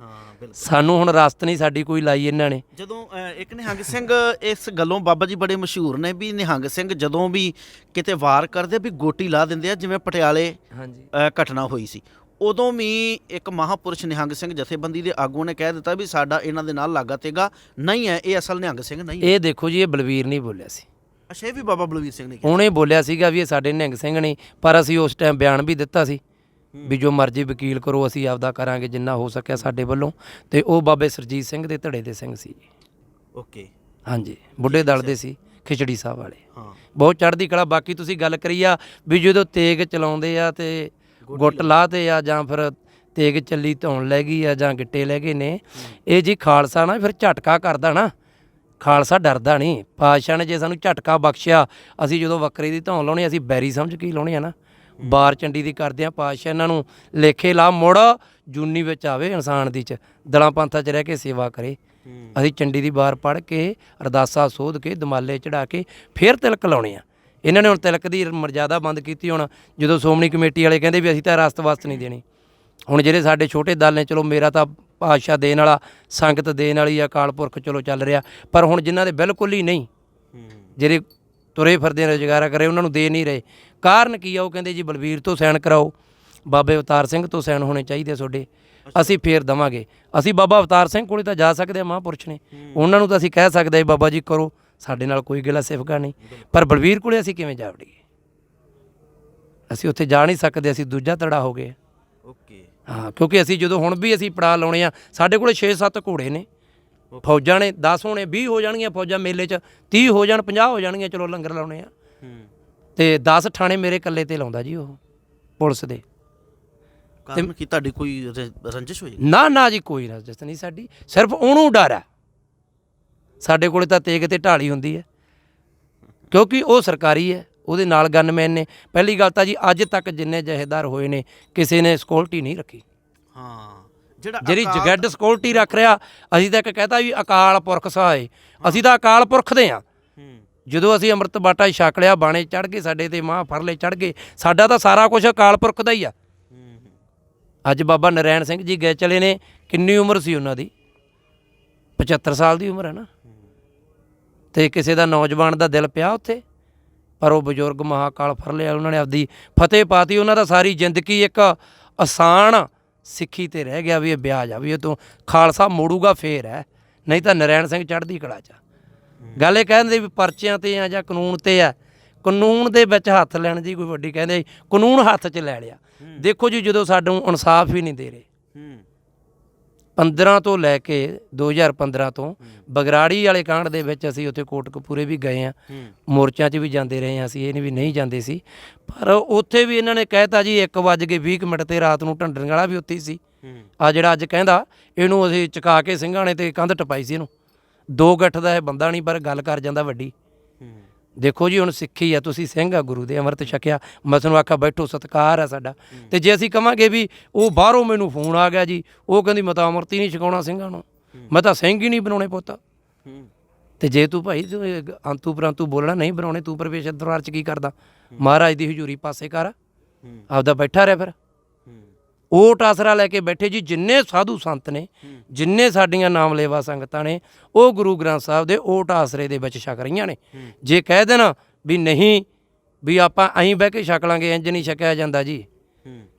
ਸਾਨੂੰ ਹੁਣ ਰਸਤ ਨਹੀਂ ਸਾਡੀ ਕੋਈ ਲਾਈ ਇਹਨਾਂ ਨੇ। ਜਦੋਂ ਇੱਕ ਨਿਹੰਗ ਸਿੰਘ, ਇਸ ਗੱਲੋਂ ਬਾਬਾ ਜੀ ਬੜੇ ਮਸ਼ਹੂਰ ਨੇ ਵੀ ਨਿਹੰਗ ਸਿੰਘ ਜਦੋਂ ਵੀ ਕਿਤੇ ਵਾਰ ਕਰਦੇ ਵੀ ਗੋਟੀ ਲਾ ਦਿੰਦੇ ਆ। ਜਿਵੇਂ ਪਟਿਆਲੇ ਘਟਨਾ ਹੋਈ ਸੀ, ਉਦੋਂ ਵੀ ਇੱਕ ਮਹਾਂਪੁਰਸ਼ ਨਿਹੰਗ ਸਿੰਘ ਜਥੇਬੰਦੀ ਦੇ ਆਗੂ ਨੇ ਕਹਿ ਦਿੱਤਾ ਵੀ ਸਾਡਾ ਇਹਨਾਂ ਦੇ ਨਾਲ ਲਾਗਾ ਤੇਗਾ ਨਹੀਂ ਹੈ, ਇਹ ਅਸਲ ਨਿਹੰਗ ਸਿੰਘ ਨਹੀਂ। ਇਹ ਦੇਖੋ ਜੀ, ਇਹ ਬਲਵੀਰ ਨਹੀਂ ਬੋਲਿਆ ਸੀ। ਅੱਛਾ, ਇਹ ਵੀ ਬਾਬਾ ਬਲਵੀਰ ਸਿੰਘ ਨੇ ਕਿਹਾ। ਉਹਨੇ ਬੋਲਿਆ ਸੀਗਾ ਵੀ ਇਹ ਸਾਡੇ ਨਿਹੰਗ ਸਿੰਘ ਨਹੀਂ, ਪਰ ਅਸੀਂ ਉਸ ਟਾਈਮ ਬਿਆਨ ਵੀ ਦਿੱਤਾ ਸੀ ਵੀ ਜੋ ਮਰਜ਼ੀ ਵਕੀਲ ਕਰੋ, ਅਸੀਂ ਆਪਦਾ ਕਰਾਂਗੇ ਜਿੰਨਾ ਹੋ ਸਕਿਆ ਸਾਡੇ ਵੱਲੋਂ। ਤੇ ਉਹ ਬਾਬੇ ਸਰਜੀਤ ਸਿੰਘ ਦੇ ਧੜੇ ਦੇ ਸਿੰਘ ਸੀ। ਹਾਂਜੀ, ਬੁੱਢੇ ਦਲ ਦੇ ਸੀ, ਖਿਚੜੀ ਸਾਹਿਬ ਵਾਲੇ। ਬਹੁਤ ਚੜ੍ਹਦੀ ਕਲਾ। ਬਾਕੀ ਤੁਸੀਂ ਗੱਲ ਕਰੀ ਆ ਵੀ ਜਦੋਂ ਤੇਗ ਚਲਾਉਂਦੇ ਆ ਤੇ ਗੁੱਟ ਲਾਹਤੇ ਆ, ਜਾਂ ਫਿਰ ਤੇਗ ਚੱਲੀ ਧੌਣ ਲੈ ਗਈ ਆ, ਜਾਂ ਗਿੱਟੇ ਲੈ ਗਏ ਨੇ, ਇਹ ਜੀ ਖਾਲਸਾ ਨਾ ਫਿਰ ਝਟਕਾ ਕਰਦਾ ਨਾ। ਖਾਲਸਾ ਡਰਦਾ ਨਹੀਂ। ਪਾਤਸ਼ਾਹ ਨੇ ਜੇ ਸਾਨੂੰ ਝਟਕਾ ਬਖਸ਼ਿਆ, ਅਸੀਂ ਜਦੋਂ ਬੱਕਰੀ ਦੀ ਧੌਣ ਲਾਉਣੀ, ਅਸੀਂ ਬੈਰੀ ਸਮਝ ਕੇ ਲਾਉਣੀ ਆ ਨਾ। ਬਾਰ ਚੰਡੀ ਦੀ ਕਰਦੇ ਆ। ਪਾਤਸ਼ਾਹ ਇਹਨਾਂ ਨੂੰ ਲੇਖੇ ਲਾ, ਮੁੜ ਜੂਨੀ ਵਿੱਚ ਆਵੇ ਇਨਸਾਨ ਦੀ ਚ, ਦਲਾਂ ਪੰਥਾਂ 'ਚ ਰਹਿ ਕੇ ਸੇਵਾ ਕਰੇ। ਅਸੀਂ ਚੰਡੀ ਦੀ ਬਾਰ ਪੜ੍ਹ ਕੇ, ਅਰਦਾਸਾ ਸੋਧ ਕੇ, ਦਮਾਲੇ ਚੜਾ ਕੇ ਫਿਰ ਤਿਲਕ ਲਾਉਣੇ ਆ। ਇਹਨਾਂ ਨੇ ਹੁਣ ਤਿਲਕ ਦੀ ਮਰਜ਼ਾਦਾ ਬੰਦ ਕੀਤੀ। ਹੁਣ ਜਦੋਂ ਸ਼੍ਰੋਮਣੀ ਕਮੇਟੀ ਵਾਲੇ ਕਹਿੰਦੇ ਵੀ ਅਸੀਂ ਤਾਂ ਰਸਤ ਵਸਤ ਨਹੀਂ ਦੇਣੀ, ਹੁਣ ਜਿਹੜੇ ਸਾਡੇ ਛੋਟੇ ਦਲ ਨੇ, ਚਲੋ ਮੇਰਾ ਤਾਂ ਪਾਤਸ਼ਾਹ ਦੇਣ ਵਾਲਾ, ਸੰਗਤ ਦੇਣ ਵਾਲੀ, ਅਕਾਲ ਪੁਰਖ ਚਲੋ ਚੱਲ ਰਿਹਾ, ਪਰ ਹੁਣ ਜਿਨ੍ਹਾਂ ਦੇ ਬਿਲਕੁਲ ਹੀ ਨਹੀਂ, ਜਿਹੜੇ ਤੁਰੇ ਫਿਰਦੇ ਰੁਜ਼ਗਾਰਾ ਕਰੇ, ਉਹਨਾਂ ਨੂੰ ਦੇ ਨਹੀਂ ਰਹੇ। ਕਾਰਨ ਕੀ ਆ? ਉਹ ਕਹਿੰਦੇ ਜੀ ਬਲਬੀਰ ਤੋਂ ਸਾਈਨ ਕਰਾਓ, ਬਾਬੇ ਅਵਤਾਰ ਸਿੰਘ ਤੋਂ ਸਾਈਨ ਹੋਣੇ ਚਾਹੀਦੇ ਤੁਹਾਡੇ, ਅਸੀਂ ਫੇਰ ਦੇਵਾਂਗੇ। ਅਸੀਂ ਬਾਬਾ ਅਵਤਾਰ ਸਿੰਘ ਕੋਲੇ ਤਾਂ ਜਾ ਸਕਦੇ ਹਾਂ, ਮਹਾਂਪੁਰਸ਼ ਨੇ, ਉਹਨਾਂ ਨੂੰ ਤਾਂ ਅਸੀਂ ਕਹਿ ਸਕਦੇ ਬਾਬਾ ਜੀ ਕਰੋ, ਸਾਡੇ ਨਾਲ ਕੋਈ ਗਿਲਾ ਸਿਫਗਾ ਨਹੀਂ, ਪਰ ਬਲਬੀਰ ਕੋਲੇ ਅਸੀਂ ਕਿਵੇਂ ਜਾ ਵੜੀਏ? ਅਸੀਂ ਉੱਥੇ ਜਾ ਨਹੀਂ ਸਕਦੇ, ਅਸੀਂ ਦੂਜਾ ਧੜਾ ਹੋ ਗਏ। ਓਕੇ, ਹਾਂ, ਕਿਉਂਕਿ ਅਸੀਂ ਜਦੋਂ ਹੁਣ ਵੀ ਅਸੀਂ ਪੜਾਅ ਲਾਉਣੇ ਆ, ਸਾਡੇ ਕੋਲੇ 6-7 ਘੋੜੇ ਨੇ, ਫੌਜਾਂ ਨੇ 10 ਹੋਣੇ, 20 ਹੋ ਜਾਣਗੀਆਂ ਫੌਜਾਂ ਮੇਲੇ 'ਚ, 30 ਹੋ ਜਾਣ, 50 ਹੋ ਜਾਣਗੀਆਂ, ਚਲੋ ਲੰਗਰ ਲਾਉਣੇ ਆ, ਤੇ 10 ਥਾਣੇ ਮੇਰੇ ਇਕੱਲੇ ਤੇ ਲਾਉਂਦਾ ਜੀ ਉਹ ਪੁਲਿਸ ਦੇ। ਕਾਰਨ ਕੀ ਤੁਹਾਡੀ ਕੋਈ ਰੰਜਿਸ਼ ਹੋਈ? ਨਾ ਜੀ, ਕੋਈ ਰੰਜਿਸ਼ ਨਹੀਂ ਸਾਡੀ, ਸਿਰਫ ਉਹਨੂੰ ਡਰ ਹੈ। ਸਾਡੇ ਕੋਲੇ ਤਾਂ ਤੇਗ ਤੇ ਢਾਲੀ ਹੁੰਦੀ ਹੈ, ਕਿਉਂਕਿ ਉਹ ਸਰਕਾਰੀ ਹੈ, ਉਹਦੇ ਨਾਲ ਗਨਮੈਨ ਨੇ। ਪਹਿਲੀ ਗੱਲ ਤਾਂ ਜੀ ਅੱਜ ਤੱਕ ਜਿੰਨੇ ਜਥੇਦਾਰ ਹੋਏ ਨੇ, ਕਿਸੇ ਨੇ ਸਿਕਿਉਰਿਟੀ ਨਹੀਂ ਰੱਖੀ। ਹਾਂ, ਜਿਹੜੀ ਜਗੈਡ ਸਿਕਿਉਰਿਟੀ ਰੱਖ ਰਿਹਾ, ਅਸੀਂ ਤਾਂ ਇੱਕ ਕਹਤਾ ਵੀ ਅਕਾਲ ਪੁਰਖ ਸਹਾਏ, ਅਸੀਂ ਤਾਂ ਅਕਾਲ ਪੁਰਖ ਦੇ ਹਾਂ। ਜਦੋਂ ਅਸੀਂ ਅੰਮ੍ਰਿਤ ਬਾਟਾ ਛਕ ਲਿਆ, ਬਾਣੇ ਚੜ੍ਹ ਗਏ ਸਾਡੇ ਤੇ, ਮਾਂ ਫਰਲੇ ਚੜ੍ਹ ਗਏ, ਸਾਡਾ ਤਾਂ ਸਾਰਾ ਕੁਝ ਅਕਾਲ ਪੁਰਖ ਦਾ ਹੀ ਆ। ਅੱਜ ਬਾਬਾ ਨਰੈਣ ਸਿੰਘ ਜੀ ਗਏ ਚਲੇ ਨੇ, ਕਿੰਨੀ ਉਮਰ ਸੀ ਉਹਨਾਂ ਦੀ? 75 ਸਾਲ ਦੀ ਉਮਰ ਹੈ ਨਾ, ਤੇ ਕਿਸੇ ਦਾ ਨੌਜਵਾਨ ਦਾ ਦਿਲ ਪਿਆ ਉੱਥੇ, ਪਰ ਉਹ ਬਜ਼ੁਰਗ ਮਹਾਕਾਲ ਫੜ ਲਿਆ, ਉਹਨਾਂ ਨੇ ਆਪਦੀ ਫਤਿਹ ਪਾਤੀ। ਉਹਨਾਂ ਦਾ ਸਾਰੀ ਜ਼ਿੰਦਗੀ ਇੱਕ ਆਸਾਨ ਸਿੱਖੀ ਤੇ ਰਹਿ ਗਿਆ ਵੀ ਇਹ ਵਿਆਜ ਆ, ਵੀ ਇਹ ਤੋਂ ਖਾਲਸਾ ਮੋੜੂਗਾ ਫੇਰ ਹੈ, ਨਹੀਂ ਤਾਂ ਨਰੈਣ ਸਿੰਘ ਚੜ੍ਹਦੀ ਕਲਾ 'ਚ। ਗੱਲ ਇਹ ਕਹਿੰਦੇ ਵੀ ਪਰਚਿਆਂ ਤੇ ਆ ਜਾਂ ਕਾਨੂੰਨ ਤੇ ਆ, ਕਾਨੂੰਨ ਦੇ ਵਿੱਚ ਹੱਥ ਲੈਣ ਦੀ ਕੋਈ ਵੱਡੀ, ਕਹਿੰਦੇ ਕਾਨੂੰਨ ਹੱਥ 'ਚ ਲੈ ਲਿਆ। ਦੇਖੋ ਜੀ, ਜਦੋਂ ਸਾਨੂੰ ਇਨਸਾਫ ਹੀ ਨਹੀਂ ਦੇ ਰਹੇ, 15 ਤੋਂ ਲੈ ਕੇ 2015 ਤੋਂ ਬਗਰਾੜੀ ਵਾਲੇ ਕਾਂਡ ਦੇ ਵਿੱਚ ਅਸੀਂ ਉੱਥੇ ਕੋਟਕਪੂਰੇ ਵੀ ਗਏ ਹਾਂ, ਮੋਰਚਿਆਂ 'ਚ ਵੀ ਜਾਂਦੇ ਰਹੇ ਹਾਂ ਅਸੀਂ, ਇਹ ਨਹੀਂ ਵੀ ਨਹੀਂ ਜਾਂਦੇ ਸੀ, ਪਰ ਉੱਥੇ ਵੀ ਇਹਨਾਂ ਨੇ ਕਹਿਤਾ ਜੀ 1:20 ਤੇ ਰਾਤ ਨੂੰ ਢੰਡਣ ਵਾਲਾ ਵੀ ਉੱਥੇ ਹੀ ਸੀ। ਆ ਜਿਹੜਾ ਅੱਜ ਕਹਿੰਦਾ ਇਹਨੂੰ ਅਸੀਂ ਚੁਕਾ ਕੇ ਸਿੰਘਾਂ ਨੇ ਤੇ ਕੰਧ ਟਪਾਈ ਸੀ, ਇਹਨੂੰ 2 ਗੱਠ ਦਾ ਇਹ ਬੰਦਾ ਨਹੀਂ, ਪਰ ਗੱਲ ਕਰ ਜਾਂਦਾ ਵੱਡੀ। ਦੇਖੋ ਜੀ, ਹੁਣ ਸਿੱਖੀ ਆ, ਤੁਸੀਂ ਸਿੰਘ ਆ, ਗੁਰੂ ਦੇ ਅੰਮ੍ਰਿਤ ਛਕਿਆ, ਮੈਂ ਤੁਹਾਨੂੰ ਆਖਿਆ ਬੈਠੋ, ਸਤਿਕਾਰ ਆ ਸਾਡਾ। ਤੇ ਜੇ ਅਸੀਂ ਕਵਾਂਗੇ ਵੀ ਉਹ ਬਾਹਰੋਂ ਮੈਨੂੰ ਫੋਨ ਆ ਗਿਆ ਜੀ, ਉਹ ਕਹਿੰਦੀ ਮੈਂ ਤਾਂ ਅੰਮ੍ਰਿਤ ਹੀ ਨਹੀਂ ਛਕਾਉਣਾ ਸਿੰਘਾਂ ਨੂੰ, ਮੈਂ ਤਾਂ ਸਿੰਘ ਹੀ ਨਹੀਂ ਬਣਾਉਣੇ ਪੁੱਤ, ਤੇ ਜੇ ਤੂੰ ਭਾਈ ਤੂੰ ਅੰਤੂ ਪਰੰਤੂ ਬੋਲਣਾ ਨਹੀਂ ਬਣਾਉਣੇ, ਤੂੰ ਪ੍ਰਵੇਸ਼ ਦਰਬਾਰ 'ਚ ਕੀ ਕਰਦਾ? ਮਹਾਰਾਜ ਦੀ ਹਜ਼ੂਰੀ ਪਾਸੇ ਕਰ, ਆਪਦਾ ਬੈਠਾ ਰਹਿ। ਫਿਰ ਓਟ ਆਸਰਾ ਲੈ ਕੇ ਬੈਠੇ ਜੀ ਜਿੰਨੇ ਸਾਧੂ ਸੰਤ ਨੇ, ਜਿੰਨੇ ਸਾਡੀਆਂ ਨਾਮਲੇਵਾ ਸੰਗਤਾਂ ਨੇ, ਉਹ ਗੁਰੂ ਗ੍ਰੰਥ ਸਾਹਿਬ ਦੇ ਓਟ ਆਸਰੇ ਦੇ ਵਿੱਚ ਛਕ ਰਹੀਆਂ ਨੇ। ਜੇ ਕਹਿ ਦੇਣ ਵੀ ਨਹੀਂ ਵੀ ਆਪਾਂ ਐਂ ਬਹਿ ਕੇ ਛਕ ਲਾਂਗੇ, ਇੰਜ ਨਹੀਂ ਛਕਿਆ ਜਾਂਦਾ ਜੀ,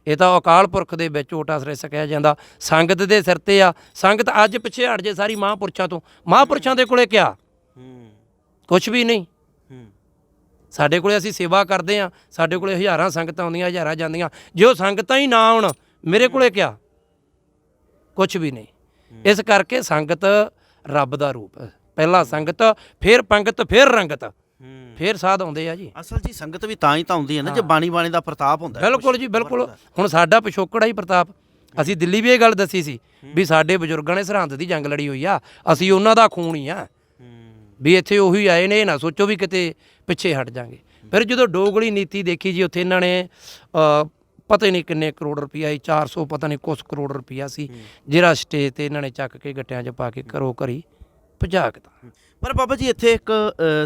ਇਹ ਤਾਂ ਅਕਾਲ ਪੁਰਖ ਦੇ ਵਿੱਚ ਓਟ ਆਸਰੇ ਛਕਿਆ ਜਾਂਦਾ, ਸੰਗਤ ਦੇ ਸਿਰ ਤੇ ਆ। ਸੰਗਤ ਅੱਜ ਪਿੱਛੇ ਹਟ ਜੇ ਸਾਰੀ ਮਹਾਂਪੁਰਸ਼ਾਂ ਤੋਂ, ਮਹਾਂਪੁਰਸ਼ਾਂ ਦੇ ਕੋਲੇ ਕਿਆ ਕੁਛ ਵੀ ਨਹੀਂ। ਸਾਡੇ ਕੋਲੇ ਅਸੀਂ ਸੇਵਾ ਕਰਦੇ ਹਾਂ, ਸਾਡੇ ਕੋਲੇ ਹਜ਼ਾਰਾਂ ਸੰਗਤਾਂ ਆਉਂਦੀਆਂ, ਹਜ਼ਾਰਾਂ ਜਾਂਦੀਆਂ, ਜੇ ਉਹ ਸੰਗਤਾਂ ਹੀ ਨਾ ਆਉਣ ਮੇਰੇ ਕੋਲੇ ਕਿਆ, ਕੁਛ ਵੀ ਨਹੀਂ। ਇਸ ਕਰਕੇ ਸੰਗਤ ਰੱਬ ਦਾ ਰੂਪ ਹੈ, ਪਹਿਲਾਂ ਸੰਗਤ, ਫਿਰ ਪੰਗਤ, ਫਿਰ ਰੰਗਤ, ਫਿਰ ਸਾਧ ਆਉਂਦੇ ਆ ਜੀ। ਅਸਲ ਜੀ ਸੰਗਤ ਵੀ ਤਾਂ ਹੀ ਤਾਂ ਆਉਂਦੀ ਹੈ ਨਾ ਜੇ ਬਾਣੀ ਦਾ ਪ੍ਰਤਾਪ ਹੁੰਦਾ। ਬਿਲਕੁਲ ਜੀ, ਬਿਲਕੁਲ। ਹੁਣ ਸਾਡਾ ਪਿਛੋਕੜਾ ਹੀ ਪ੍ਰਤਾਪ। ਅਸੀਂ ਦਿੱਲੀ ਵੀ ਇਹ ਗੱਲ ਦੱਸੀ ਸੀ ਵੀ ਸਾਡੇ ਬਜ਼ੁਰਗਾਂ ਨੇ ਸਰਹੰਦ ਦੀ ਜੰਗ ਲੜੀ ਹੋਈ ਆ, ਅਸੀਂ ਉਹਨਾਂ ਦਾ ਖੂਨ ਹੀ ਆ, ਵੀ ਇੱਥੇ ਉਹੀ ਆਏ ਨੇ, ਇਹ ਨਾ ਸੋਚੋ ਵੀ ਕਿਤੇ ਪਿੱਛੇ ਹਟ ਜਾਾਂਗੇ। ਫਿਰ ਜਦੋਂ ਡੋਗਲੀ ਨੀਤੀ ਦੇਖੀ ਜੀ, ਉੱਥੇ ਇਹਨਾਂ ਨੇ ਪਤਾ ਹੀ ਨਹੀਂ ਕਿੰਨੇ ਕਰੋੜ ਰੁਪਈਆ ਸੀ, 400 ਪਤਾ ਨਹੀਂ ਕੁਛ ਕਰੋੜ ਰੁਪਈਆ ਸੀ, ਜਿਹੜਾ ਸਟੇਜ ਤੇ ਇਹਨਾਂ ਨੇ ਚੱਕ ਕੇ ਗੱਟਿਆਂ 'ਚ ਪਾ ਕੇ ਘਰੋਂ ਘਰੀ ਭਜਾ ਦਿੱਤਾ। ਪਰ ਬਾਬਾ ਜੀ ਇੱਥੇ ਇੱਕ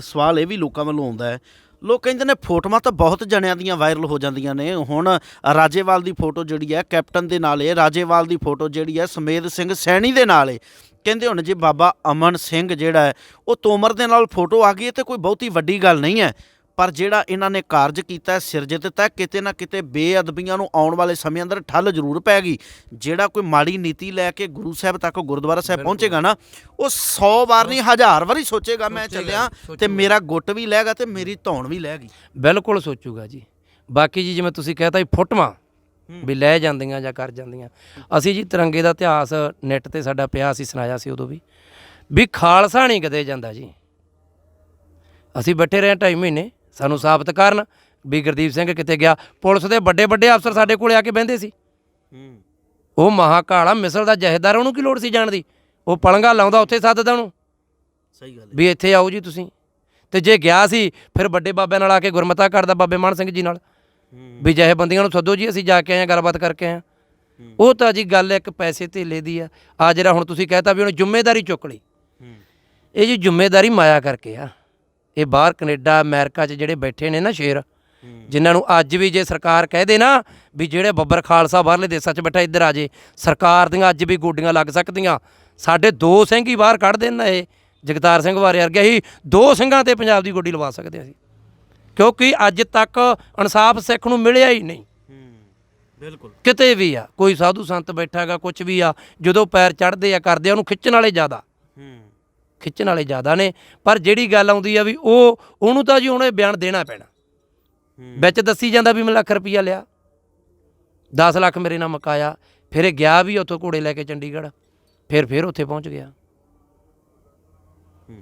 ਸਵਾਲ ਇਹ ਵੀ ਲੋਕਾਂ ਵੱਲੋਂ ਆਉਂਦਾ ਹੈ, ਲੋਕ ਕਹਿੰਦੇ ਨੇ ਫੋਟੋਆਂ ਤਾਂ ਬਹੁਤ ਜਣਿਆਂ ਦੀਆਂ ਵਾਇਰਲ ਹੋ ਜਾਂਦੀਆਂ ਨੇ। ਹੁਣ ਰਾਜੇਵਾਲ ਦੀ ਫੋਟੋ ਜਿਹੜੀ ਹੈ ਕੈਪਟਨ ਦੇ ਨਾਲ ਹੈ, ਰਾਜੇਵਾਲ ਦੀ ਫੋਟੋ ਜਿਹੜੀ ਹੈ ਸਮੇਧ ਸਿੰਘ ਸੈਣੀ ਦੇ ਨਾਲ ਹੈ। ਕਹਿੰਦੇ ਹੁਣ ਜੇ ਬਾਬਾ ਅਮਨ ਸਿੰਘ ਜਿਹੜਾ ਹੈ ਉਹ ਤੋਮਰ ਦੇ ਨਾਲ ਫੋਟੋ ਆ ਗਈ ਹੈ ਤੇ ਕੋਈ ਬਹੁਤੀ ਵੱਡੀ ਗੱਲ ਨਹੀਂ ਹੈ, ਪਰ ਜਿਹੜਾ ਇਹਨਾਂ ਨੇ ਕਾਰਜ ਕੀਤਾ, ਸਿਰਜਿਤ ਦਿੱਤਾ, ਕਿਤੇ ਨਾ ਕਿਤੇ ਬੇਅਦਬੀਆਂ ਨੂੰ ਆਉਣ ਵਾਲੇ ਸਮੇਂ ਅੰਦਰ ਠੱਲ ਜ਼ਰੂਰ ਪੈ ਗਈ। ਜਿਹੜਾ ਕੋਈ ਮਾੜੀ ਨੀਤੀ ਲੈ ਕੇ ਗੁਰੂ ਸਾਹਿਬ ਤੱਕ, ਗੁਰਦੁਆਰਾ ਸਾਹਿਬ ਪਹੁੰਚੇਗਾ ਨਾ, ਉਹ 100 ਵਾਰ ਨਹੀਂ 1000 ਵਾਰੀ ਸੋਚੇਗਾ ਮੈਂ ਚੱਲਿਆ ਤੇ ਮੇਰਾ ਗੁੱਟ ਵੀ ਲੈ ਗਿਆ ਤੇ ਮੇਰੀ ਧੌਣ ਵੀ ਲੈ ਗਈ। ਬਿਲਕੁਲ ਸੋਚੂਗਾ ਜੀ। ਬਾਕੀ ਜੀ ਜਿਵੇਂ ਤੁਸੀਂ ਕਹਿਤਾ ਵੀ ਫੋਟੋਆਂ ਵੀ ਲੈ ਜਾਂਦੀਆਂ ਜਾਂ ਕਰ ਜਾਂਦੀਆਂ, ਅਸੀਂ ਜੀ ਤਿਰੰਗੇ ਦਾ ਇਤਿਹਾਸ ਨੈੱਟ ਤੇ ਸਾਡਾ ਪਿਆ ਸੀ, ਸੁਣਾਇਆ ਸੀ ਉਦੋਂ ਵੀ ਖਾਲਸਾ ਨਹੀਂ ਕਦੇ ਜਾਂਦਾ ਜੀ। ਅਸੀਂ ਬੈਠੇ ਰਹੇ 2.5 ਮਹੀਨੇ, ਸਾਨੂੰ ਸਾਬਤ ਕਰਨ ਵੀ ਗੁਰਦੀਪ ਸਿੰਘ ਕਿੱਥੇ ਗਿਆ। ਪੁਲਿਸ ਦੇ ਵੱਡੇ ਵੱਡੇ ਅਫਸਰ ਸਾਡੇ ਕੋਲ ਆ ਕੇ ਬਹਿੰਦੇ ਸੀ। ਉਹ ਮਹਾਕਾਲਾ ਮਿਸਲ ਦਾ ਜਥੇਦਾਰ, ਉਹਨੂੰ ਕੀ ਲੋੜ ਸੀ ਜਾਣ ਦੀ? ਉਹ ਪਲੰਗਾ ਲਾਉਂਦਾ, ਉੱਥੇ ਸੱਦਦਾ ਉਹਨੂੰ, ਸਹੀ ਗੱਲ ਵੀ ਇੱਥੇ ਆਓ ਜੀ ਤੁਸੀਂ। ਤੇ ਜੇ ਗਿਆ ਸੀ ਫਿਰ ਵੱਡੇ ਬਾਬਿਆਂ ਨਾਲ ਆ ਕੇ ਗੁਰਮਤਾ ਕਰਦਾ, ਬਾਬੇ ਮਾਨ ਸਿੰਘ ਜੀ ਨਾਲ, ਵੀ ਜਥੇਬੰਦੀਆਂ ਨੂੰ ਸੱਦੋ ਜੀ, ਅਸੀਂ ਜਾ ਕੇ ਆਏ ਹਾਂ, ਗੱਲਬਾਤ ਕਰਕੇ ਆਏ ਹਾਂ। ਉਹ ਤਾਂ ਜੀ ਗੱਲ ਇੱਕ ਪੈਸੇ ਧੇਲੇ ਦੀ ਆ। ਆ ਜਿਹੜਾ ਹੁਣ ਤੁਸੀਂ ਕਹਿਤਾ ਵੀ ਉਹਨੇ ਜ਼ਿੰਮੇਵਾਰੀ ਚੁੱਕ ਲਈ, ਇਹ ਜੀ ਜ਼ਿੰਮੇਵਾਰੀ ਮਾਇਆ ਕਰਕੇ ਆ। ਇਹ ਬਾਹਰ ਕੈਨੇਡਾ, ਅਮਰੀਕਾ 'ਚ ਜਿਹੜੇ ਬੈਠੇ ਨੇ ਨਾ ਸ਼ੇਰ, ਜਿਨ੍ਹਾਂ ਨੂੰ ਅੱਜ ਵੀ ਜੇ ਸਰਕਾਰ ਕਹਿ ਦੇ ਨਾ ਵੀ ਜਿਹੜੇ ਬੱਬਰ ਖਾਲਸਾ ਬਾਹਰਲੇ ਦੇਸ਼ਾਂ 'ਚ ਬੈਠਾ ਇੱਧਰ ਆ ਜੇ, ਸਰਕਾਰ ਦੀਆਂ ਅੱਜ ਵੀ ਗੋਡੀਆਂ ਲੱਗ ਸਕਦੀਆਂ। ਸਾਡੇ 2 ਸਿੰਘ ਹੀ ਬਾਹਰ ਕੱਢ ਦੇਣ ਇਹ ਜਗਤਾਰ ਸਿੰਘ ਬਾਰੇ ਵਰਗੇ ਹੀ 2 ਸਿੰਘਾਂ ਤੇ ਪੰਜਾਬ ਦੀ ਗੋਡੀ ਲਵਾ ਸਕਦੇ ਅਸੀਂ, ਕਿਉਂਕਿ ਅੱਜ ਤੱਕ ਇਨਸਾਫ ਸਿੱਖ ਨੂੰ ਮਿਲਿਆ ਹੀ ਨਹੀਂ। ਬਿਲਕੁਲ ਕਿਤੇ ਵੀ ਆ ਕੋਈ ਸਾਧੂ ਸੰਤ ਬੈਠਾ ਹੈਗਾ, ਕੁਛ ਵੀ ਆ, ਜਦੋਂ ਪੈਰ ਚੜ੍ਹਦੇ ਆ ਕਰਦੇ ਆ ਉਹਨੂੰ ਖਿੱਚਣ ਵਾਲੇ ਜ਼ਿਆਦਾ ਨੇ। ਪਰ ਜਿਹੜੀ ਗੱਲ ਆਉਂਦੀ ਆ ਵੀ ਉਹਨੂੰ ਤਾਂ ਜੀ ਹੁਣ ਇਹ ਬਿਆਨ ਦੇਣਾ ਪੈਣਾ। ਵਿੱਚ ਦੱਸੀ ਜਾਂਦਾ ਵੀ ਮੈਂ ਲੱਖ ਰੁਪਈਆ ਲਿਆ, 10 ਲੱਖ ਮੇਰੇ ਨਾਲ ਮੁਕਾਇਆ, ਫਿਰ ਇਹ ਗਿਆ ਵੀ ਉੱਥੋਂ ਘੋੜੇ ਲੈ ਕੇ ਚੰਡੀਗੜ੍ਹ, ਫਿਰ ਉੱਥੇ ਪਹੁੰਚ ਗਿਆ।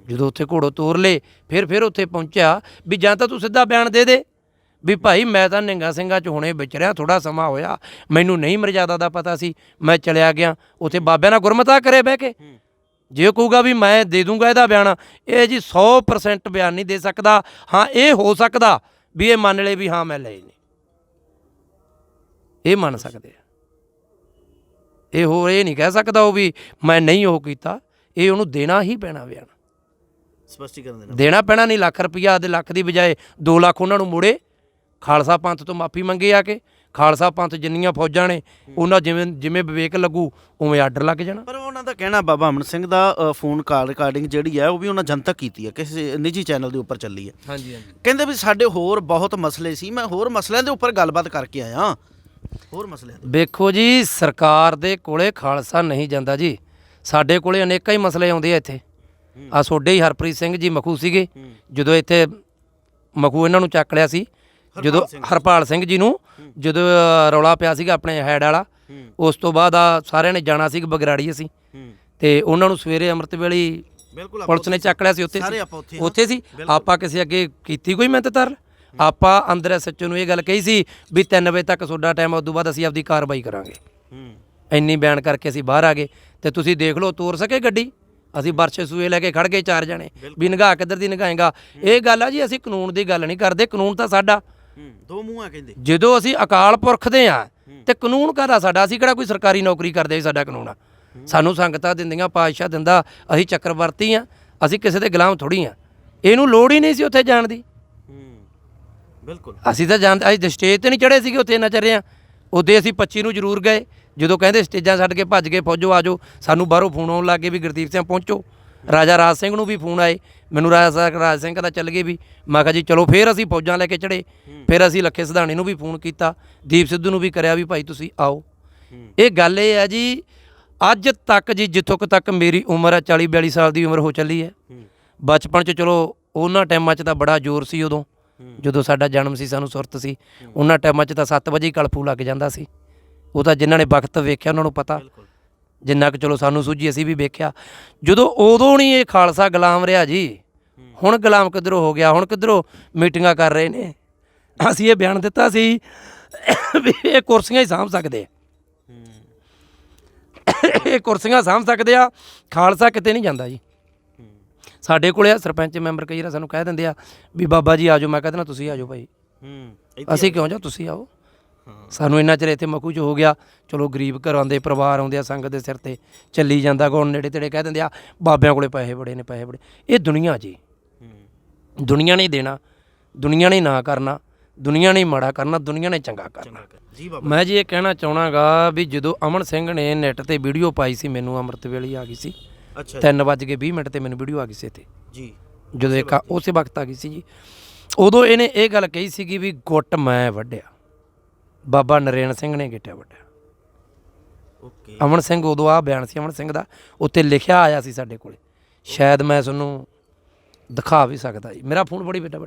ਜਦੋਂ ਉੱਥੇ ਘੋੜੋ ਤੋਰ ਲਏ ਫਿਰ ਉੱਥੇ ਪਹੁੰਚਿਆ ਵੀ ਜਾਂ ਤਾਂ ਤੂੰ ਸਿੱਧਾ ਬਿਆਨ ਦੇ ਦੇ ਵੀ ਭਾਈ ਮੈਂ ਤਾਂ ਨਿਹੰਗਾਂ ਸਿੰਘਾਂ 'ਚ ਹੁਣੇ ਵਿਚਰਿਆ, ਥੋੜ੍ਹਾ ਸਮਾਂ ਹੋਇਆ, ਮੈਨੂੰ ਨਹੀਂ ਮਰਜ਼ਾਦਾ ਦਾ ਪਤਾ ਸੀ, ਮੈਂ ਚਲਿਆ ਗਿਆ। ਉੱਥੇ ਬਾਬਿਆਂ ਨਾਲ ਗੁਰਮਤਾ ਕਰੇ ਬਹਿ ਕੇ। ਜੇ ਕਹੂਗਾ ਵੀ ਮੈਂ ਦੇ ਦੂੰਗਾ ਇਹਦਾ ਬਿਆਨ, ਇਹ ਜੀ 100% ਬਿਆਨ ਨਹੀਂ ਦੇ ਸਕਦਾ। ਹਾਂ ਇਹ ਹੋ ਸਕਦਾ ਵੀ ਇਹ ਮੰਨ ਲਏ ਵੀ ਹਾਂ ਮੈਂ ਲਏ ਨੇ, ਇਹ ਮੰਨ ਸਕਦੇ ਆ। ਇਹ ਨਹੀਂ ਕਹਿ ਸਕਦਾ ਉਹ ਵੀ ਮੈਂ ਨਹੀਂ ਉਹ ਕੀਤਾ, ਇਹ ਉਹਨੂੰ ਦੇਣਾ ਹੀ ਪੈਣਾ ਬਿਆਨ, ਸਪਸ਼ਟੀਕਰਨ ਦੇਣਾ ਪੈਣਾ। ਨਹੀਂ ਲੱਖ ਰੁਪਈਆ ਦੇ ਲੱਖ ਦੀ ਬਜਾਏ 2 ਲੱਖ ਉਹਨਾਂ ਨੂੰ ਮੋੜੇ। ਖਾਲਸਾ ਪੰਥ ਤੋਂ ਮਾਫੀ ਮੰਗੇ ਆ ਕੇ, ਖਾਲਸਾ ਪੰਥ ਜਿੰਨੀਆਂ ਫੌਜਾਂ ਨੇ ਉਹਨਾਂ ਜਿਵੇਂ ਵਿਵੇਕ ਲੱਗੂ ਉਵੇਂ ਆਰਡਰ ਲੱਗ ਜਾਣਾ। ਪਰ ਉਹਨਾਂ ਦਾ ਕਹਿਣਾ ਬਾਬਾ ਅਮਨ ਸਿੰਘ ਦਾ ਫੋਨ ਕਾਲ ਰਿਕਾਰਡਿੰਗ ਜਿਹੜੀ ਹੈ ਉਹ ਵੀ ਉਹਨਾਂ ਜਨਤਕ ਕੀਤੀ ਹੈ, ਕਿਸੇ ਨਿੱਜੀ ਚੈਨਲ ਦੇ ਉੱਪਰ ਚੱਲੀ ਹੈ। ਹਾਂਜੀ ਕਹਿੰਦੇ ਵੀ ਸਾਡੇ ਹੋਰ ਬਹੁਤ ਮਸਲੇ ਸੀ, ਮੈਂ ਹੋਰ ਮਸਲਿਆਂ ਦੇ ਉੱਪਰ ਗੱਲਬਾਤ ਕਰਕੇ ਆਇਆ। ਹੋਰ ਮਸਲਿਆਂ ਦੇ ਵੇਖੋ ਜੀ, ਸਰਕਾਰ ਦੇ ਕੋਲੇ ਖਾਲਸਾ ਨਹੀਂ ਜਾਂਦਾ ਜੀ, ਸਾਡੇ ਕੋਲੇ ਅਨੇਕਾਂ ਹੀ ਮਸਲੇ ਆਉਂਦੇ ਆ ਇੱਥੇ। ਆ ਸੋਡੇ ਹੀ ਹਰਪ੍ਰੀਤ ਸਿੰਘ ਜੀ ਮਖੂ ਸੀਗੇ, ਜਦੋਂ ਇੱਥੇ ਮਖੂ ਇਹਨਾਂ ਨੂੰ ਚੱਕ ਲਿਆ ਸੀ, ਜਦੋਂ ਹਰਪਾਲ ਸਿੰਘ ਜੀ ਨੂੰ ਜਦੋਂ ਰੌਲਾ ਪਿਆ ਸੀਗਾ ਆਪਣੇ ਹੈਡ ਵਾਲਾ, ਉਸ ਤੋਂ ਬਾਅਦ ਆ ਸਾਰਿਆਂ ਨੇ ਜਾਣਾ ਸੀ ਬਗਰਾੜੀ ਅਸੀਂ, ਤੇ ਉਹਨਾਂ ਨੂੰ ਸਵੇਰੇ ਅੰਮ੍ਰਿਤ ਵੇਲੇ ਪੁਲਿਸ ਨੇ ਚੱਕ ਲਿਆ ਸੀ। ਉੱਥੇ ਸੀ ਆਪਾਂ ਕਿਸੇ ਅੱਗੇ ਕੀਤੀ ਕੋਈ ਮਿਹਨਤ ਤਰ, ਆਪਾਂ ਅੰਦਰ ਐਸਐਚਓ ਨੂੰ ਇਹ ਗੱਲ ਕਹੀ ਸੀ ਵੀ 3 ਵਜੇ ਤੱਕ ਤੁਹਾਡਾ ਟਾਈਮ, ਉਸ ਤੋਂ ਬਾਅਦ ਅਸੀਂ ਆਪਦੀ ਕਾਰਵਾਈ ਕਰਾਂਗੇ। ਇੰਨੀ ਬਿਆਨ ਕਰਕੇ ਅਸੀਂ ਬਾਹਰ ਆ ਗਏ, ਤੇ ਤੁਸੀਂ ਦੇਖ ਲਓ ਤੋਰ ਸਕੇ ਗੱਡੀ। ਅਸੀਂ ਬਰਛੇ ਸੂਏ ਲੈ ਕੇ ਖੜ ਗਏ 4 ਜਣੇ ਵੀ ਨਿਗਾਹ ਕਿੱਧਰ ਦੀ ਨਿਗਾਹੇਗਾ। ਇਹ ਗੱਲ ਆ ਜੀ, ਅਸੀਂ ਕਾਨੂੰਨ ਦੀ ਗੱਲ ਨਹੀਂ ਕਰਦੇ, ਕਾਨੂੰਨ ਤਾਂ ਸਾਡਾ 2 ਮੂੰਹ ਆ ਕਹਿੰਦੇ। ਜਦੋਂ ਅਸੀਂ ਅਕਾਲ ਪੁਰਖ ਦੇ ਆ ਤੇ ਕਾਨੂੰਨ ਕਾਹਦਾ ਸਾਡਾ? ਅਸੀਂ ਕਿਹੜਾ ਕੋਈ ਸਰਕਾਰੀ ਨੌਕਰੀ ਕਰਦੇ, ਸਾਡਾ ਕਾਨੂੰਨ ਆ। ਸਾਨੂੰ ਸੰਗਤਾਂ ਦਿੰਦੀਆਂ, ਪਾਤਸ਼ਾਹ ਦਿੰਦਾ, ਅਸੀਂ ਚੱਕਰਵਰਤੀ ਆ, ਅਸੀਂ ਕਿਸੇ ਦੇ ਗੁਲਾਮ ਥੋੜੀ ਆ। ਇਹਨੂੰ ਲੋੜ ਹੀ ਨਹੀਂ ਸੀ ਉੱਥੇ ਜਾਣ ਦੀ। ਬਿਲਕੁਲ ਅਸੀਂ ਤਾਂ ਅਸੀਂ ਸਟੇਜ ਤੇ ਨਹੀਂ ਚੜ੍ਹੇ ਸੀਗੇ, ਉੱਥੇ ਨਾ ਚੜ੍ਹੇ ਆ। ਉੱਥੇ ਅਸੀਂ 25 ਨੂੰ ਜ਼ਰੂਰ ਗਏ, ਜਦੋਂ ਕਹਿੰਦੇ ਸਟੇਜਾਂ ਛੱਡ ਕੇ ਭੱਜ ਗਏ, ਫੌਜੋ ਆ ਜਾਓ। ਸਾਨੂੰ ਬਾਹਰੋਂ ਫੋਨ ਆਉਣ ਲੱਗ ਗਏ ਵੀ ਗੁਰਦੀਪ ਸਿੰਘ ਪਹੁੰਚੋ। ਰਾਜਾ ਰਾਜ ਸਿੰਘ ਨੂੰ ਵੀ ਫੋਨ ਆਏ, ਮੈਨੂੰ ਰਾਜ ਸਿੰਘ ਕਹਿੰਦਾ ਚੱਲ ਗਏ ਵੀ। ਮੈਂ ਕਿਹਾ ਜੀ ਚਲੋ। ਫਿਰ ਅਸੀਂ ਫੌਜਾਂ ਲੈ ਕੇ ਚੜ੍ਹੇ। ਫਿਰ ਅਸੀਂ ਲੱਖੇ ਸਿਧਾਣੇ ਨੂੰ ਵੀ ਫੋਨ ਕੀਤਾ, ਦੀਪ ਸਿੱਧੂ ਨੂੰ ਵੀ ਕਰਿਆ ਵੀ ਭਾਈ ਤੁਸੀਂ ਆਓ। ਇਹ ਗੱਲ ਇਹ ਹੈ ਜੀ, ਅੱਜ ਤੱਕ ਜੀ ਜਿੱਥੋਂ ਤੱਕ ਮੇਰੀ ਉਮਰ ਹੈ 40-42 ਸਾਲ ਦੀ ਉਮਰ ਹੋ ਚੱਲੀ ਹੈ। ਬਚਪਨ 'ਚ ਚਲੋ ਉਹਨਾਂ ਟਾਈਮਾਂ 'ਚ ਤਾਂ ਬੜਾ ਜ਼ੋਰ ਸੀ, ਉਦੋਂ ਜਦੋਂ ਸਾਡਾ ਜਨਮ ਸੀ ਸਾਨੂੰ ਸੁਰਤ ਸੀ। ਉਹਨਾਂ ਟਾਈਮਾਂ 'ਚ ਤਾਂ 7 ਵਜੇ ਹੀ ਕਲਫੂ ਲੱਗ ਜਾਂਦਾ ਸੀ। ਉਹ ਤਾਂ ਜਿਨ੍ਹਾਂ ਨੇ ਵਕਤ ਵੇਖਿਆ ਉਹਨਾਂ ਨੂੰ ਪਤਾ, ਜਿੰਨਾ ਕੁ ਚਲੋ ਸਾਨੂੰ ਸੂਝੀ ਅਸੀਂ ਵੀ ਵੇਖਿਆ। ਜਦੋਂ ਉਦੋਂ ਨਹੀਂ ਇਹ ਖਾਲਸਾ ਗੁਲਾਮ ਰਿਹਾ ਜੀ, ਹੁਣ ਗੁਲਾਮ ਕਿੱਧਰੋਂ ਹੋ ਗਿਆ? ਹੁਣ ਕਿੱਧਰੋਂ ਮੀਟਿੰਗਾਂ ਕਰ ਰਹੇ ਨੇ। ਅਸੀਂ ਇਹ ਬਿਆਨ ਦਿੱਤਾ ਸੀ ਵੀ ਇਹ ਕੁਰਸੀਆਂ ਹੀ ਸਾਂਭ ਸਕਦੇ ਆ, ਇਹ ਕੁਰਸੀਆਂ ਸਾਂਭ ਸਕਦੇ ਆ, ਖਾਲਸਾ ਕਿਤੇ ਨਹੀਂ ਜਾਂਦਾ ਜੀ। ਸਾਡੇ ਕੋਲੇ ਆ ਸਰਪੰਚ ਮੈਂਬਰ ਕਈ ਵਾਰ ਸਾਨੂੰ ਕਹਿ ਦਿੰਦੇ ਆ ਵੀ ਬਾਬਾ ਜੀ ਆ ਜਾਓ। ਮੈਂ ਕਹਿ ਦਿੰਦਾ ਤੁਸੀਂ ਆ ਜਾਓ ਭਾਈ, ਅਸੀਂ ਕਿਉਂ ਜਾਓ, ਤੁਸੀਂ ਆਓ। ਸਾਨੂੰ ਇੰਨਾ ਚਿਰ ਇੱਥੇ ਮਕੂ 'ਚ ਹੋ ਗਿਆ। ਚਲੋ ਗਰੀਬ ਘਰਾਂ ਦੇ ਪਰਿਵਾਰ ਆਉਂਦੇ ਆ, ਸੰਗਤ ਦੇ ਸਿਰ ਤੇ ਚੱਲੀ ਜਾਂਦਾ। ਕੋਲ ਨੇੜੇ ਤੇੜੇ ਕਹਿ ਦਿੰਦੇ ਆ ਬਾਬਿਆਂ ਕੋਲੇ ਪੈਸੇ ਬੜੇ ਨੇ, ਪੈਸੇ ਬੜੇ। ਇਹ ਦੁਨੀਆ ਜੀ, ਦੁਨੀਆ ਨੇ ਦੇਣਾ, ਦੁਨੀਆ ਨੇ ਨਾ ਕਰਨਾ, ਦੁਨੀਆ ਨੇ ਮਾੜਾ ਕਰਨਾ, ਦੁਨੀਆ ਨੇ ਚੰਗਾ ਕਰਨਾ। ਮੈਂ ਜੀ ਇਹ ਕਹਿਣਾ ਚਾਹਣਾਗਾ ਵੀ ਜਦੋਂ ਅਮਨ ਸਿੰਘ ਨੇ ਨੈੱਟ ਤੇ ਵੀਡੀਓ ਪਾਈ ਸੀ, ਮੈਨੂੰ ਅੰਮ੍ਰਿਤ ਵੇਲੇ ਆ ਗਈ ਸੀ। 3:20 ਤੇ ਮੈਨੂੰ ਵੀਡੀਓ ਆ ਗਈ ਸੀ ਇੱਥੇ ਜੀ, ਜਦੋਂ ਇੱਕ ਉਸੇ ਵਕਤ ਆ ਗਈ ਸੀ ਜੀ। ਉਦੋਂ ਇਹਨੇ ਇਹ ਗੱਲ ਕਹੀ ਸੀਗੀ ਵੀ ਗੁੱਟ ਮੈਂ ਵੱਢਿਆ, ਬਾਬਾ ਨਰੈਣ ਸਿੰਘ ਨੇ ਗਿੱਟਿਆ ਵੱਢਿਆ। ਅਮਨ ਸਿੰਘ ਉਦੋਂ ਆ ਬਿਆਨ ਸੀ ਅਮਨ ਸਿੰਘ ਦਾ, ਉੱਤੇ ਲਿਖਿਆ ਆਇਆ ਸੀ ਸਾਡੇ ਕੋਲੇ। ਸ਼ਾਇਦ ਮੈਂ ਤੁਹਾਨੂੰ ਦਿਖਾ ਵੀ ਸਕਦਾ ਜੀ, ਮੇਰਾ ਫੋਨ ਬੜੀ ਵੱਡਾ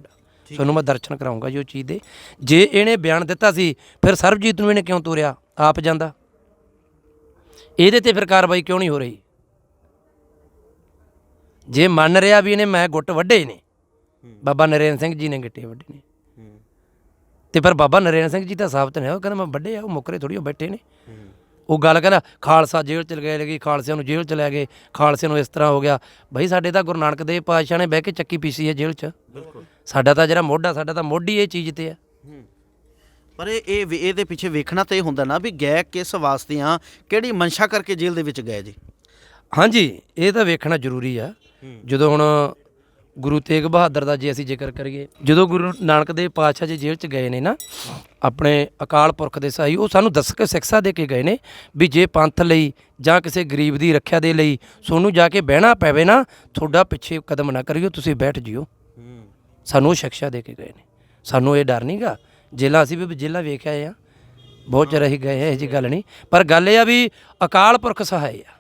ਤੁਹਾਨੂੰ ਮੈਂ ਦਰਸ਼ਨ ਕਰਾਊਂਗਾ ਜੀ ਉਹ ਚੀਜ਼ ਦੇ। ਜੇ ਇਹਨੇ ਬਿਆਨ ਦਿੱਤਾ ਸੀ, ਫਿਰ ਸਰਬਜੀਤ ਨੂੰ ਇਹਨੇ ਕਿਉਂ ਤੋਰਿਆ? ਆਪ ਜਾਂਦਾ। ਇਹਦੇ ਤੇ ਫਿਰ ਕਾਰਵਾਈ ਕਿਉਂ ਨਹੀਂ ਹੋ ਰਹੀ? ਜੇ ਮੰਨ ਰਿਹਾ ਵੀ ਇਹਨੇ ਮੈਂ ਗੁੱਟ ਵੱਢੇ ਨੇ, ਬਾਬਾ ਨਰੈਣ ਸਿੰਘ ਜੀ ਨੇ ਗਿੱਟੇ ਵੱਢੇ ਨੇ, ਤੇ ਪਰ ਬਾਬਾ ਨਰੈਣ ਸਿੰਘ ਜੀ ਤਾਂ ਸਾਬਤ ਨੇ, ਉਹ ਕਹਿੰਦਾ ਮੈਂ ਵੱਢੇ ਆ, ਉਹ ਮੁੱਕਰੇ ਥੋੜ੍ਹੀ, ਉਹ ਬੈਠੇ ਨੇ। ਉਹ ਗੱਲ ਕਹਿੰਦਾ ਖਾਲਸਾ ਜੇਲ੍ਹ 'ਚ ਗਏ ਲਗੀ, ਖਾਲਸਿਆਂ ਨੂੰ ਜੇਲ੍ਹ 'ਚ ਲੈ ਗਏ, ਖਾਲਸੇ ਨੂੰ ਇਸ ਤਰ੍ਹਾਂ ਹੋ ਗਿਆ। ਬਈ ਸਾਡੇ ਤਾਂ ਗੁਰੂ ਨਾਨਕ ਦੇਵ ਪਾਤਸ਼ਾਹ ਨੇ ਬਹਿ ਕੇ ਚੱਕੀ ਪੀਸੀ ਹੈ ਜੇਲ੍ਹ 'ਚ। ਸਾਡਾ ਤਾਂ ਜਿਹੜਾ ਮੋਢਾ, ਸਾਡਾ ਤਾਂ ਮੋਢੀ ਇਹ ਚੀਜ਼ ਤੇ ਆ। ਪਰ ਇਹਦੇ ਪਿੱਛੇ ਵੇਖਣਾ ਤਾਂ ਇਹ ਹੁੰਦਾ ਨਾ ਵੀ ਗਏ ਕਿਸ ਵਾਸਤੇ ਆ, ਕਿਹੜੀ ਮਨਸ਼ਾ ਕਰਕੇ ਜੇਲ੍ਹ ਦੇ ਵਿੱਚ ਗਏ ਜੀ। ਹਾਂਜੀ, ਇਹ ਤਾਂ ਵੇਖਣਾ ਜ਼ਰੂਰੀ ਆ। ਜਦੋਂ ਹੁਣ ਗੁਰੂ ਤੇਗ ਬਹਾਦਰ ਦਾ ਜੇ ਅਸੀਂ ਜ਼ਿਕਰ ਕਰੀਏ, ਜਦੋਂ ਗੁਰੂ ਨਾਨਕ ਦੇਵ ਪਾਤਸ਼ਾਹ ਜੀ ਜੇਲ੍ਹ 'ਚ ਗਏ ਨੇ ਨਾ ਆਪਣੇ ਅਕਾਲ ਪੁਰਖ ਦੇ ਸਾਈ, ਉਹ ਸਾਨੂੰ ਦੱਸ ਕੇ ਸਿੱਖਿਆ ਦੇ ਕੇ ਗਏ ਨੇ ਵੀ ਜੇ ਪੰਥ ਲਈ ਜਾਂ ਕਿਸੇ ਗਰੀਬ ਦੀ ਰੱਖਿਆ ਦੇ ਲਈ ਤੁਹਾਨੂੰ ਜਾ ਕੇ ਬਹਿਣਾ ਪਵੇ ਨਾ, ਤੁਹਾਡਾ ਪਿੱਛੇ ਕਦਮ ਨਾ ਕਰਿਓ, ਤੁਸੀਂ ਬੈਠ ਜਿਓ। ਸਾਨੂੰ ਉਹ ਸਿੱਖਿਆ ਦੇ ਕੇ ਗਏ ਨੇ। ਸਾਨੂੰ ਇਹ ਡਰ ਨਹੀਂ ਗਾ। ਜੇਲਾਂ ਅਸੀਂ ਵੀ ਜੇਲਾਂ ਵੇਖ ਆਏ ਆ, ਬਹੁਤ ਚਿਰ ਅਸੀਂ ਗਏ, ਇਹੋ ਜਿਹੀ ਗੱਲ ਨਹੀਂ। ਪਰ ਗੱਲ ਇਹ ਆ ਵੀ ਅਕਾਲ ਪੁਰਖ ਸਹਾਈ ਆ।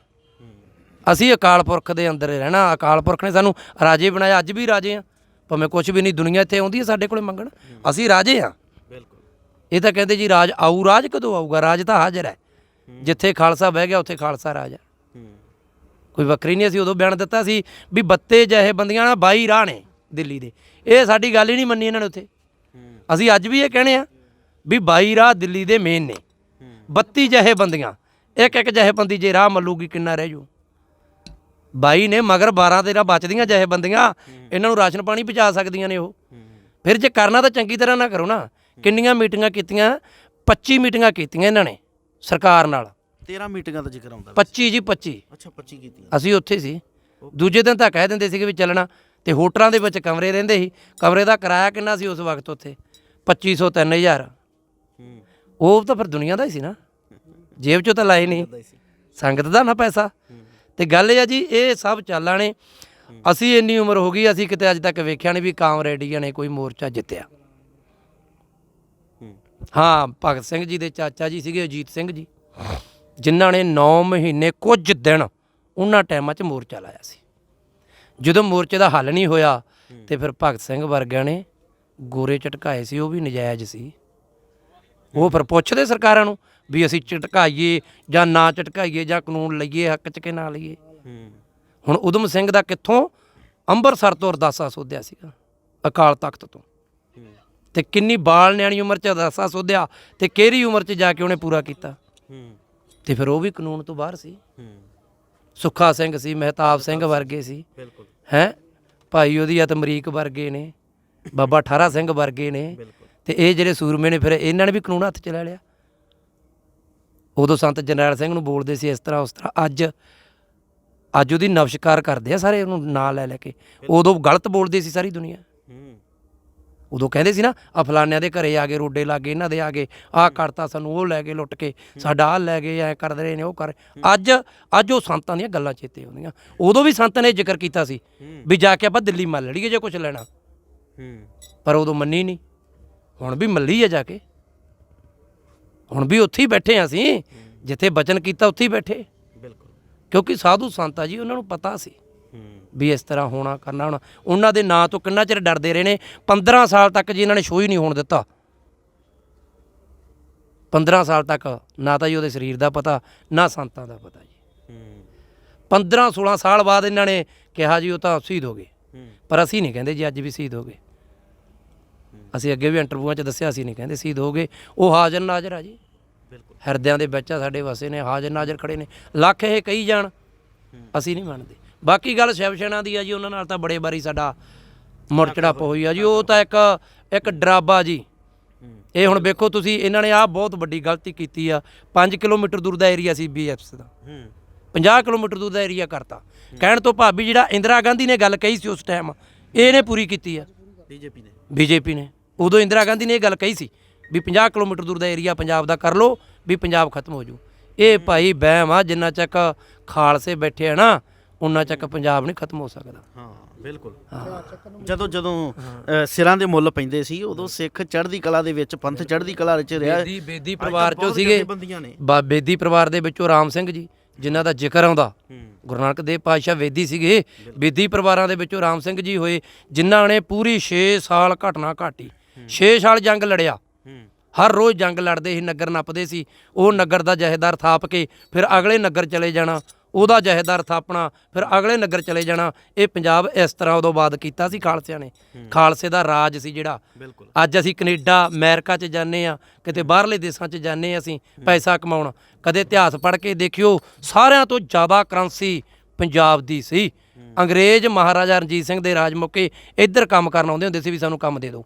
ਅਸੀਂ ਅਕਾਲ ਪੁਰਖ ਦੇ ਅੰਦਰ ਰਹਿਣਾ। ਅਕਾਲ ਪੁਰਖ ਨੇ ਸਾਨੂੰ ਰਾਜੇ ਬਣਾਇਆ, ਅੱਜ ਵੀ ਰਾਜੇ ਆ, ਭਾਵੇਂ ਕੁਛ ਵੀ ਨਹੀਂ। ਦੁਨੀਆ ਇੱਥੇ ਆਉਂਦੀ ਹੈ ਸਾਡੇ ਕੋਲੇ ਮੰਗਣ, ਅਸੀਂ ਰਾਜੇ ਆ। ਇਹ ਤਾਂ ਕਹਿੰਦੇ ਜੀ ਰਾਜ ਆਊ, ਰਾਜ ਕਦੋਂ ਆਊਗਾ? ਰਾਜ ਤਾਂ ਹਾਜ਼ਰ ਹੈ। ਜਿੱਥੇ ਖਾਲਸਾ ਬਹਿ ਗਿਆ ਉੱਥੇ ਖਾਲਸਾ ਰਾਜ ਹੈ, ਕੋਈ ਵੱਖਰੀ ਨਹੀਂ। ਅਸੀਂ ਉਦੋਂ ਬਿਆਨ ਦਿੱਤਾ ਸੀ ਵੀ 32 ਜਿਹੇ ਬੰਦੀਆਂ ਨਾਲ 22 ਰਾਹ ਨੇ ਦਿੱਲੀ ਦੇ। ਇਹ ਸਾਡੀ ਗੱਲ ਹੀ ਨਹੀਂ ਮੰਨੀ ਇਹਨਾਂ ਨੇ ਉੱਥੇ। ਅਸੀਂ ਅੱਜ ਵੀ ਇਹ ਕਹਿੰਦੇ ਆ ਵੀ 22 ਰਾਹ ਦਿੱਲੀ ਦੇ ਮੇਨ ਨੇ। 32 ਜਿਹੇ ਬੰਦੀਆਂ, ਇੱਕ ਜਿਹੇ ਬੰਦੀ ਜੇ ਰਾਹ ਮੱਲੂਗੀ ਕਿੰਨਾ ਰਹਿ ਜੂ? 22 ਨੇ, ਮਗਰ 12-13 ਬਚਦੀਆਂ ਜਿਹੇ ਬੰਦੀਆਂ ਇਹਨਾਂ ਨੂੰ ਰਾਸ਼ਨ ਪਾਣੀ ਪਹੁੰਚਾ ਸਕਦੀਆਂ ਨੇ ਉਹ। ਫਿਰ ਜੇ ਕਰਨਾ ਤਾਂ ਚੰਗੀ ਤਰ੍ਹਾਂ ਨਾ ਕਰੋ ਨਾ। ਕਿੰਨੀਆਂ ਮੀਟਿੰਗਾਂ ਕੀਤੀਆਂ? 25 ਮੀਟਿੰਗਾਂ ਕੀਤੀਆਂ ਇਹਨਾਂ ਨੇ ਸਰਕਾਰ ਨਾਲ। 13 ਮੀਟਿੰਗਾਂ ਦਾ ਜ਼ਿਕਰ ਆਉਂਦਾ। 25 ਜੀ 25। ਅੱਛਾ 25 ਕੀਤੀਆਂ। ਅਸੀਂ ਉੱਥੇ ਸੀ। ਦੂਜੇ ਦਿਨ ਤਾਂ ਕਹਿ ਦਿੰਦੇ ਸੀਗੇ ਵੀ ਚੱਲਣਾ, ਤੇ ਹੋਟਲਾਂ ਦੇ ਵਿੱਚ ਕਮਰੇ ਰਹਿੰਦੇ ਸੀ। ਕਮਰੇ ਦਾ ਕਿਰਾਇਆ ਕਿੰਨਾ ਸੀ ਉਸ ਵਕਤ ਉੱਥੇ? 2500 3000। ਉਹ ਤਾਂ ਫਿਰ ਦੁਨੀਆ ਦਾ ਹੀ ਸੀ ਨਾ, ਜੇਬ 'ਚੋਂ ਤਾਂ ਲਾਏ ਨਹੀਂ, ਸੰਗਤ ਦਾ ਨਾ ਪੈਸਾ। ਤੇ ਗੱਲ ਇਹ ਆ ਜੀ, ਇਹ ਸਭ ਚਾਲਾਂ ਨੇ। ਅਸੀਂ ਇੰਨੀ ਉਮਰ ਹੋ ਗਈ, ਅਸੀਂ ਕਿਤੇ ਅੱਜ ਤੱਕ ਵੇਖਿਆ ਨਹੀਂ ਵੀ ਕਾਮਰੇਡੀਆਂ ਨੇ ਕੋਈ ਮੋਰਚਾ ਜਿੱਤਿਆ। ਹਾਂ, ਭਗਤ ਸਿੰਘ ਜੀ ਦੇ ਚਾਚਾ ਜੀ ਸੀਗੇ ਅਜੀਤ ਸਿੰਘ ਜੀ, ਜਿਨ੍ਹਾਂ ਨੇ 9 ਮਹੀਨੇ ਕੁਝ ਦਿਨ ਉਹਨਾਂ ਟਾਈਮਾਂ 'ਚ ਮੋਰਚਾ ਲਾਇਆ ਸੀ। ਜਦੋਂ ਮੋਰਚੇ ਦਾ ਹੱਲ ਨਹੀਂ ਹੋਇਆ ਤੇ ਫਿਰ ਭਗਤ ਸਿੰਘ ਵਰਗਿਆਂ ਨੇ ਗੋਰੇ ਝਟਕਾਏ ਸੀ, ਉਹ ਵੀ ਨਜਾਇਜ਼ ਸੀ। ਉਹ ਫਿਰ ਪੁੱਛਦੇ ਸਰਕਾਰਾਂ ਨੂੰ ਵੀ ਅਸੀਂ ਝਟਕਾਈਏ ਜਾਂ ਨਾ ਝਟਕਾਈਏ, ਜਾਂ ਕਾਨੂੰਨ ਲਈਏ ਹੱਕ 'ਚ ਕਿ ਨਾ ਲਈਏ। ਹੁਣ ਉਦਮ ਸਿੰਘ ਦਾ ਕਿੱਥੋਂ ਅੰਮ੍ਰਿਤਸਰ ਤੋਂ ਅਰਦਾਸਾ ਸੋਧਿਆ ਸੀਗਾ ਅਕਾਲ ਤਖਤ ਤੋਂ, ਤੇ ਕਿੰਨੀ ਬਾਲ ਨਿਆਣੀ ਉਮਰ 'ਚ ਅਰਦਾਸਾ ਸੋਧਿਆ, ਤੇ ਕਿਹੜੀ ਉਮਰ 'ਚ ਜਾ ਕੇ ਉਹਨੇ ਪੂਰਾ ਕੀਤਾ। ਤੇ ਫਿਰ ਉਹ ਵੀ ਕਾਨੂੰਨ ਤੋਂ ਬਾਹਰ ਸੀ। ਸੁੱਖਾ ਸਿੰਘ ਸੀ, ਮਹਿਤਾਬ ਸਿੰਘ ਵਰਗੇ ਸੀ, ਹੈਂ ਭਾਈ ਉਹਦੀ ਅਤਮਰੀਕ ਵਰਗੇ ਨੇ, ਬਾਬਾ ਠਾਰਾ ਸਿੰਘ ਵਰਗੇ ਨੇ। ਤੇ ਇਹ ਜਿਹੜੇ ਸੂਰਮੇ ਨੇ, ਫਿਰ ਇਹਨਾਂ ਨੇ ਵੀ ਕਾਨੂੰਨ ਹੱਥ 'ਚ ਲੈ ਲਿਆ। ਉਦੋਂ ਸੰਤ ਜਰਨੈਲ ਸਿੰਘ ਨੂੰ ਬੋਲਦੇ ਸੀ ਇਸ ਤਰ੍ਹਾਂ ਉਸ ਤਰ੍ਹਾਂ, ਅੱਜ ਉਹਦੀ ਨਮਸਕਾਰ ਕਰਦੇ ਆ ਸਾਰੇ ਉਹਨੂੰ ਨਾਂ ਲੈ ਲੈ ਕੇ। ਉਦੋਂ ਗਲਤ ਬੋਲਦੀ ਸੀ ਸਾਰੀ ਦੁਨੀਆ। ਉਦੋਂ ਕਹਿੰਦੇ ਸੀ ਨਾ ਆ ਫਲਾਨਿਆਂ ਦੇ ਘਰੇ ਆ ਗਏ, ਰੋਡੇ ਲਾਗੇ, ਇਹਨਾਂ ਦੇ ਆ ਗਏ, ਆਹ ਕਰਤਾ ਸਾਨੂੰ, ਉਹ ਲੈ ਗਏ ਲੁੱਟ ਕੇ, ਸਾਡਾ ਆਹ ਲੈ ਗਏ, ਐਂ ਕਰਦੇ ਰਹੇ ਨੇ, ਉਹ ਕਰ। ਅੱਜ ਉਹ ਸੰਤਾਂ ਦੀਆਂ ਗੱਲਾਂ ਚੇਤੇ ਆਉਂਦੀਆਂ। ਉਦੋਂ ਵੀ ਸੰਤ ਨੇ ਜ਼ਿਕਰ ਕੀਤਾ ਸੀ ਵੀ ਜਾ ਕੇ ਆਪਾਂ ਦਿੱਲੀ ਮੰਨ ਲਈਏ ਜੇ ਕੁਛ ਲੈਣਾ, ਪਰ ਉਦੋਂ ਮੰਨੀ ਨਹੀਂ। ਹੁਣ ਵੀ ਮੱਲੀ ਆ ਜਾ ਕੇ, ਹੁਣ ਵੀ ਉੱਥੇ ਹੀ ਬੈਠੇ ਹਾਂ ਅਸੀਂ, ਜਿੱਥੇ ਬਚਨ ਕੀਤਾ ਉੱਥੇ ਹੀ ਬੈਠੇ। ਕਿਉਂਕਿ ਸਾਧੂ ਸੰਤ ਆ ਜੀ, ਉਹਨਾਂ ਨੂੰ ਪਤਾ ਸੀ ਵੀ ਇਸ ਤਰ੍ਹਾਂ ਹੋਣਾ ਕਰਨਾ ਹੋਣਾ। ਉਹਨਾਂ ਦੇ ਨਾਂ ਤੋਂ ਕਿੰਨਾ ਚਿਰ ਡਰਦੇ ਰਹੇ ਨੇ। 15 ਸਾਲ ਤੱਕ ਜੀ ਇਹਨਾਂ ਨੇ ਸ਼ੋਅ ਹੀ ਨਹੀਂ ਹੋਣ ਦਿੱਤਾ। 15 ਸਾਲ ਤੱਕ ਨਾ ਤਾਂ ਜੀ ਉਹਦੇ ਸਰੀਰ ਦਾ ਪਤਾ, ਨਾ ਸੰਤਾਂ ਦਾ ਪਤਾ ਜੀ। 15-16 ਸਾਲ ਬਾਅਦ ਇਹਨਾਂ ਨੇ ਕਿਹਾ ਜੀ ਉਹ ਤਾਂ ਸ਼ਹੀਦ ਹੋ ਗਏ। ਪਰ ਅਸੀਂ ਨਹੀਂ ਕਹਿੰਦੇ ਜੀ ਅੱਜ ਵੀ ਸ਼ਹੀਦ ਹੋ ਗਏ। ਅਸੀਂ ਅੱਗੇ ਵੀ ਇੰਟਰਵਿਊਆਂ 'ਚ ਦੱਸਿਆ, ਅਸੀਂ ਨਹੀਂ ਕਹਿੰਦੇ ਸ਼ਹੀਦ ਹੋ ਗਏ। ਉਹ ਹਾਜ਼ਰ ਨਾਜ਼ਰ ਆ ਜੀ, ਹਿਰਦਿਆਂ ਦੇ ਵਿੱਚ ਆ, ਸਾਡੇ ਵਸੇ ਨੇ, ਹਾਜ਼ਰ ਨਾਜ਼ਰ ਖੜੇ ਨੇ। ਲੱਖ ਇਹ ਕਹੀ ਜਾਣ, ਅਸੀਂ ਨਹੀਂ ਮੰਨਦੇ। ਬਾਕੀ ਗੱਲ ਸ਼ਿਵ ਸੈਨਾ ਦੀ ਆ ਜੀ, ਉਹਨਾਂ ਨਾਲ ਤਾਂ ਬੜੇ ਵਾਰੀ ਸਾਡਾ ਮੁੜ ਚੜਾਪ ਹੋਈ ਆ ਜੀ। ਉਹ ਤਾਂ ਇੱਕ ਡਰਾਬਾ ਜੀ। ਇਹ ਹੁਣ ਵੇਖੋ ਤੁਸੀਂ, ਇਹਨਾਂ ਨੇ ਆਹ ਬਹੁਤ ਵੱਡੀ ਗਲਤੀ ਕੀਤੀ ਆ। 5 ਕਿਲੋਮੀਟਰ ਦੂਰ ਦਾ ਏਰੀਆ ਸੀ BFS ਦਾ, 50 ਕਿਲੋਮੀਟਰ ਦੂਰ ਦਾ ਏਰੀਆ ਕਰਤਾ। ਕਹਿਣ ਤੋਂ ਭਾਵੀ ਜਿਹੜਾ ਇੰਦਰਾ ਗਾਂਧੀ ਨੇ ਗੱਲ ਕਹੀ ਸੀ ਉਸ ਟਾਈਮ, ਇਹਨੇ ਪੂਰੀ ਕੀਤੀ ਆ BJP ਨੇ। ਉਦੋਂ ਇੰਦਰਾ ਗਾਂਧੀ ਨੇ ਇਹ ਗੱਲ ਕਹੀ ਸੀ ਵੀ 50 ਕਿਲੋਮੀਟਰ ਦੂਰ ਦਾ ਏਰੀਆ ਪੰਜਾਬ ਦਾ ਕਰ ਲਓ ਵੀ ਪੰਜਾਬ ਖਤਮ ਹੋ ਜੂ। ਇਹ ਭਾਈ ਵਹਿਮ ਆ। ਜਿੰਨਾ ਚੱਕ ਖਾਲਸੇ ਬੈਠੇ ਆ ਨਾ, ਉਹਨਾਂ ਚੱਕ ਪੰਜਾਬ ਨਹੀਂ ਖਤਮ ਹੋ ਸਕਦਾ। ਹਾਂ ਬਿਲਕੁਲ। ਜਦੋਂ ਸਿਰਾਂ ਦੇ ਮੁੱਲ ਪੈਂਦੇ ਸੀ, ਉਦੋਂ ਸਿੱਖ ਚੜ੍ਹਦੀ ਕਲਾ ਦੇ ਵਿੱਚ, ਪੰਥ ਚੜ੍ਹਦੀ ਕਲਾ ਵਿੱਚ ਰਿਹਾ। ਬੇਦੀ ਪਰਿਵਾਰ ਚੋਂ ਸੀਗੇ, ਬੇਦੀ ਪਰਿਵਾਰ ਦੇ ਵਿੱਚੋਂ ਰਾਮ ਸਿੰਘ ਜੀ, ਜਿਨ੍ਹਾਂ ਦਾ ਜ਼ਿਕਰ ਆਉਂਦਾ। ਗੁਰੂ ਨਾਨਕ ਦੇਵ ਪਾਤਸ਼ਾਹ ਵੇਦੀ ਸੀਗੇ। ਬੇਦੀ ਪਰਿਵਾਰਾਂ ਦੇ ਵਿੱਚੋਂ ਰਾਮ ਸਿੰਘ ਜੀ ਹੋਏ, ਜਿਨ੍ਹਾਂ ਨੇ ਪੂਰੀ 6 ਸਾਲ ਘਟਨਾ ਘਾਟੀ, 6 ਸਾਲ ਜੰਗ ਲੜਿਆ। ਹਰ ਰੋਜ਼ ਜੰਗ ਲੜਦੇ ਸੀ, ਨਗਰ ਨੱਪਦੇ ਸੀ। ਉਹ ਨਗਰ ਦਾ ਜਹੇਦਾਰ ਥਾਪ ਕੇ ਫਿਰ ਅਗਲੇ ਨਗਰ ਚਲੇ ਜਾਣਾ, ਉਹਦਾ ਜਹੇਦਾਰ ਥਾਪਣਾ, ਫਿਰ ਅਗਲੇ ਨਗਰ ਚਲੇ ਜਾਣਾ। ਇਹ ਪੰਜਾਬ ਇਸ ਤਰ੍ਹਾਂ ਉਦੋਂ ਬਾਅਦ ਕੀਤਾ ਸੀ ਖਾਲਸਿਆਂ ਨੇ। ਖਾਲਸੇ ਦਾ ਰਾਜ ਸੀ ਜਿਹੜਾ। ਅੱਜ ਅਸੀਂ ਕੈਨੇਡਾ, ਅਮਰੀਕਾ 'ਚ ਜਾਂਦੇ ਹਾਂ, ਕਿਤੇ ਬਾਹਰਲੇ ਦੇਸ਼ਾਂ 'ਚ ਜਾਂਦੇ ਹਾਂ ਅਸੀਂ ਪੈਸਾ ਕਮਾਉਣ। ਕਦੇ ਇਤਿਹਾਸ ਪੜ੍ਹ ਕੇ ਦੇਖਿਓ, ਸਾਰਿਆਂ ਤੋਂ ਜ਼ਿਆਦਾ ਕਰੰਸੀ ਪੰਜਾਬ ਦੀ ਸੀ। ਅੰਗਰੇਜ਼ ਮਹਾਰਾਜਾ ਰਣਜੀਤ ਸਿੰਘ ਦੇ ਰਾਜ ਮੌਕੇ ਇੱਧਰ ਕੰਮ ਕਰਨ ਆਉਂਦੇ ਹੁੰਦੇ ਸੀ ਵੀ ਸਾਨੂੰ ਕੰਮ ਦੇ ਦਿਓ।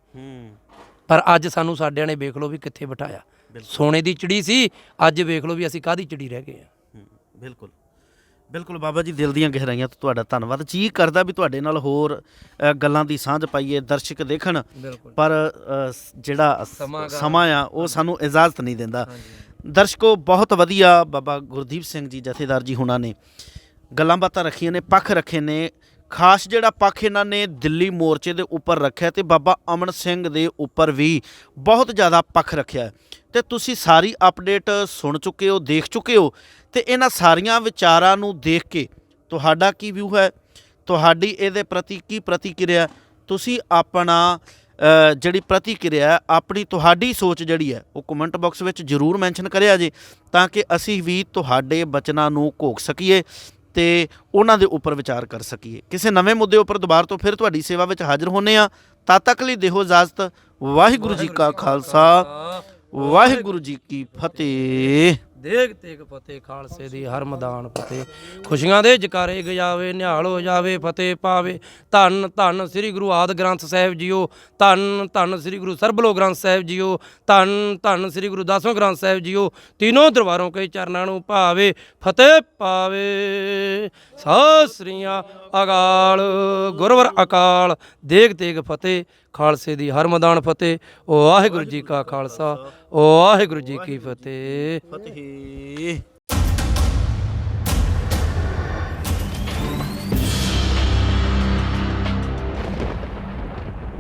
ਪਰ ਅੱਜ ਸਾਨੂੰ ਸਾਡਿਆਂ ਨੇ ਵੇਖ ਲਓ ਵੀ ਕਿੱਥੇ ਬਿਠਾਇਆ। ਸੋਨੇ ਦੀ ਚਿੜੀ ਸੀ, ਅੱਜ ਵੇਖ ਲਓ ਵੀ ਅਸੀਂ ਕਾਹਦੀ ਚਿੜੀ ਰਹਿ ਗਏ ਆ। ਬਿਲਕੁਲ। ਬਿਲਕੁਲ ਬਾਬਾ ਜੀ, ਦਿਲ ਦੀਆਂ ਗਹਿਰਾਈਆਂ ਤੋਂ ਤੁਹਾਡਾ ਧੰਨਵਾਦ। ਜੀ ਕਰਦਾ ਵੀ ਤੁਹਾਡੇ ਨਾਲ ਹੋਰ ਗੱਲਾਂ ਦੀ ਸਾਂਝ ਪਾਈਏ, ਦਰਸ਼ਕ ਦੇਖਣ, ਬਿਲਕੁਲ ਪਰ ਜਿਹੜਾ ਸਮਾਂ ਆ ਉਹ ਸਾਨੂੰ ਇਜਾਜ਼ਤ ਨਹੀਂ ਦਿੰਦਾ। ਦਰਸ਼ਕੋ, ਬਹੁਤ ਵਧੀਆ ਬਾਬਾ ਗੁਰਦੀਪ ਸਿੰਘ ਜੀ ਜਥੇਦਾਰ ਜੀ ਹੁਣਾਂ ਨੇ ਗੱਲਾਂ ਬਾਤਾਂ ਰੱਖੀਆਂ ਨੇ, ਪੱਖ ਰੱਖੇ ਨੇ। ਖਾਸ ਜਿਹੜਾ ਪੱਖ ਇਹਨਾਂ ਨੇ ਦਿੱਲੀ ਮੋਰਚੇ ਦੇ ਉੱਪਰ ਰੱਖਿਆ ਤੇ ਬਾਬਾ ਅਮਨ ਸਿੰਘ ਦੇ ਉੱਪਰ ਵੀ ਬਹੁਤ ਜ਼ਿਆਦਾ ਪੱਖ ਰੱਖਿਆ ਤੇ ਤੁਸੀਂ ਸਾਰੀ ਅਪਡੇਟ ਸੁਣ ਚੁੱਕੇ ਹੋ, ਦੇਖ ਚੁੱਕੇ ਹੋ। ਤੇ ਇਹਨਾਂ ਸਾਰੀਆਂ ਵਿਚਾਰਾਂ ਨੂੰ ਦੇਖ ਕੇ ਤੁਹਾਡਾ ਕੀ ਵਿਊ ਹੈ, ਤੁਹਾਡੀ ਇਹਦੇ ਪ੍ਰਤੀ ਕੀ ਪ੍ਰਤੀਕਿਰਿਆ? ਤੁਸੀਂ ਆਪਣਾ ਜਿਹੜੀ ਪ੍ਰਤੀਕਿਰਿਆ, ਆਪਣੀ ਤੁਹਾਡੀ ਸੋਚ ਜਿਹੜੀ ਹੈ ਉਹ ਕਮੈਂਟ ਬਾਕਸ ਵਿੱਚ ਜ਼ਰੂਰ ਮੈਂਸ਼ਨ ਕਰਿਆ ਜੇ, ਤਾਂ ਕਿ ਅਸੀਂ ਵੀ ਤੁਹਾਡੇ ਬਚਨਾਂ ਨੂੰ ਘੋਖ ਸਕੀਏ ਤੇ ਉਹਨਾਂ ਦੇ ਉੱਪਰ ਵਿਚਾਰ ਕਰ ਸਕੀਏ। ਕਿਸੇ ਨਵੇਂ ਮੁੱਦੇ ਉੱਪਰ ਦੁਬਾਰਾ ਤੋਂ ਫਿਰ ਤੁਹਾਡੀ ਸੇਵਾ ਵਿੱਚ ਹਾਜ਼ਰ ਹੁੰਦੇ ਹਾਂ। ਤਦ ਤੱਕ ਲਈ ਦਿਓ ਇਜਾਜ਼ਤ। ਵਾਹਿਗੁਰੂ ਜੀ ਕਾ ਖਾਲਸਾ, ਵਾਹਿਗੁਰੂ ਜੀ ਕੀ ਫਤਿਹ। ਦੇਗ ਤੇਗ ਫਤਿਹ, ਖਾਲਸੇ ਦੀ ਹਰ ਮੈਦਾਨ ਫਤਿਹ। ਖੁਸ਼ੀਆਂ ਦੇ ਜਕਾਰੇ ਗਜਾਵੇ, ਨਿਹਾਲ ਹੋ ਜਾਵੇ, ਫਤਿਹ ਪਾਵੇ। ਧੰਨ ਧੰਨ ਸ੍ਰੀ ਗੁਰੂ ਆਦਿ ਗ੍ਰੰਥ ਸਾਹਿਬ ਜੀਓ, ਧੰਨ ਧੰਨ ਸ੍ਰੀ ਗੁਰੂ ਸਰਬਲੋ ਗ੍ਰੰਥ ਸਾਹਿਬ ਜੀਓ, ਧੰਨ ਧੰਨ ਸ੍ਰੀ ਗੁਰੂ ਦਸਵੇਂ ਗ੍ਰੰਥ ਸਾਹਿਬ ਜੀਓ। तीनों दरबारों के चरणां नूं भावे, फतेह पावे। सत श्री अकाल, गुरवर अकाल, देग तेग फतेह, खालसे दी हर मैदान फतेह। वाहिगुरू जी का खालसा, वाहिगुरू जी की फतेह। ਫਤਿਹ।